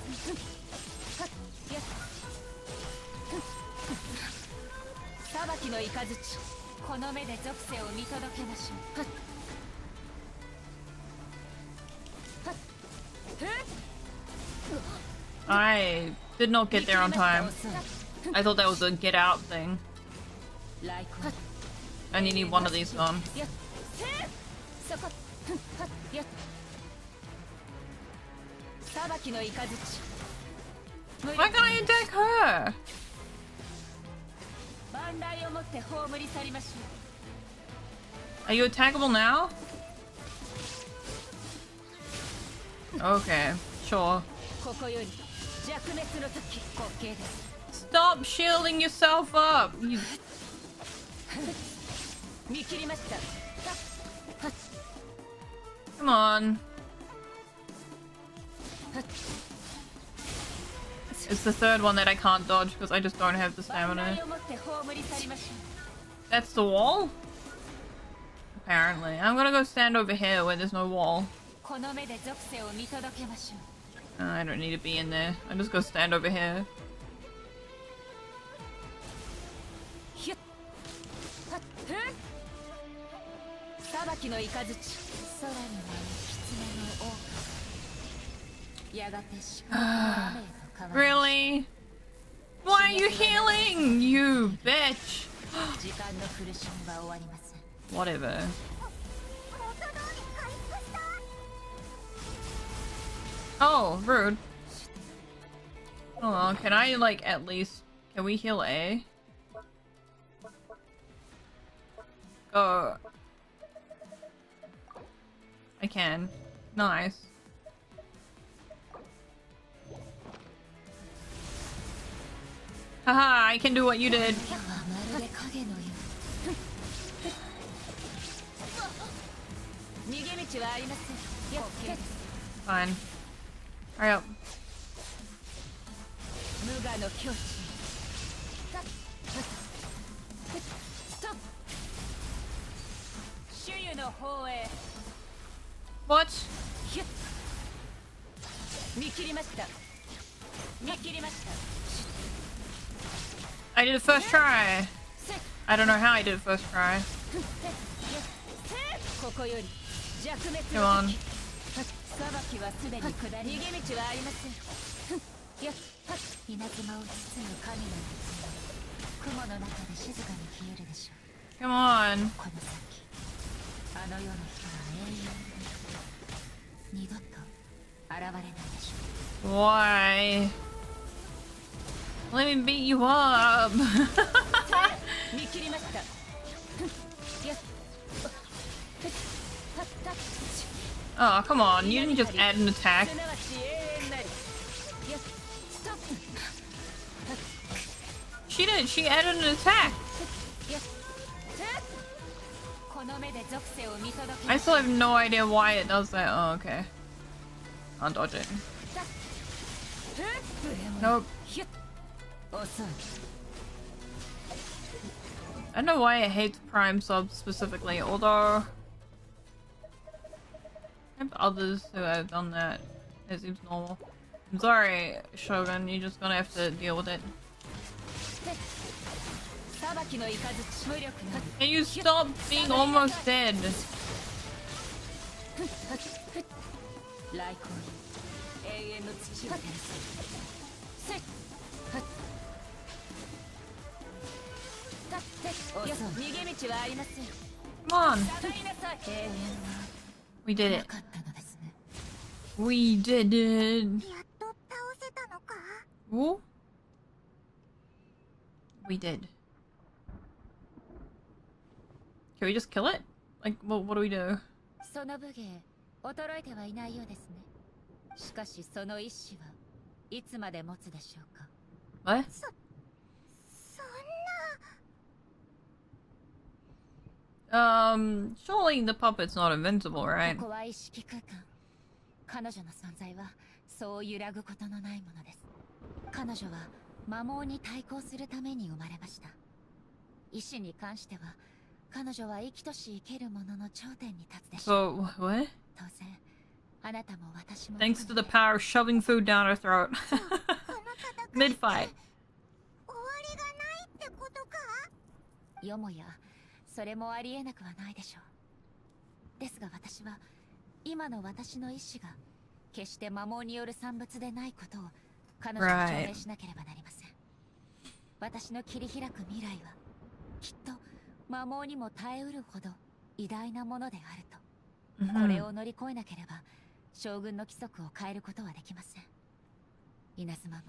裁きの雷、この目で属性を見届けましょう。 I did not get there on time. I thought that was a get out thing. I need one of these gone. Why can't I attack her? 万来をもって葬り去りましょ Are you attackable now? Okay, sure. う。ここより弱滅の時、滑稽です。 Stop shielding yourself up! You... 見切りました。 Come on. It's the third one that I can't dodge because I just don't have the 万来 stamina. をもって葬り去りましょ That's the wall? Apparently. I'm gonna go stand over here where there's no wall. う。この目で属性を見届けましょう。 I don't need to be in there. I just go stand over here. ひゅっはっふっ裁きの雷、空に舞う狐の王やがて祝福の雨へと変わる。 Really? Why are you healing, you bitch? 時間の苦しみは終わりません。 Whatever. Oh, rude. Oh, can I like at least... Can we heal A? Oh. I can. Nice. Haha, I can do what you did. まるで影のよう。逃げ道はありません。Fine. Hurry up. 無我の境地。主湯の方へ。 What? 見切りました。見切りました。 I did it first try. I don't know how I did it first try. ここより弱滅 Come on. 裁きはすでに下り、逃げ道はありません。稲妻を包む神の雲の中で静かに消えるでしょう。 Come on. この先あの世の人は永遠に二度と現れないでしょう。 Why? Let me beat you up. 見切りました。 Oh, come on. You didn't just add an attack. すなわち永遠なり。 She did. She added an attack. この目で属性を見届け I still have no idea why it does that. Oh, okay. I'll dodge it. Nope. 遅い。 I don't know why I hate Prime subs specifically, although I have others who have done that. It seems normal. I'm sorry, Shogun, you're just gonna have to deal with it. 裁きの雷無力な Can you stop being almost dead? 来光永遠の土を照らす。せっ逃げ道はありません。 Come on. 下がりなさい。永遠は We did な it. かったのですね。 We did it. やっと倒せたのか。 Ooh. We did. Can we just kill it? Like, what do we do? その武芸衰えてはいないようですね。しかしその意志はいつまで持つでしょうか。 What? そんな。 Surely the puppet's not invincible, right? ここは意識空間。彼女の存在はそう揺らぐことのないものです。彼女は魔物に対抗するために生まれました。意志に関しては彼女は生きとし生けるものの頂点に立つでしょう。 So, what? 当然あなたも私も Thanks to the power of shoving food down our throat. Mid-fight. 終わりがないってことか。よもやそれもありえなくはないでしょう。ですが私は今の私の意志が決して魔物による産物でないことを彼女に証明しなければなりません。私の切り開く未来はきっと魔物にも耐えうるほど偉大なものであると。これを乗り越えなければ将軍の規則を変えることはできません。稲妻も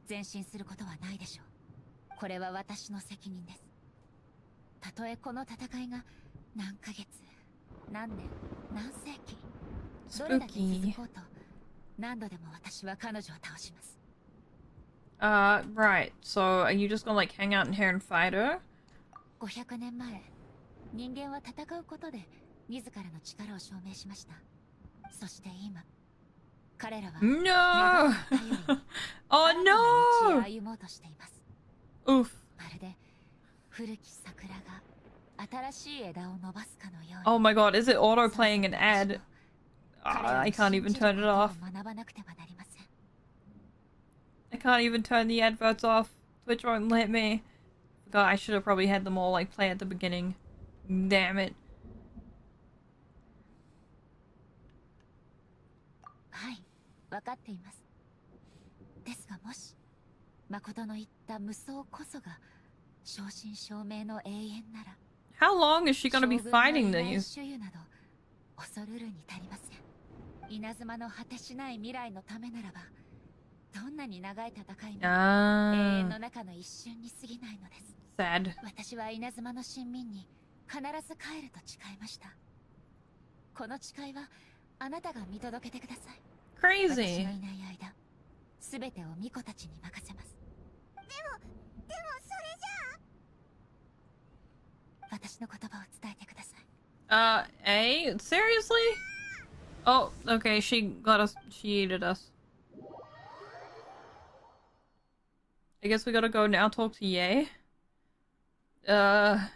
前進することはないでしょう。これは私の責任です。たとえこの戦いが何ヶ月、何年、何世紀、どれだけ続こうと何度でも私は彼女を倒します。 Right. So, are you just gonna like hang out in here and fight her? 500年前、人間は戦うことで自らの力を証明しました。そして今、彼らは No! Oh 新たな道へ no! 歩もうとしています。 Oof. まるで古き桜が新しい枝を伸ばすかのように。 Oh my god, is it auto playing an ad? 彼ら I を can't 信 even じる turn it ことを off. 学ばなくてはなりません。 I can't even turn the adverts off. Twitch won't let me. God, I should have probably had them all like play at the beginning. Damn it. はい、分かっています。ですがもし誠の言った無双こそが正真正銘の永遠なら、 How long is she gonna be fighting 将軍のいない these? 種油など恐るるに足りません。稲妻の果てしない未来のためならば、どんなに長い戦いも永遠 Ah, の中の一瞬に過ぎないのです。 sad. 私は稲妻の親民に必ず帰ると誓いました。この誓いはあなたが見届けてください。私 Crazy. のいない間、すべてを巫女たちに任せます。でもそれじゃあ、私の言葉を伝えてください。A? Seriously? Oh, okay, she got us. She eated us. I guess we gotta go now talk to Ye. オイラ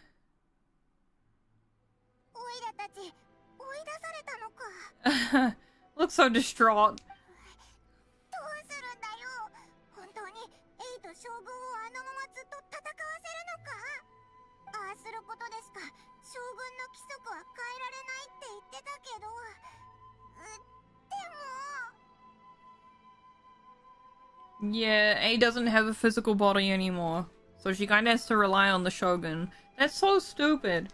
たち追い出されたのか。 Looks so distraught. どうするんだよ。本当にエイと将軍をあのままずっと戦わせるのか。ああすることですか。将軍の規則は変えられないって言ってたけど、でも Yeah, A doesn't have a physical body anymore. So she kinda has to rely on the Shogun. That's so stupid.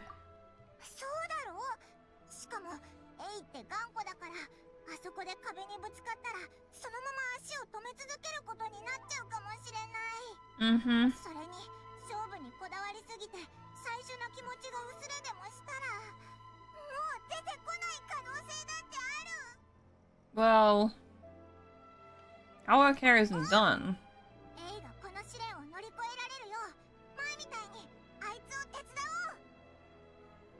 そうだろう。しかもエイって頑固だから、あそこで壁にぶつかったらそのまま足を止め続けることになっちゃうかもしれない。 Mm-hmm. それに勝負にこだわりすぎて最初の気持ちが薄れでもしたら、もう出てこない可能性だってある。 Well, our care isn't done. エイがこの試練を乗り越えられるよう、前みたいにあいつを手伝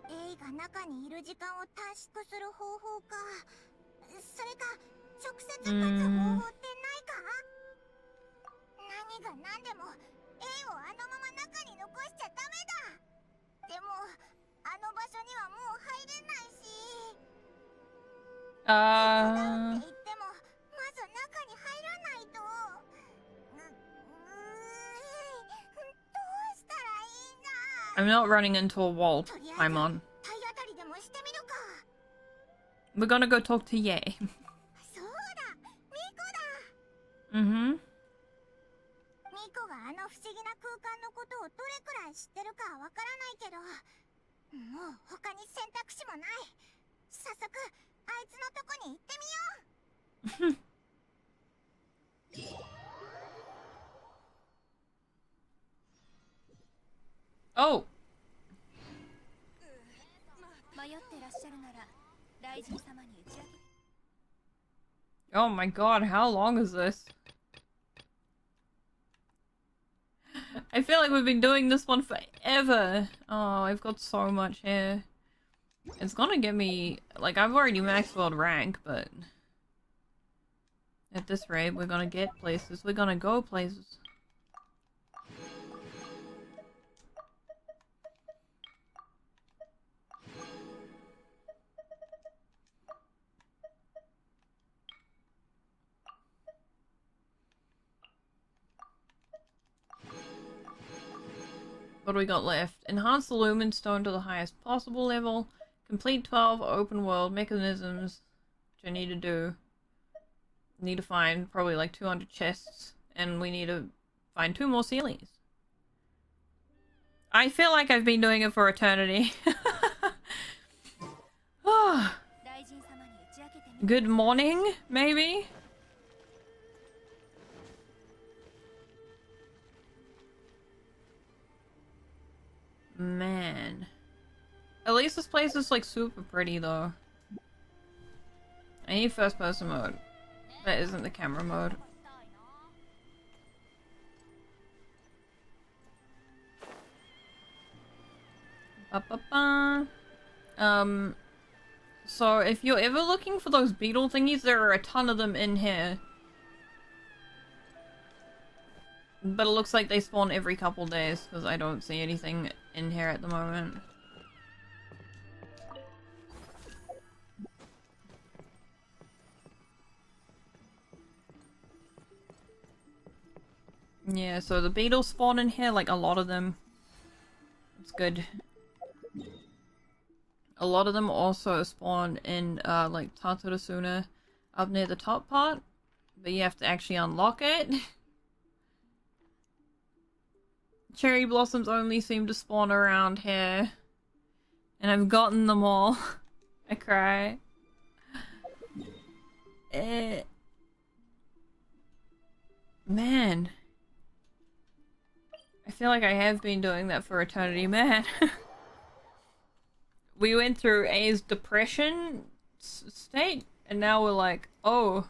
おう。エイが中にいる時間を短縮する方法か、それか直接勝つ方法ってないか。何が何でもエイをあのまま中に残しちゃダメだ。でもあの場所にはもう入れないし、手伝うって言ってもまず中に入らないと。どうしたらいいんだ。 I'm not running into a wall. とりあえず I'm on. 体当たりでもしてみるか。 We're gonna go talk to Ye. そうだ、ミコだ。 Mm-hmm. ミコがあの不思議な空間のことをどれくらい知ってるかわからないけど、もう他に選択肢もない。早速あいつのとこに行ってみよう。 Oh! 迷ってらっしゃるなら大臣様に打ち明け。 Oh my god, how long is this? I feel like we've been doing this one forever. Oh, I've got so much here. It's gonna get me... Like, I've already maxed world rank, but... At this rate, we're gonna get places. We're gonna go places. What do we got left? Enhance the Lumen Stone to the highest possible level. Complete 12 open world mechanisms. Which I need to do. Need to find probably like 200 chests. And we need to find 2 more Sealies. I feel like I've been doing it for eternity. Good morning, maybe? Man. At least this place is like super pretty though. I need first person mode. That isn't the camera mode. Ba-ba-ba. So if you're ever looking for those beetle thingies, there are a ton of them in here. But it looks like they spawn every couple days, because I don't see anything in here at the moment. Yeah, so the beetles spawn in here, like a lot of them. It's good. A lot of them also spawn in, like, Tatarasuna up near the top part. but you have to actually unlock it. Cherry blossoms only seem to spawn around here. And I've gotten them all. I cry. Man. I feel like I have been doing that for eternity, man. We went through A's depression state, and now we're like, oh.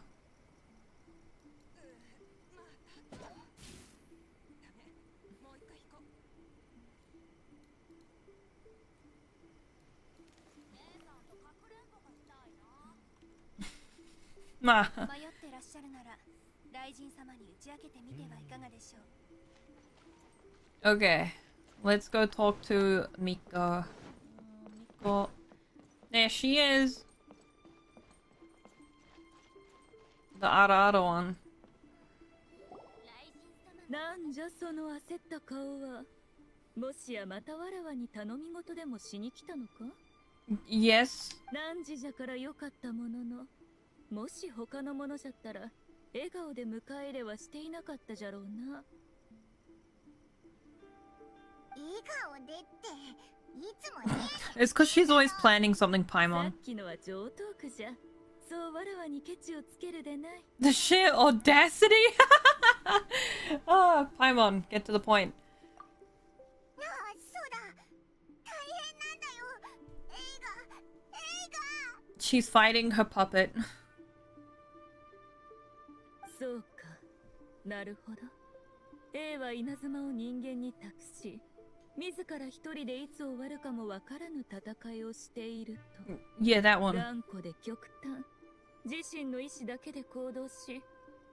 Ma. Okay, let's go talk to Miko. Miko. There she is. The Ara one. なんじゃその焦った顔は。もしやまたわらわに頼み事でもしに来たのか？ Yes. 何時じゃからよかったものの、もし他のものじゃったら笑顔で迎え入れはしていなかったじゃろうな。笑顔でっていつもね。It's because she's always planning something, さ Paimon. っきのは上等句じゃ。そうわらわにケチをつけるでない。 The sheer audacity! Ah, Paimon, get to the point. ああ、そうだ。大変なんだよ。映画。She's fighting her puppet. そうか。なるほど。A は稲妻を人間に託し、自ら一人でいつ終わるかもわからぬ戦いをしていると。Yeah, that one. 頑固で極端。自身の意志だけで行動し、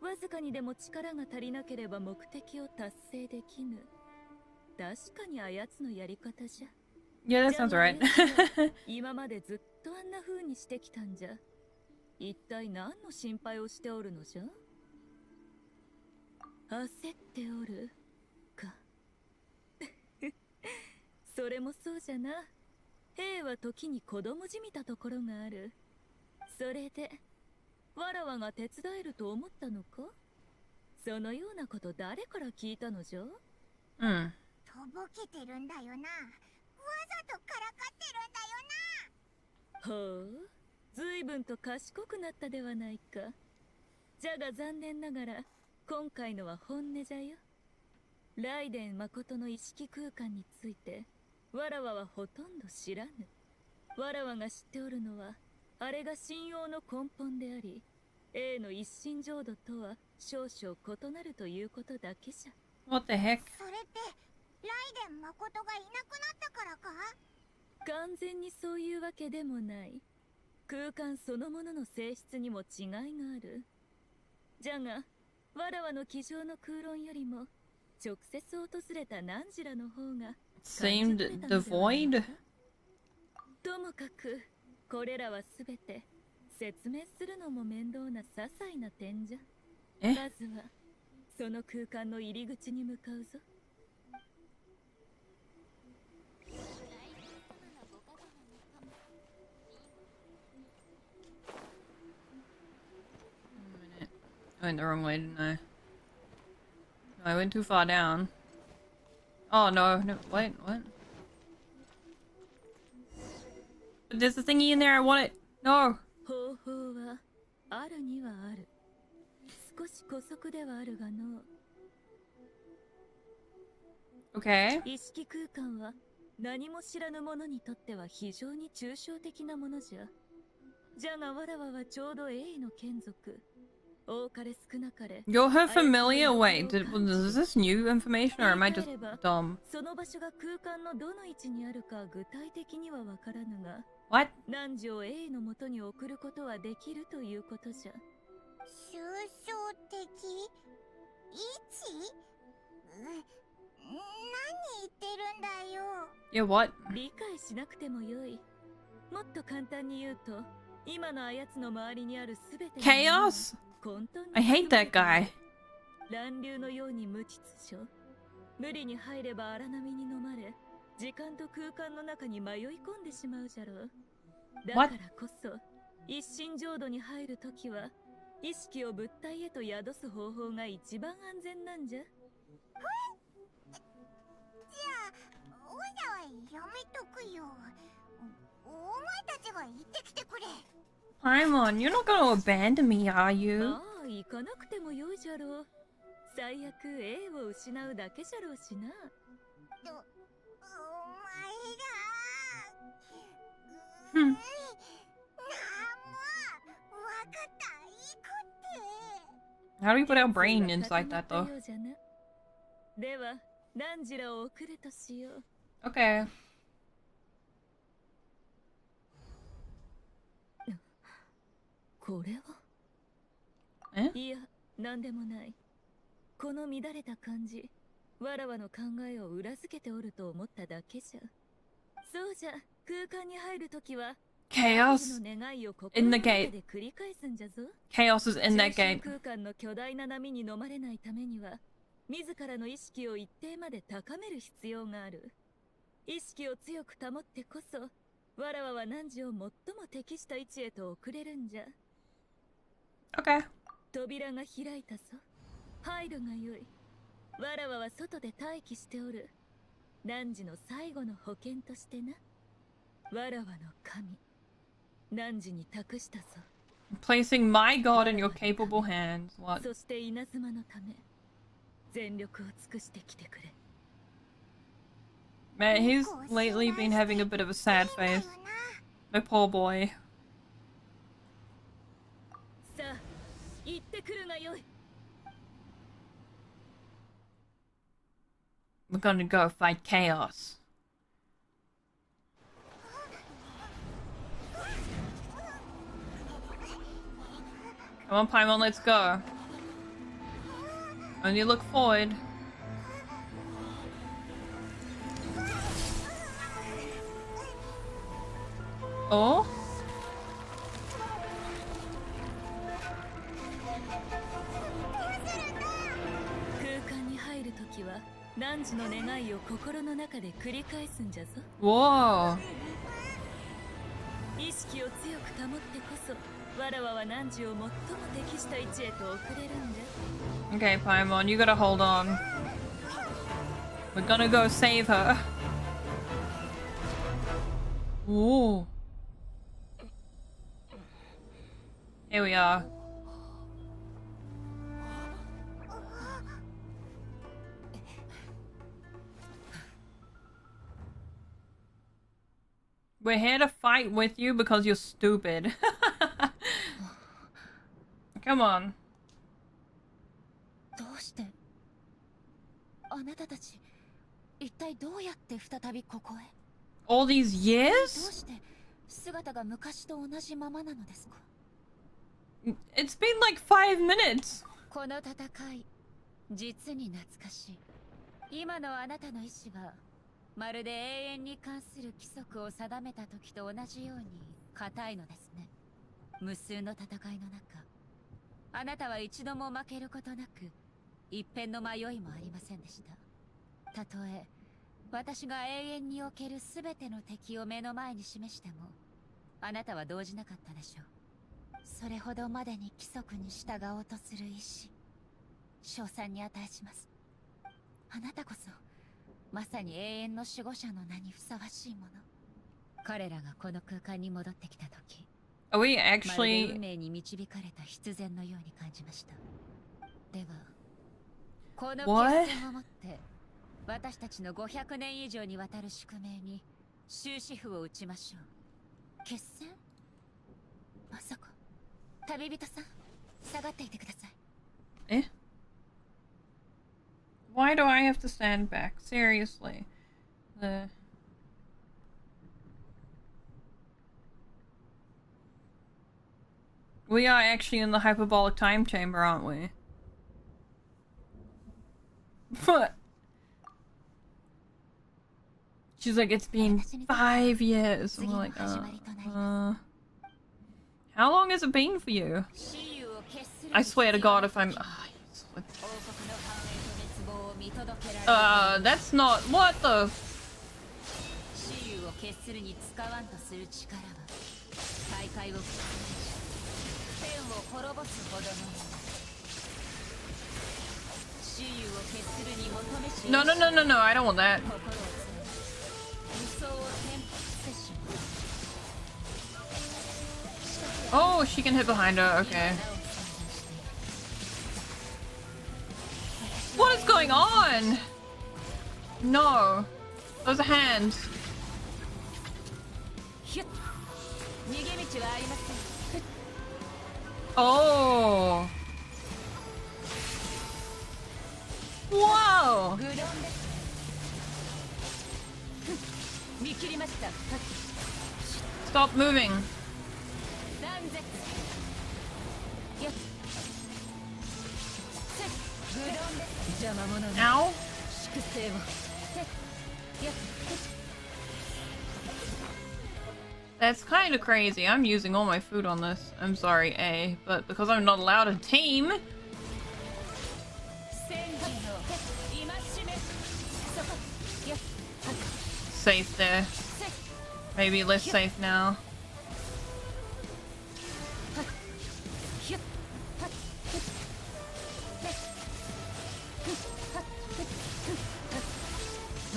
わずかにでも力が足りなければ目的を達成できぬ。確かにあやつのやり方じゃ。Yeah, that sounds right. 今までずっとあんな風にしてきたんじゃ。一体何の心配をしておるのじゃ？焦っておるか。それもそうじゃな。兵は時に子供じみたところがある。それでわらわが手伝えると思ったのか？そのようなこと誰から聞いたのじゃ？うん。とぼけてるんだよな。わざとからかってるんだよな。ほう、随分と賢くなったではないか。じゃが残念ながら今回のは本音じゃよ。ライデン誠の意識空間についてわらわはほとんど知らぬ。わらわが知っておるのはあれが信用の根本であり、A の一心浄土とは少々異なるということだけじゃ。 What the heck? それってライデン誠がいなくなったからか？完全にそういうわけでもない。空間そのものの性質にも違いがある。じゃがわらわの机上の空論よりも直接訪れたナンジラの方が Seemed devoid? ともかくこれらはすべて説明するのも面倒な些細な点じゃ。え？まずはその空間の入り口に向かうぞ。I went the wrong way, didn't I? No, I went too far down. Oh no, no, wait, what? There's a thingy in there, I want it! No! 方法はあるにはある。少し姑息ではあるがの。 Okay. 意識空間は何も知らぬ者にとっては非常に抽象的なものじゃ。じゃがわらわはちょうど A の眷属。多かれ少なかれ。 You're her familiar? Wait, is this new information or am I just dumb? その場所が空間のどの位置にあるか具体的にはわからぬが、 What? 汝を A の元に送ることはできるということじゃ。抽象的位置？何言ってるんだよ。Yeah, what? 理解しなくてもよい。もっと簡単に言うと、今のあやつの周りにあるすべての Chaos? 混沌に I hate that guy. 乱流のように無秩序。無理に入れば荒波に飲まれ、時間と空間の中に迷い込んでしまうじゃろう。だからこそ、一心浄土に入るときは、意識を物体へと宿す方法が一番安全なんじゃ。じゃあオイラはやめとくよ。お前たちが行ってきてくれ。Paimon, you're not gonna abandon me, are you? ああ、行かなくてもよいじゃろう。最悪 A を失うだけじゃろうしな。お前ら。Hmm. なんもわかった行くって。 How do we put our brain inside that 固ま though? ったようじゃな。では、ランジラを送るとしよう。Okay. これは？え？いや、なんでもない。この乱れた感じ、わらわの考えを裏付けておると思っただけじゃ。そうじゃ、空間に入るときは Chaos の願いを心 in の the 中 gate. で繰り返すんじゃぞ。 Chaos is in that 中心 gate. 空間の巨大な波に飲まれないためには、自らの意識を一定まで高める必要がある。意識を強く保ってこそ、わらわは汝を最も適した位置へと送れるんじゃ。Okay. 扉が開いたぞ。入るがよい。わらわは外で待機しておる。汝の最後の保険としてな。わらわの神、汝に託したぞ。Placing my god in your capable hands. What? そして稲妻のため、全力を尽くしてきてくれ。 Man, he's lately been having a bit of a sad face. My poor boy. さあ、行ってくるがよい。 We're gonna go fight chaos. Come on, Paimon, let's go. Only look forward. Oh? 空間に入るときは、汝の願いを心の中で繰り返すんじゃぞ。 Whoa. 意識を強く保ってこそ、わらわは汝を最も適した位置へと送れるんじゃ。 Okay, Paimon, you gotta hold on. We're gonna go save her. Ooh. Here we are. We're here to fight with you because you're stupid. Come on. どうしてあなたたち一体どうやって再びここへ？ All these どう years? して姿が昔と同じままなのですか？ It's been like 5 minutes. この戦い、実に懐かしい。今のあなたの意志はまるで永遠に関する規則を定めた時と同じように固いのですね。無数の戦いの中、あなたは一度も負けることなく、一片の迷いもありませんでした。たとえ私が永遠における全ての敵を目の前に示しても、あなたは動じなかったでしょう。それほどまでに規則に従おうとする意志、称賛に値します。あなたこそまさに永遠の守護者の名にふさわしいもの。彼らがこの空間に戻ってきた時、 Are we まるで actually... 運命に導かれた必然のように感じました。ではこの What? 決戦をもって私たちの500年以上にわたる宿命に終止符を打ちましょう。決戦？まさか旅人さん、下がっていてください。 Eh? Why do I have to stand back? Seriously. We are actually in the hyperbolic time chamber, aren't we? What? She's like, it's been 5 years. And we're like, how long has it been for you? I swear to God, if I'm... that's not... What the... 雌雄を決するに使わんとする力は大会を覆し No, no, no, no, no, I don't want that. Oh, she can hit behind her, okay. What is going on? No. Those are hands. Oh. Wow. Stop moving. Ow. That's kind of crazy. I'm using all my food on this. I'm sorry, A, but because I'm not allowed a team. Safe there. Maybe less safe now.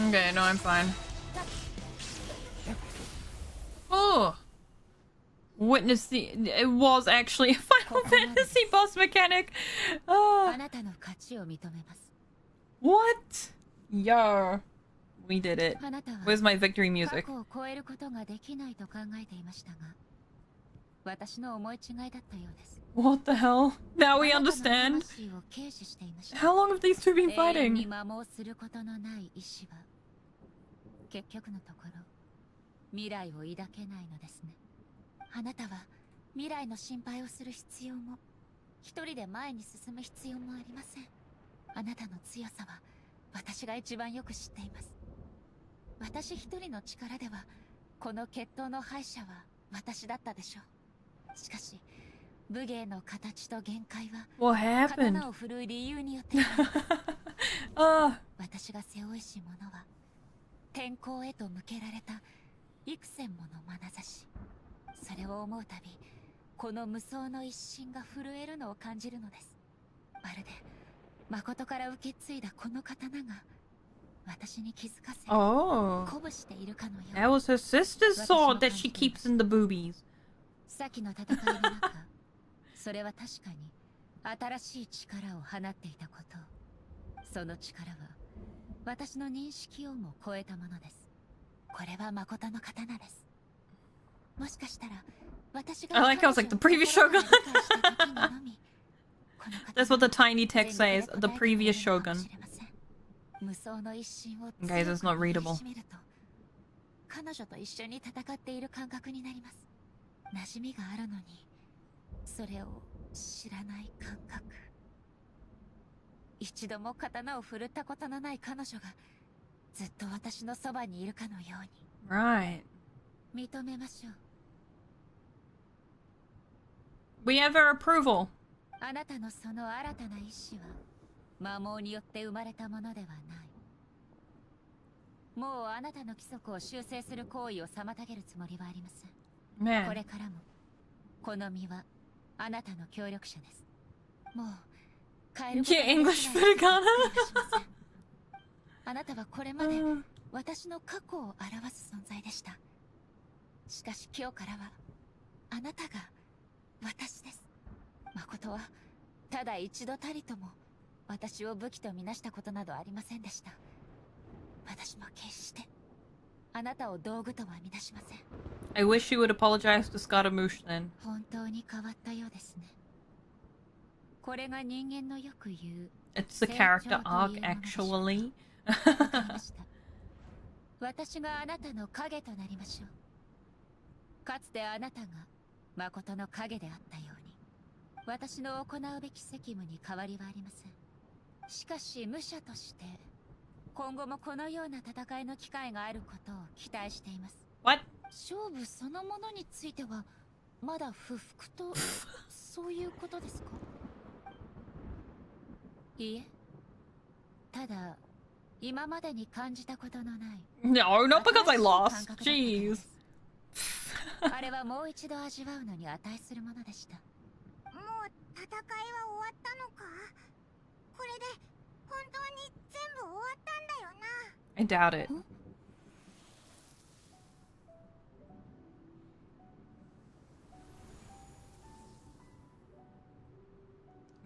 Okay, no, I'm fine. Oh! Witness the... It was actually a Final Fantasy boss mechanic! Oh. What? Yo. We did it. Where's my victory music? What the hell? Now we understand? How long have these two been fighting? What happened? Oh. 天候へと向けられた幾千もの眼差し、それを思うたびこの無双の一心が震えるのを感じるのです。まるで誠から受け継いだこの刀が私に気づかせ、鼓舞しているかのよう。 That was her sister's sword that she keeps in the boobies. 先の戦いの中、それは確かに新しい力を放っていたこと。その力は私の認識をも超えたものです。これは誠の刀です。もしかしたら私が I like how it's like the previous shogun. That's what the tiny text says. The previous shogun. Guys, it's not readable. 彼女と一緒に戦っている感覚になります。馴染みがあるのに、それを知らない感覚。一度も刀を振るったことのない彼女がずっと私のそばにいるかのように。Right. 認めましょう。We have our approval. あなたのその新たな意志は魔網によって生まれたものではない。もうあなたの規則を修正する行為を妨げるつもりはありません。Man. これからもこの身はあなたの協力者です。もう Yeah, English Furigana. あなたはこれまで私の過去を表す存在でした。しかし今日からはあなたが私です。誠はただ一度たりとも私を武器とみなしたことなどありませんでした。私も決してあなたを道具とはみなしません。 I wish you would apologize to Scaramouche then. 本当に変わったようですね。これが人間のよく言う It's the character arc, actually. 私があなたの影となりましょう。かつてあなたが誠の影であったように、私の行うべき責務に変わりはありません。しかし武者として今後もこのような戦いの機会があることを期待しています。 What? 勝負そのものについてはまだ不服とそういうことですか？いいえ、ただ今までに感じたことのない No, not because I lost. Jeez. あれはもう一度味わうのに値するものでした。戦いは終わったのか。これで本当に全部終わったんだよな。I doubt it.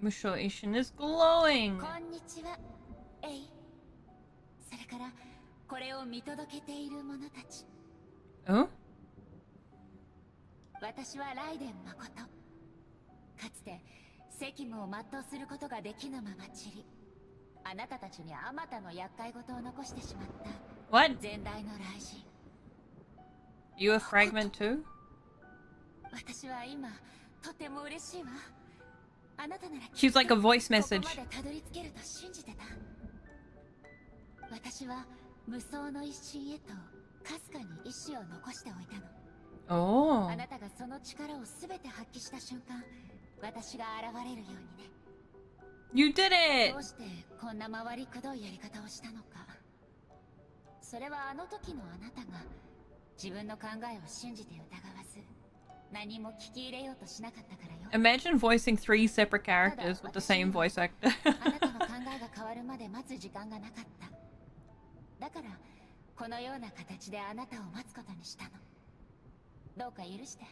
Musho Ishin is glowing. こんにちは、エイ。それからこれを見届けている者たち。Oh? 私はライデン誠。かつて責務を全うすることができぬまま散り、あなたたちにあまたの厄介事を残してしまった What? 前代の雷神。 You a fragment too? 私は今とても嬉しいわ。あなたなら She's like a voice こ message. こまでたどり着けると信じてた。私は無双の一心へとかすかに意志を残しておいたの。 Oh. あなたがその力をすべて発揮した瞬間、私が現れるようにね。 You did it! どうしてこんな回りくどいやり方をしたのか。それはあの時のあなたが自分の考えを信じて疑わず、何も聞き入れようとしなかったからよ。 Imagine voicing 3 separate characters with the same voice actor. あなたの考えが変わるまで待つ時間がなかった。だからこのような形であなたを待つことにしたの。どうか許して。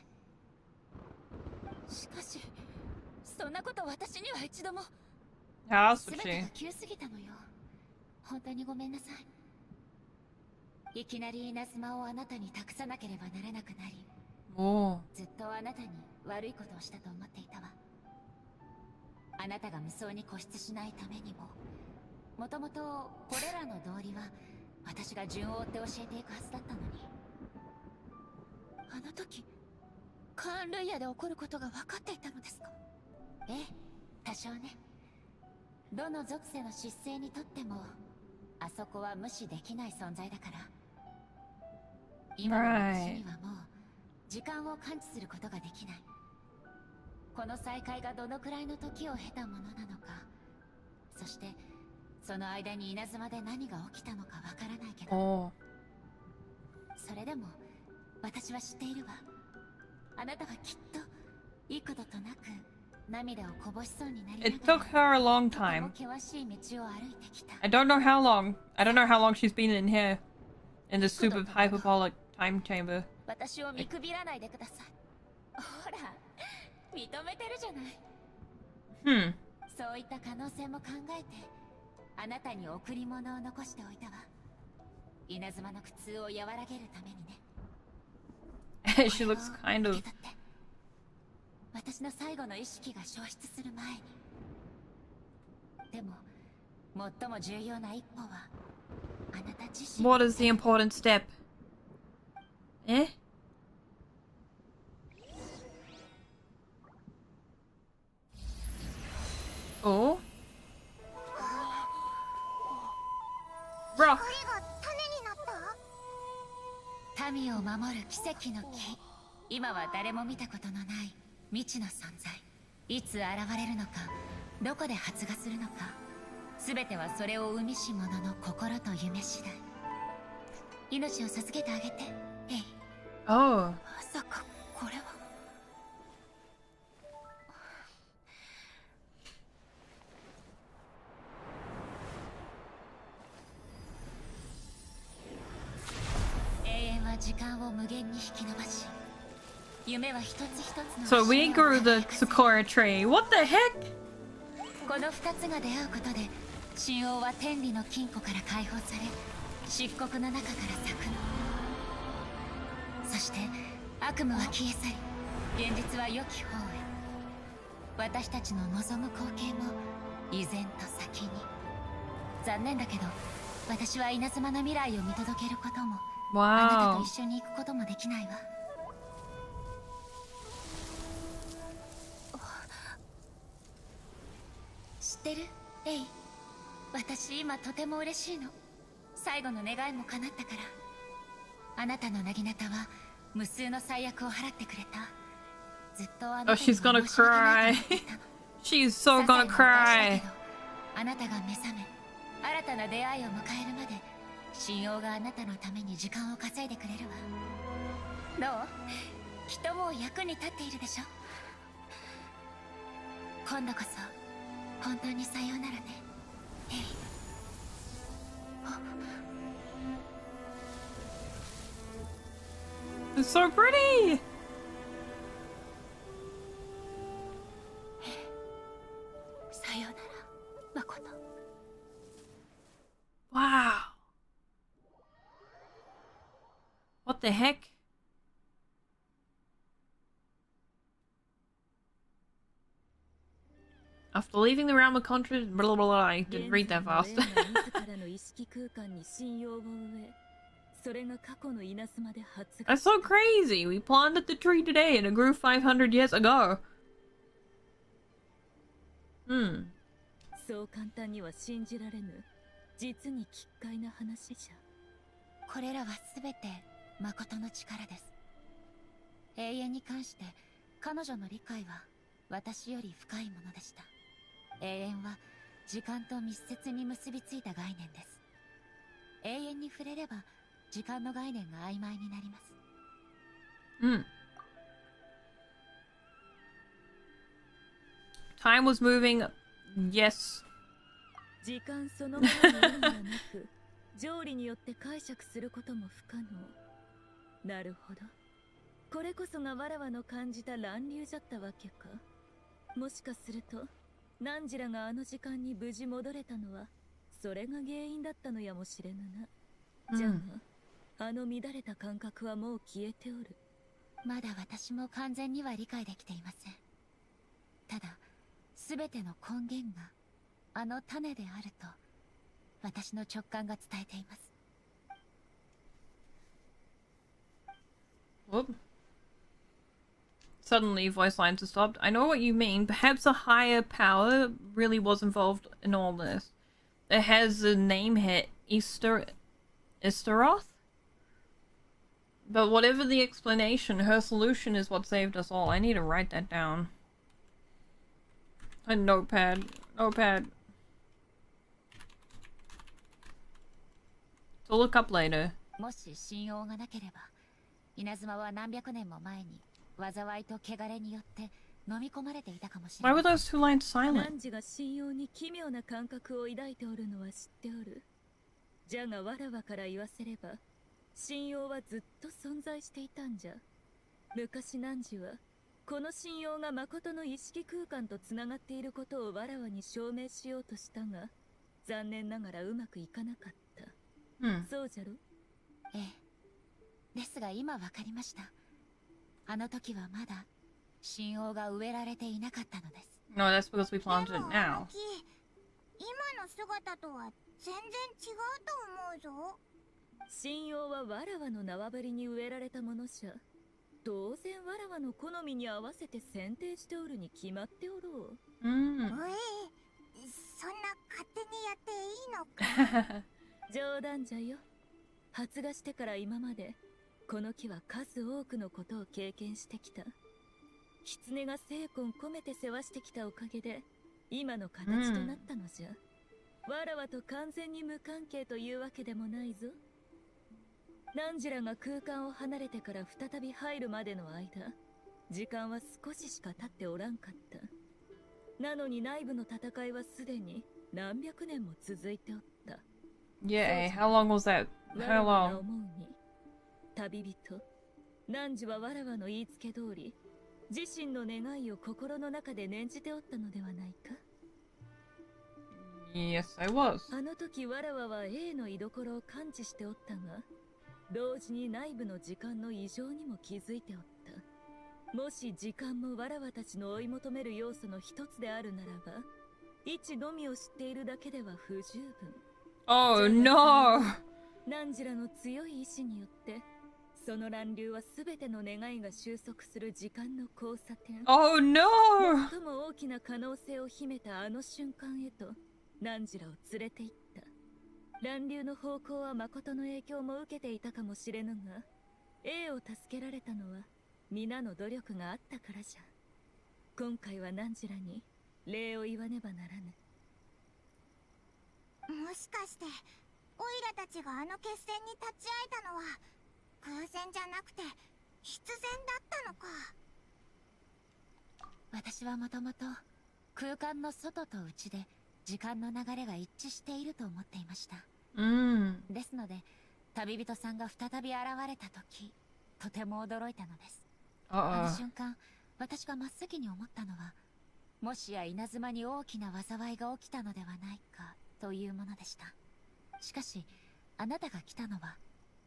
しかしそんなこと私には一度も。 How else 全 would て she? が急すぎたのよ。本当にごめんなさい。いきなり稲妻をあなたに託さなければならなくなり、 Oh. ずっとあなたに悪いことをしたと思っていたわ。あなたが無双に固執しないためにも、もともとこれらの道理は私が順を追って教えていくはずだったのに。あの時カーンルイヤで起こることが分かっていたのですか。ええ、多少ね。どの属性の失勢にとってもあそこは無視できない存在だから。今の私にはもう時間を感知することができない。この再会がどのくらいの時を経たものなのか、そしてその間に稲妻で何が起きたのかわからないけど、 Oh. それでも私は知っているわ。あなたはきっと幾度となく涙をこぼしそうになりな It が took ら her a long とても time. 険しい道を歩いてきた。 I don't know how long. I don't know how long she's been in here. In the super hyperbolic time chamber. 私を見くびらないでください。ほら、認めてるじゃない。 Hmm. そういった可能性も考えて、あなたに贈り物を残しておいたわ。稲妻の苦痛を和らげるためにね。She looks kind 受 of. け取って。私の最後の意識が消失する前に。でも、最も重要な一歩は、あなた自身。 What is the important step? Eh? Oh? Rock! 民を守る奇跡の木。今は誰も見たことのない未知の存在。いつ現れるのか、どこで発芽するのか、全てはそれを生みし者の心と夢次第。命を授けてあげて、エイ。 Oh. まさかこれは。永遠は時間を無限に引き伸ばし、夢は一つ一つの So we grew the Sakura tree. What the heck? この二つが出会うことで、神王は天理の金庫から解放され、漆黒の中から咲くの。そして悪夢は消え去り、現実は良き方へ。私たちの望む光景も依然と先に。残念だけど、私は稲妻の未来を見届けることも、あなたと Wow. 一緒に行くこともできないわ。知ってる？レイ。私今とても嬉しいの。最後の願いも叶ったから。あなたのなぎなたは無数の災厄を払ってくれた。ずっとあなた Oh, に she's gonna 申し訳ない cry. と思っていたの。 She's so 些細な gonna お返 cry. しだけど、あなたが目覚め、新たな出会いを迎えるまで、神王があなたのために時間を稼いでくれるわ。どう？きっともう役に立っているでしょ。今度こそ本当にさようならね。ヘイ。It's so pretty! さようなら、誠。Wow. What the heck? After leaving the realm of country, blah blah blah. I didn't read that fast. の意識空間に信用を植え、それが過去の稲妻で発芽。 That's so crazy. We planted the tree today and it grew 500 years ago. そう簡単には信じられぬ、実に奇怪な話じゃ。これらはすべて誠の力です。永遠に関して彼女の理解は私より深いものでした。永遠は時間と密接に結びついた概念です。永遠に触れれば時間の概念が曖昧になります。Time was moving. Yes. 時間そのものに意味がなく、条理によって解釈することも不可能。なるほど。これこそがわらわの感じた乱流じゃったわけか。もしかすると、ナンジラがあの時間に無事戻れたのは、それが原因だったのやもしれぬな。じゃあ、あの乱れた感覚はもう消えておる。まだ私も完全には理解できていません。ただ、すべての根源があの種であると私の直感が伝えています。Whoop. Suddenly, voice lines have stopped. I know what you mean. Perhaps a higher power really was involved in all this. It has a name here, Istaroth? But whatever the explanation, her solution is what saved us all. I need to write that down. A notepad. Notepad. To look up later. もし信用がなければ、稲妻は何百年も前に災いと汚れによって飲み込まれていたかもしれ Why ない。 were those two lines silent? ナンジが信用に奇妙な感覚を抱いておるのは知っておる。じゃがわらわから言わせれば、信用はずっと存在していたんじゃ。昔ナンジはこの信用が誠の意識空間とつながっていることをわらわに証明しようとしたが、残念ながらうまくいかなかった。そうじゃろ？ええ。ですが今わかりました。あの時はまだ信用が植えられていなかったのです。 No, that's because we planted it now. 今の姿とは全然違うと思うぞ。信用はわらわの縄張りに植えられたものじゃ。当然わらわの好みに合わせて選定しておるに決まっておろう。そんな勝手にやっていいのか。冗談じゃよ。発芽してから今までこの木は数多くのことを経験してきた。狐が精魂込めて世話してきたおかげで今の形となったのじゃ。わらわと完全に無関係というわけでもないぞ。ナンジラが空間を離れてから再び入るまでの間、時間は少ししか経っておらんかった。なのに内部の戦いはすでに何百年も続いておった。Yeah, how long was that? How わらわが long? 思うに、旅人ナンジはわらわの言いつけ通り、自身の願いを心の中で念じておったのではないか。 Yes, I was. あの時わらわは A の居所を感知しておったが、同時に内部の時間の異常にも気づいておった。もし時間もわらわたちの追い求める要素の一つであるならば、位置のみを知っているだけでは不十分。 Oh no! ナンジラの強い意志によって、その乱流は全ての願いが収束する時間の交差点。 Oh no! 最も大きな可能性を秘めたあの瞬間へとナンジラを連れて行った。乱流の方向は誠の影響も受けていたかもしれぬが、 A を助けられたのは皆の努力があったからじゃ。今回はナンジラに礼を言わねばならぬ。もしかしてオイラたちがあの決戦に立ち会えたのは偶然じゃなくて必然だったのか。私はもともと空間の外と内で時間の流れが一致していると思っていました。ですので旅人さんが再び現れた時、とても驚いたのです。あの瞬間、私が真っ先に思ったのは、もしや稲妻に大きな災いが起きたのではないかというものでした。しかしあなたが来たのは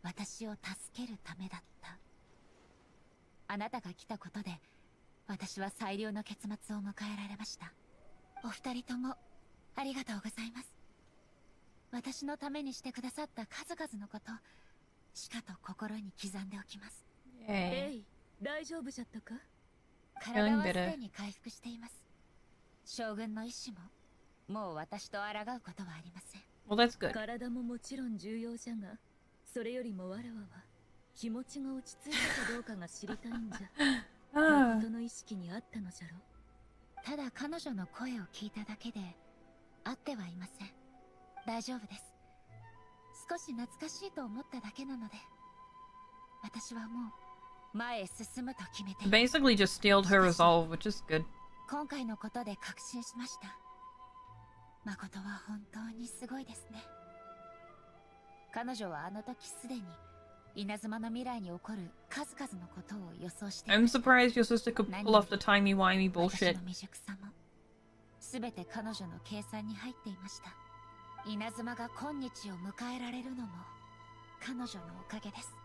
私を助けるためだった。あなたが来たことで私は最良の結末を迎えられました。お二人ともありがとうございます。私のためにしてくださった数々のこと、しかと心に刻んでおきます。大丈夫じゃったか？体はすでに回復しています。将軍の意志ももう私と抗うことはありません。Well, that's good. 体ももちろん重要じゃが、それよりもわらわは気持ちが落ち着いたかどうかが知りたいんじゃ。誠の意識にあったのじゃろ。ただ彼女の声を聞いただけで会ってはいません。大丈夫です。少し懐かしいと思っただけなので、私はもう前へ進むと決めています。Basically just steeled her resolve, which is good. 今回のことで確信しました。誠は本当にすごいですね。彼女はあの時すでに稲妻の未来に起こる数々のことを予想していました。 I'm surprised your sister could pull off the timey-wimey bullshit. 私の未熟さも全て彼女の計算に入っていました。稲妻が今日を迎えられるのも彼女のおかげです。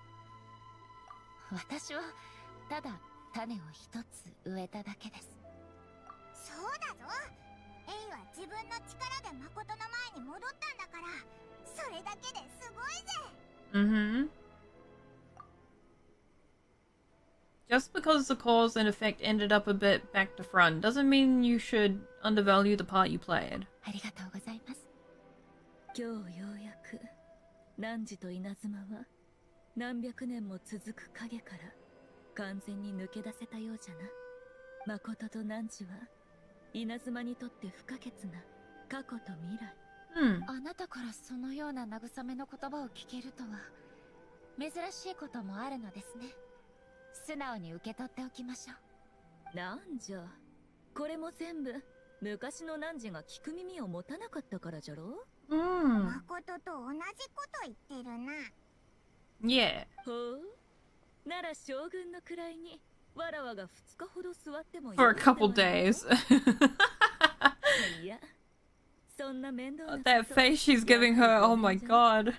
私はただ種を一つ植えただけです。そうだぞ。エイは自分の力で誠の前に戻ったんだから、それだけですごいぜ。Just because the cause and effect ended up a bit back to front doesn't mean you should undervalue the part you played. ありがとうございます。今日ようやく汝と稲妻は何百年も続く影から完全に抜け出せたようじゃな。誠と汝は稲妻にとって不可欠な過去と未来。あなたからそのような慰めの言葉を聞けるとは珍しいこともあるのですね。素直に受け取っておきましょう。なんじゃ、これも全部昔の汝が聞く耳を持たなかったからじゃろ。誠と同じこと言ってるな。Yeah. ほう、なら将軍の位にわらわが2日ほど座ってもいい。 For a couple days. いや、そんな面倒なこと。 That face she's giving her, oh my god.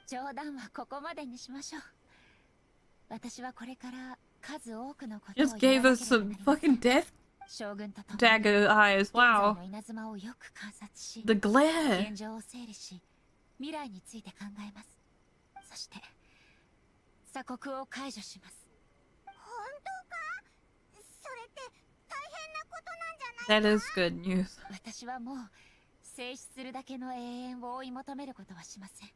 冗談はここまでにしましょう。私はこれから数多くのことを Just gave us some fucking death 将軍と共に dagger eyes. 現在 Wow. の稲妻をよく観察し、 The glare. 現状を整理し、未来について考えます。そして鎖国を解除します。本当か？それって大変なことなんじゃない？ That is good news. 私はもう静止するだけの永遠を追い求めることはしません。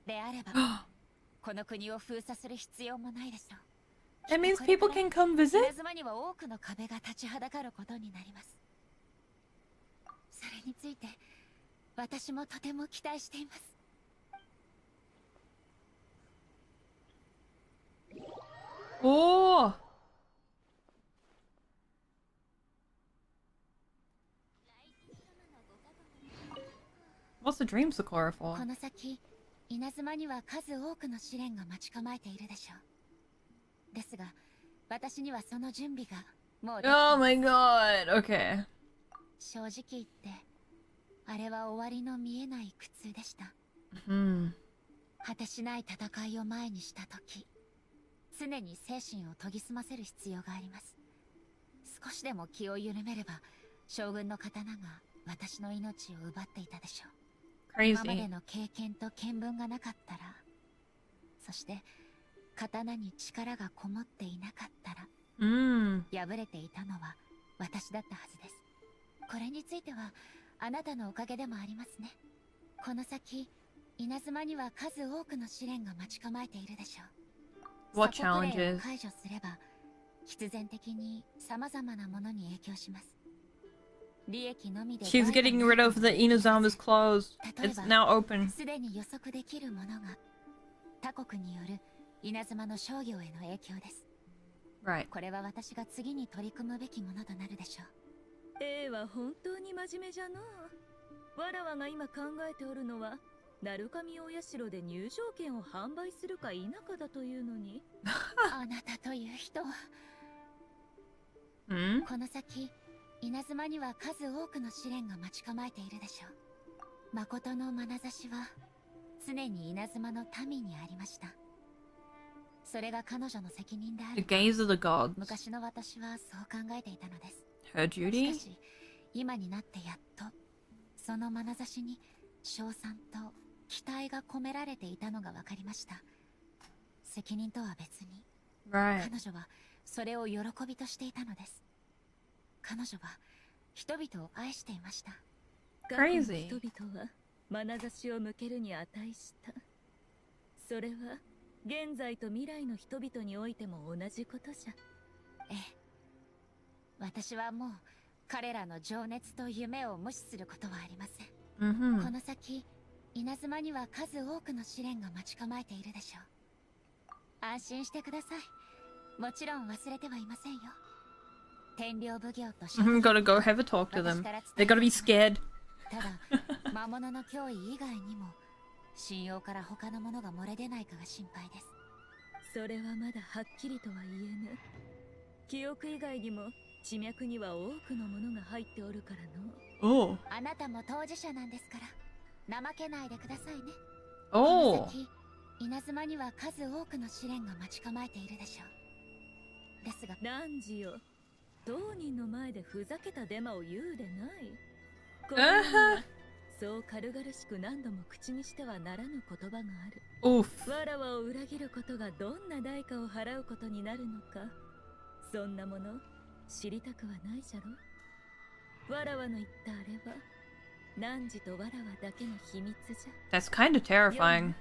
であればこの国を封鎖する必要もないでしょう。 That means people can come visit? 稲妻には多くの壁が立ちはだかることになります。それについて私もとても期待しています。Oh. What's the dream Sakura for? この先稲妻には数多くの試練が待ち構えているでしょう。ですが私にはその準備がもうできています。 Oh my god. Okay. 正直言ってあれは終わりの見えない苦痛でした。果てしない戦いを前にした時、常に精神を研ぎ澄ませる必要があります。少しでも気を緩めれば将軍の刀が私の命を奪っていたでしょう。今まで Crazy. の経験と見聞がなかったら、そして刀に力がこもっていなかったら、敗れていたのは私だったはずです。これについてはあなたのおかげでもありますね。この先稲妻には数多くの試練が待ち構えているでしょう。 What 鎖国令 challenges? を解除すれば必然的に様々なものに影響します。利益のみで She's getting rid of the Inazama's clothes. It's now open. すでに予測できるものが他国による稲妻の商業への影響です。 Right. これは私が次に取り組むべきものとなるでしょう。A は本当に真面目じゃのう。わらわが今考えておるのは鳴神大社で入場券を販売するか否かだというのに。あなたという人はHmm? この先稲妻には数多くの試練が待ち構えているでしょう。誠の眼差しは常に稲妻の民にありました。それが彼女の責任であ The る。 gaze of the gods. 昔の私はそう考えていたのです。 Her し duty? かし今になってやっとその眼差しに称賛と期待が込められていたのが分かりました。責任とは別に Right. 彼女はそれを喜びとしていたのです。彼女は人々を愛していました。 Crazy. 過去の人々は眼差しを向けるに値した。それは現在と未来の人々においても同じことじゃ。ええ、私はもう彼らの情熱と夢を無視することはありません。 Mm-hmm. この先稲妻には数多くの試練が待ち構えているでしょう。安心してください。もちろん忘れてはいませんよ。天領奉行として Gotta go have a talk to them. They gotta be scared. ただ魔物の脅威以外にも信用から他のものが漏れ出ないかが心配です。それはまだはっきりとは言えぬ。記憶以外にも地脈には多くのものが入っておるからの。 Oh. あなたも当事者なんですから怠けないでくださいね。 Oh. この先稲妻には数多くの試練が待ち構えているでしょう。ですが汝よ、当人の前でふざけたデマを言うでない。この世にはそう軽々しく何度も口にしてはならぬ言葉がある。 Oof. わらわを裏切ることがどんな代価を払うことになるのか、そんなもの知りたくはないじゃろ。わらわの言ったあれは汝とわらわだけの秘密じゃ。 That's kind of terrifying.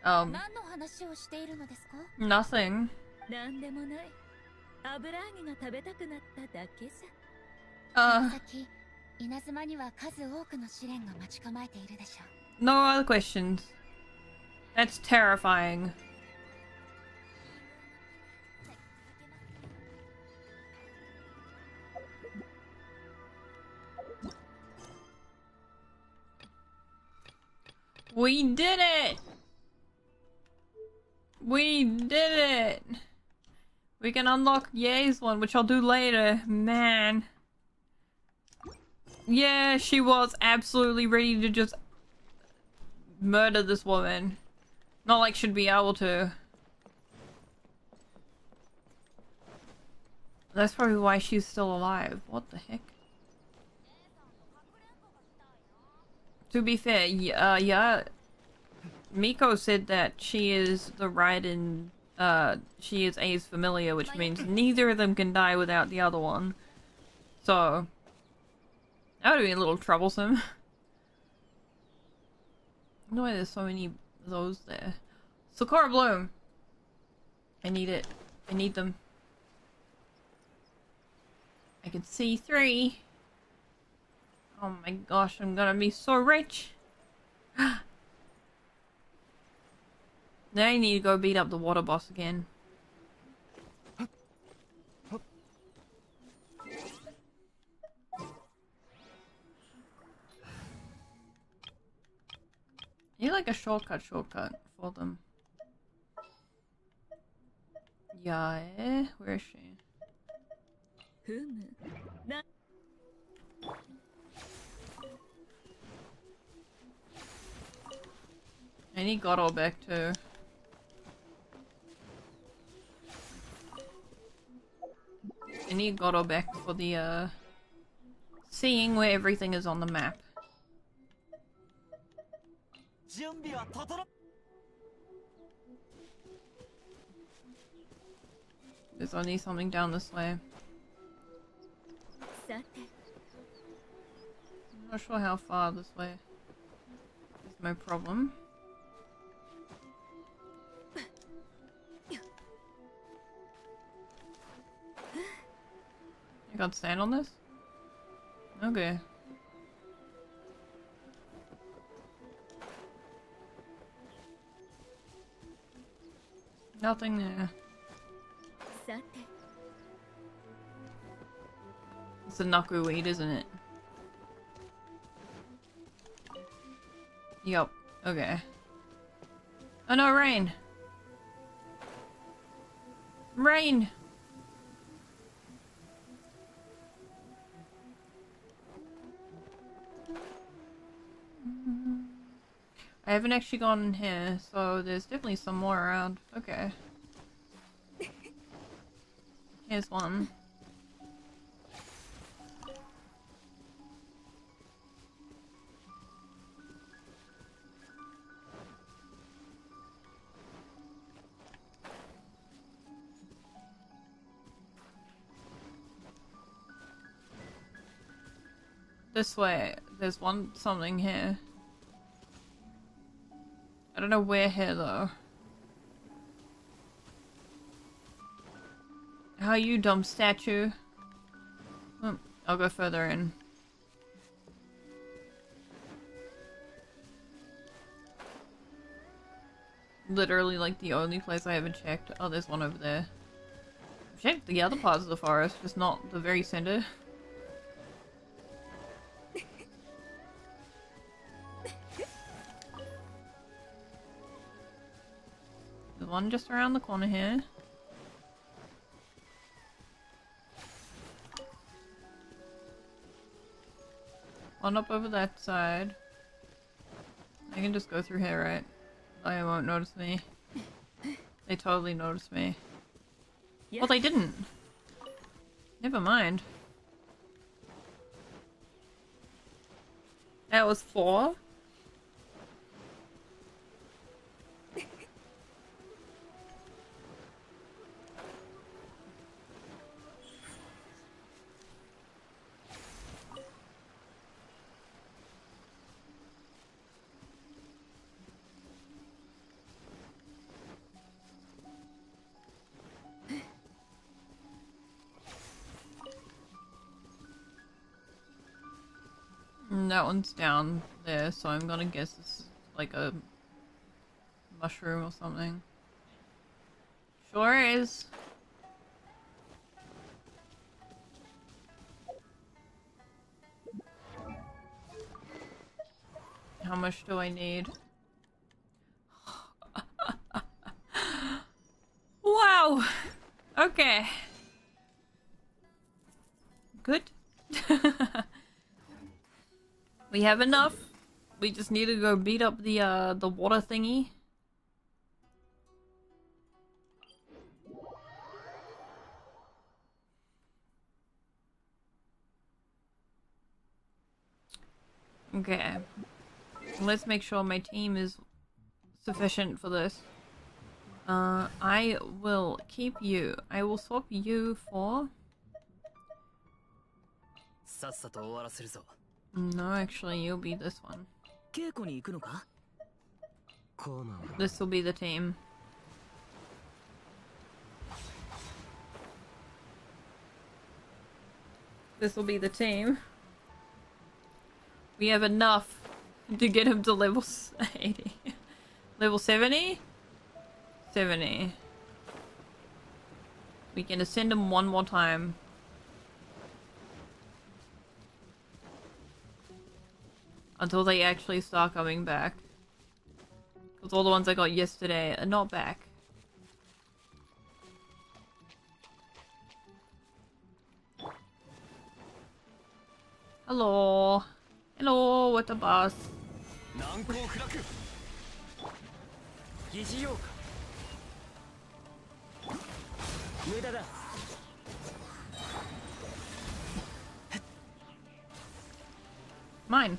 何の話をしているのですか？ Nothing. なんでもない。油揚げが食べたくなっただけじこの Uh, 先稲妻には数多くの試練が待ち構えているでしょう。 no other questions. That's terrifying. We did it! We did it! We can unlock Ye's one, which I'll do later. Man. Yeah, she was absolutely ready to just murder this woman. Not like she'd be able to. That's probably why she's still alive. What the heck? To be fair, yeah, Miko said that she is the Raiden, she is A's familiar, which means neither of them can die without the other one. So, that would be a little troublesome. I don't know why there's so many of those there. Sakura Bloom! I need it. I need them. I can see 3. Oh my gosh, I'm gonna be so rich! Now I need to go beat up the water boss again. I need like a shortcut for them. Yeah, where is she? ふむ。な I need Goro back too. I need Goro back for the seeing where everything is on the map. 準備は整っ There's only something down this way. さて I'm not sure how far this way. There's no problem. I can't stand on this? Okay. Nothing there. さて It's a knuckleweed, isn't it? Yup. Okay. Oh no, rain! Rain! I haven't actually gone in here, so there's definitely some more around. Okay. Here's one. This way. There's something here. I don't know where here though. How are you, dumb statue? Oh, I'll go further in. Literally like the only place I haven't checked. Oh, there's one over there. I've checked the other parts of the forest, just not the very center. There's one just around the corner here. One up over that side. I can just go through here, right? They won't notice me. They totally noticed me. Yeah. Well, they didn't. Never mind. That was 4? That one's down there, so I'm gonna guess it's like a mushroom or something. Sure is. How much do I need? Wow! Okay. Good. We have enough. We just need to go beat up the water thingy. Okay. Let's make sure my team is sufficient for this. I will keep you. I will swap you for... No, actually, you'll be this one. This will be the team. This will be the team. We have enough to get him to level 80. Level 70? 70. We can ascend him one more time. Until they actually start coming back. Because all the ones I got yesterday are not back. Hello. Hello, what the boss? Mine.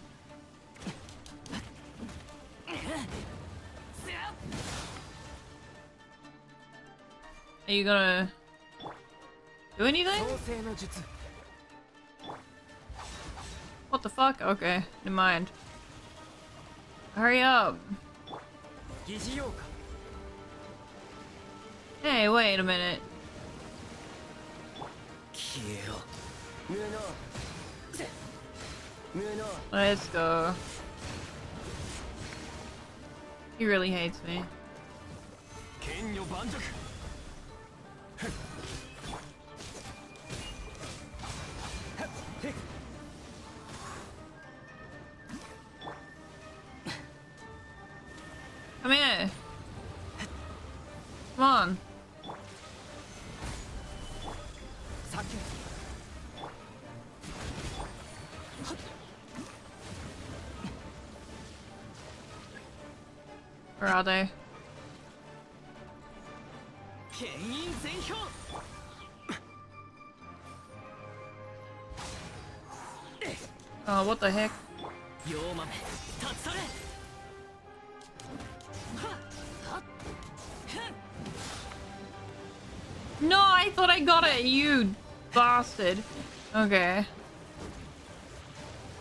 Are you gonna do anything? What the fuck? Okay, never mind. Hurry up. Hey, wait a minute. Let's go. He really hates me. Where are they? Oh, what the heck? No, I thought I got it, you bastard. Okay.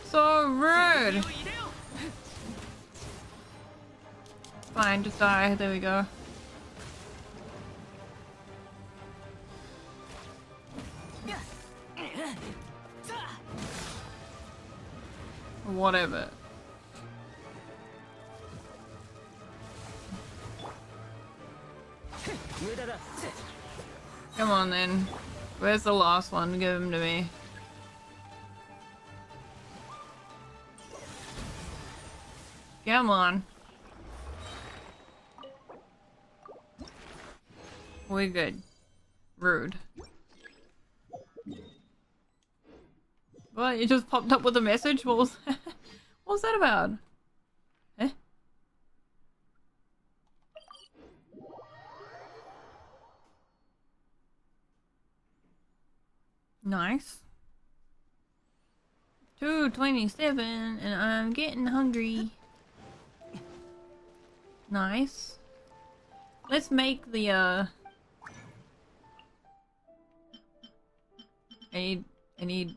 So rude. Fine, just die. There we go. Whatever. Come on then. Where's the last one? Give him to me. Come on. We're good. Rude. What? It just popped up with a message? What was that? What was that about? Eh? Nice. 2:27 and I'm getting hungry. Nice. Let's make the I need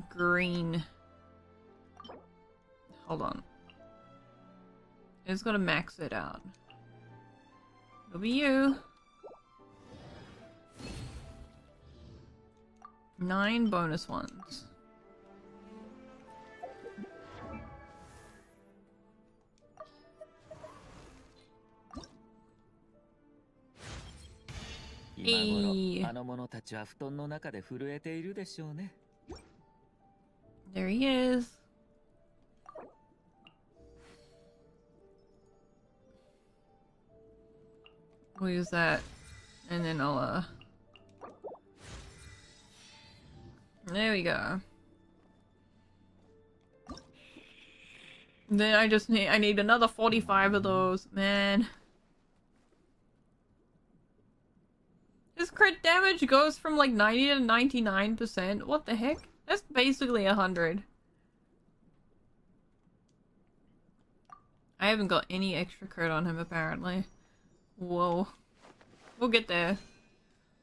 green. Hold on. I just gotta max it out. It'll be you. 9 bonus ones. There he is. We'll use that, and then I'll there we go. Then I need another 45 of those, man. His crit damage goes from like 90 to 99%. What the heck? That's basically 100. I haven't got any extra crit on him apparently. Whoa. We'll get there.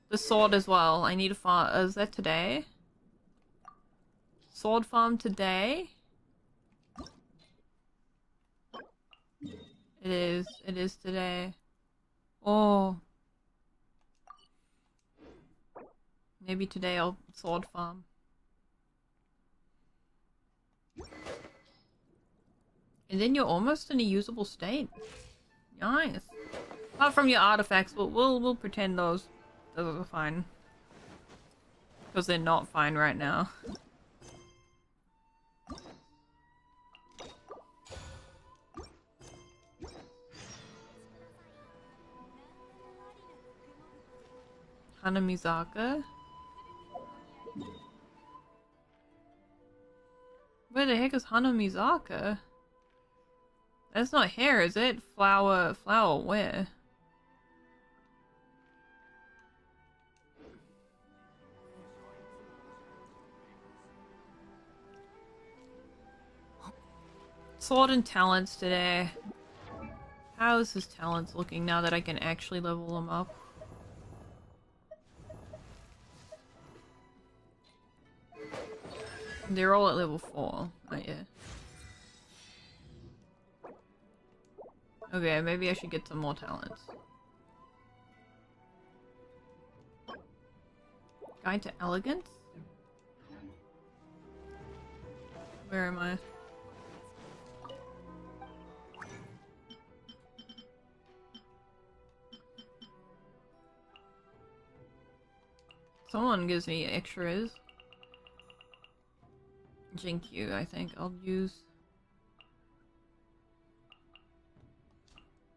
The sword as well. I need to farm. Is that today? Sword farm today? It is. It is today. Oh. Maybe today I'll sword farm. And then you're almost in a usable state. Nice. Apart from your artifacts, but we'll pretend those are fine. Because they're not fine right now. Hanamizaka? Where the heck is Hanamizaka? That's not hair, is it? Flower where? Sword and talents today. How is his talents looking now that I can actually level them up? They're all at level 4, not yet. Okay, maybe I should get some more talents. Guide to Elegance? Where am I? Someone gives me extras. Jinkyu, I think I'll use.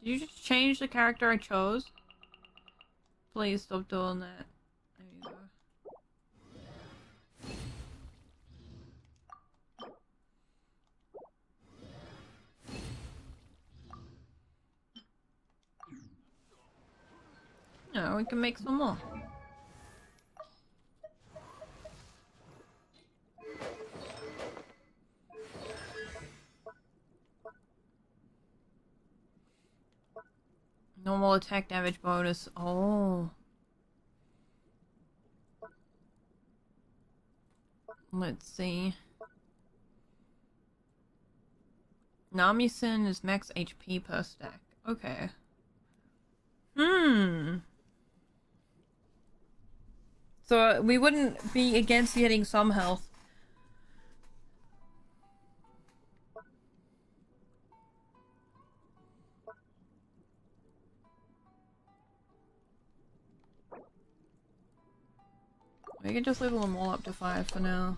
Did you just change the character I chose? Please stop doing that. There you go. Yeah, we can make some more. Normal attack damage bonus. Oh. Let's see. Nami-sen is max HP per stack. Okay. So we wouldn't be against getting some health. We can just level them all up to 5 for now.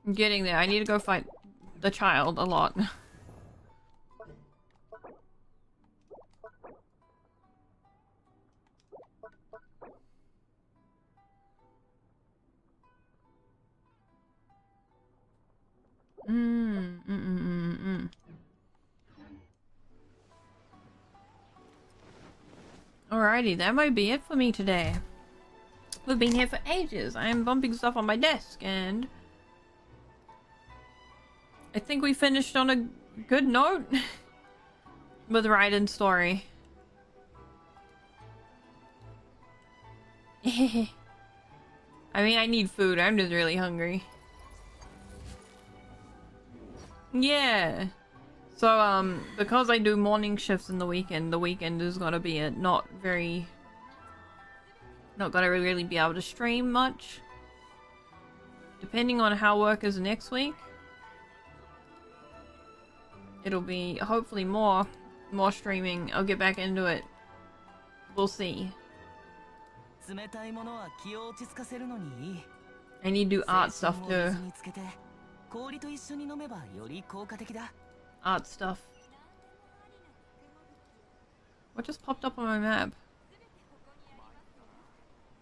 I'm getting there. I need to go fight the child a lot. Alrighty, that might be it for me today. We've been here for ages. I'm bumping stuff on my desk, and I think we finished on a good note with Raiden's story. I mean, I need food. I'm just really hungry. Yeah. So, because I do morning shifts in the weekend is gonna be not gonna really be able to stream much. Depending on how work is next week, it'll be hopefully more streaming. I'll get back into it. We'll see. I need to do art stuff too. Art stuff. What just popped up on my map?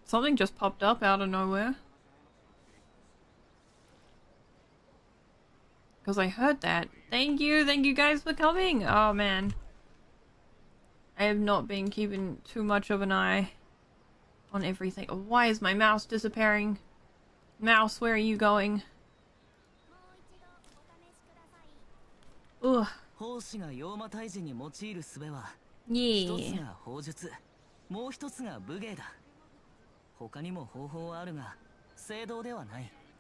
Something just popped up out of nowhere. Because I heard that. Thank you guys for coming! Oh man. I have not been keeping too much of an eye on everything. Oh, why is my mouse disappearing? Mouse, where are you going? Ugh. Yeah.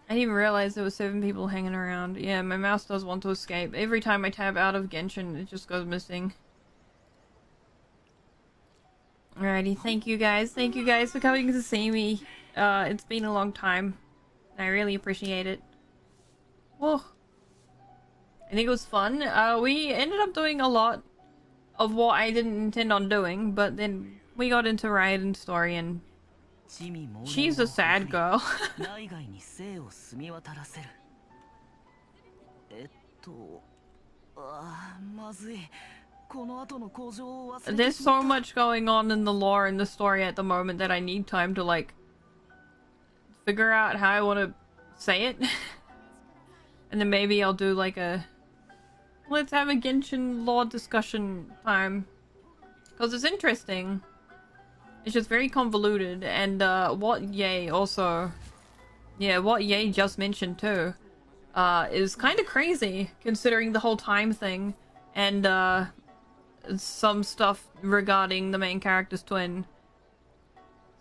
I didn't even realize there were 7 people hanging around. Yeah, my mouse does want to escape. Every time I tab out of Genshin, it just goes missing. Alrighty, thank you guys. Thank you guys for coming to see me. It's been a long time. I really appreciate it. Whoa. I think it was fun. We ended up doing a lot of what I didn't intend on doing, but then we got into Raiden's story and she's a sad girl. There's so much going on in the lore and the story at the moment that I need time to like figure out how I want to say it. And then maybe I'll do like a let's have a Genshin lore discussion time. Because it's interesting. It's just very convoluted, and what Ye just mentioned too, is kind of crazy considering the whole time thing, and some stuff regarding the main character's twin.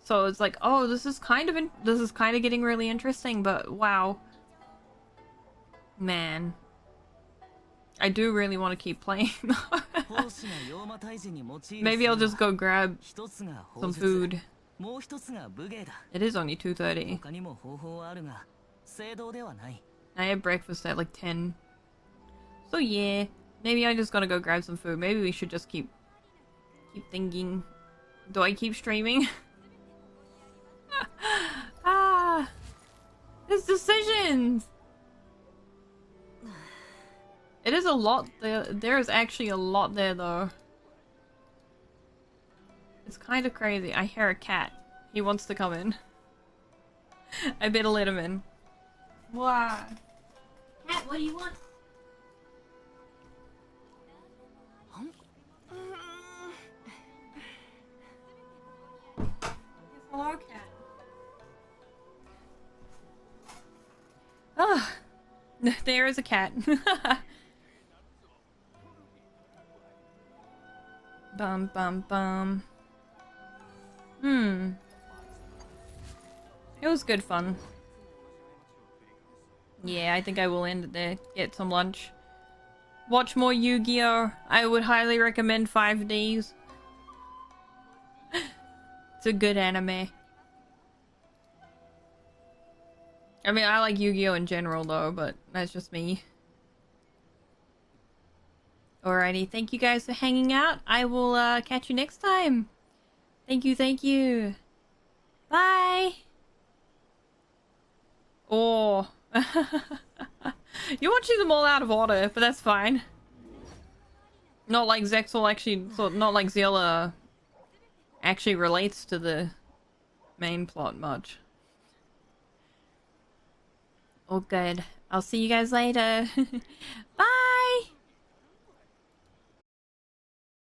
So it's like, oh, this is kind of getting really interesting, but wow, man. I do really want to keep playing. Maybe I'll just go grab some food. It is only 2:30. I had breakfast at like 10. So yeah, maybe I'm just gonna go grab some food. Maybe we should just keep thinking. Do I keep streaming? There's decisions! It is a lot there. There is actually a lot there, though. It's kind of crazy. I hear a cat. He wants to come in. I better let him in. Why? Cat, what do you want? Hello, cat. Oh, there is a cat. Bum bum bum. It was good fun. Yeah, I think I will end it there. Get some lunch. Watch more Yu-Gi-Oh! I would highly recommend 5Ds. It's a good anime. I mean, I like Yu-Gi-Oh! In general though, but that's just me. Alrighty, thank you guys for hanging out. I will catch you next time. Thank you, thank you. Bye! Oh. You're watching them all out of order, but that's fine. Not like Zexel actually, not like Zilla actually relates to the main plot much. All good. I'll see you guys later. Bye!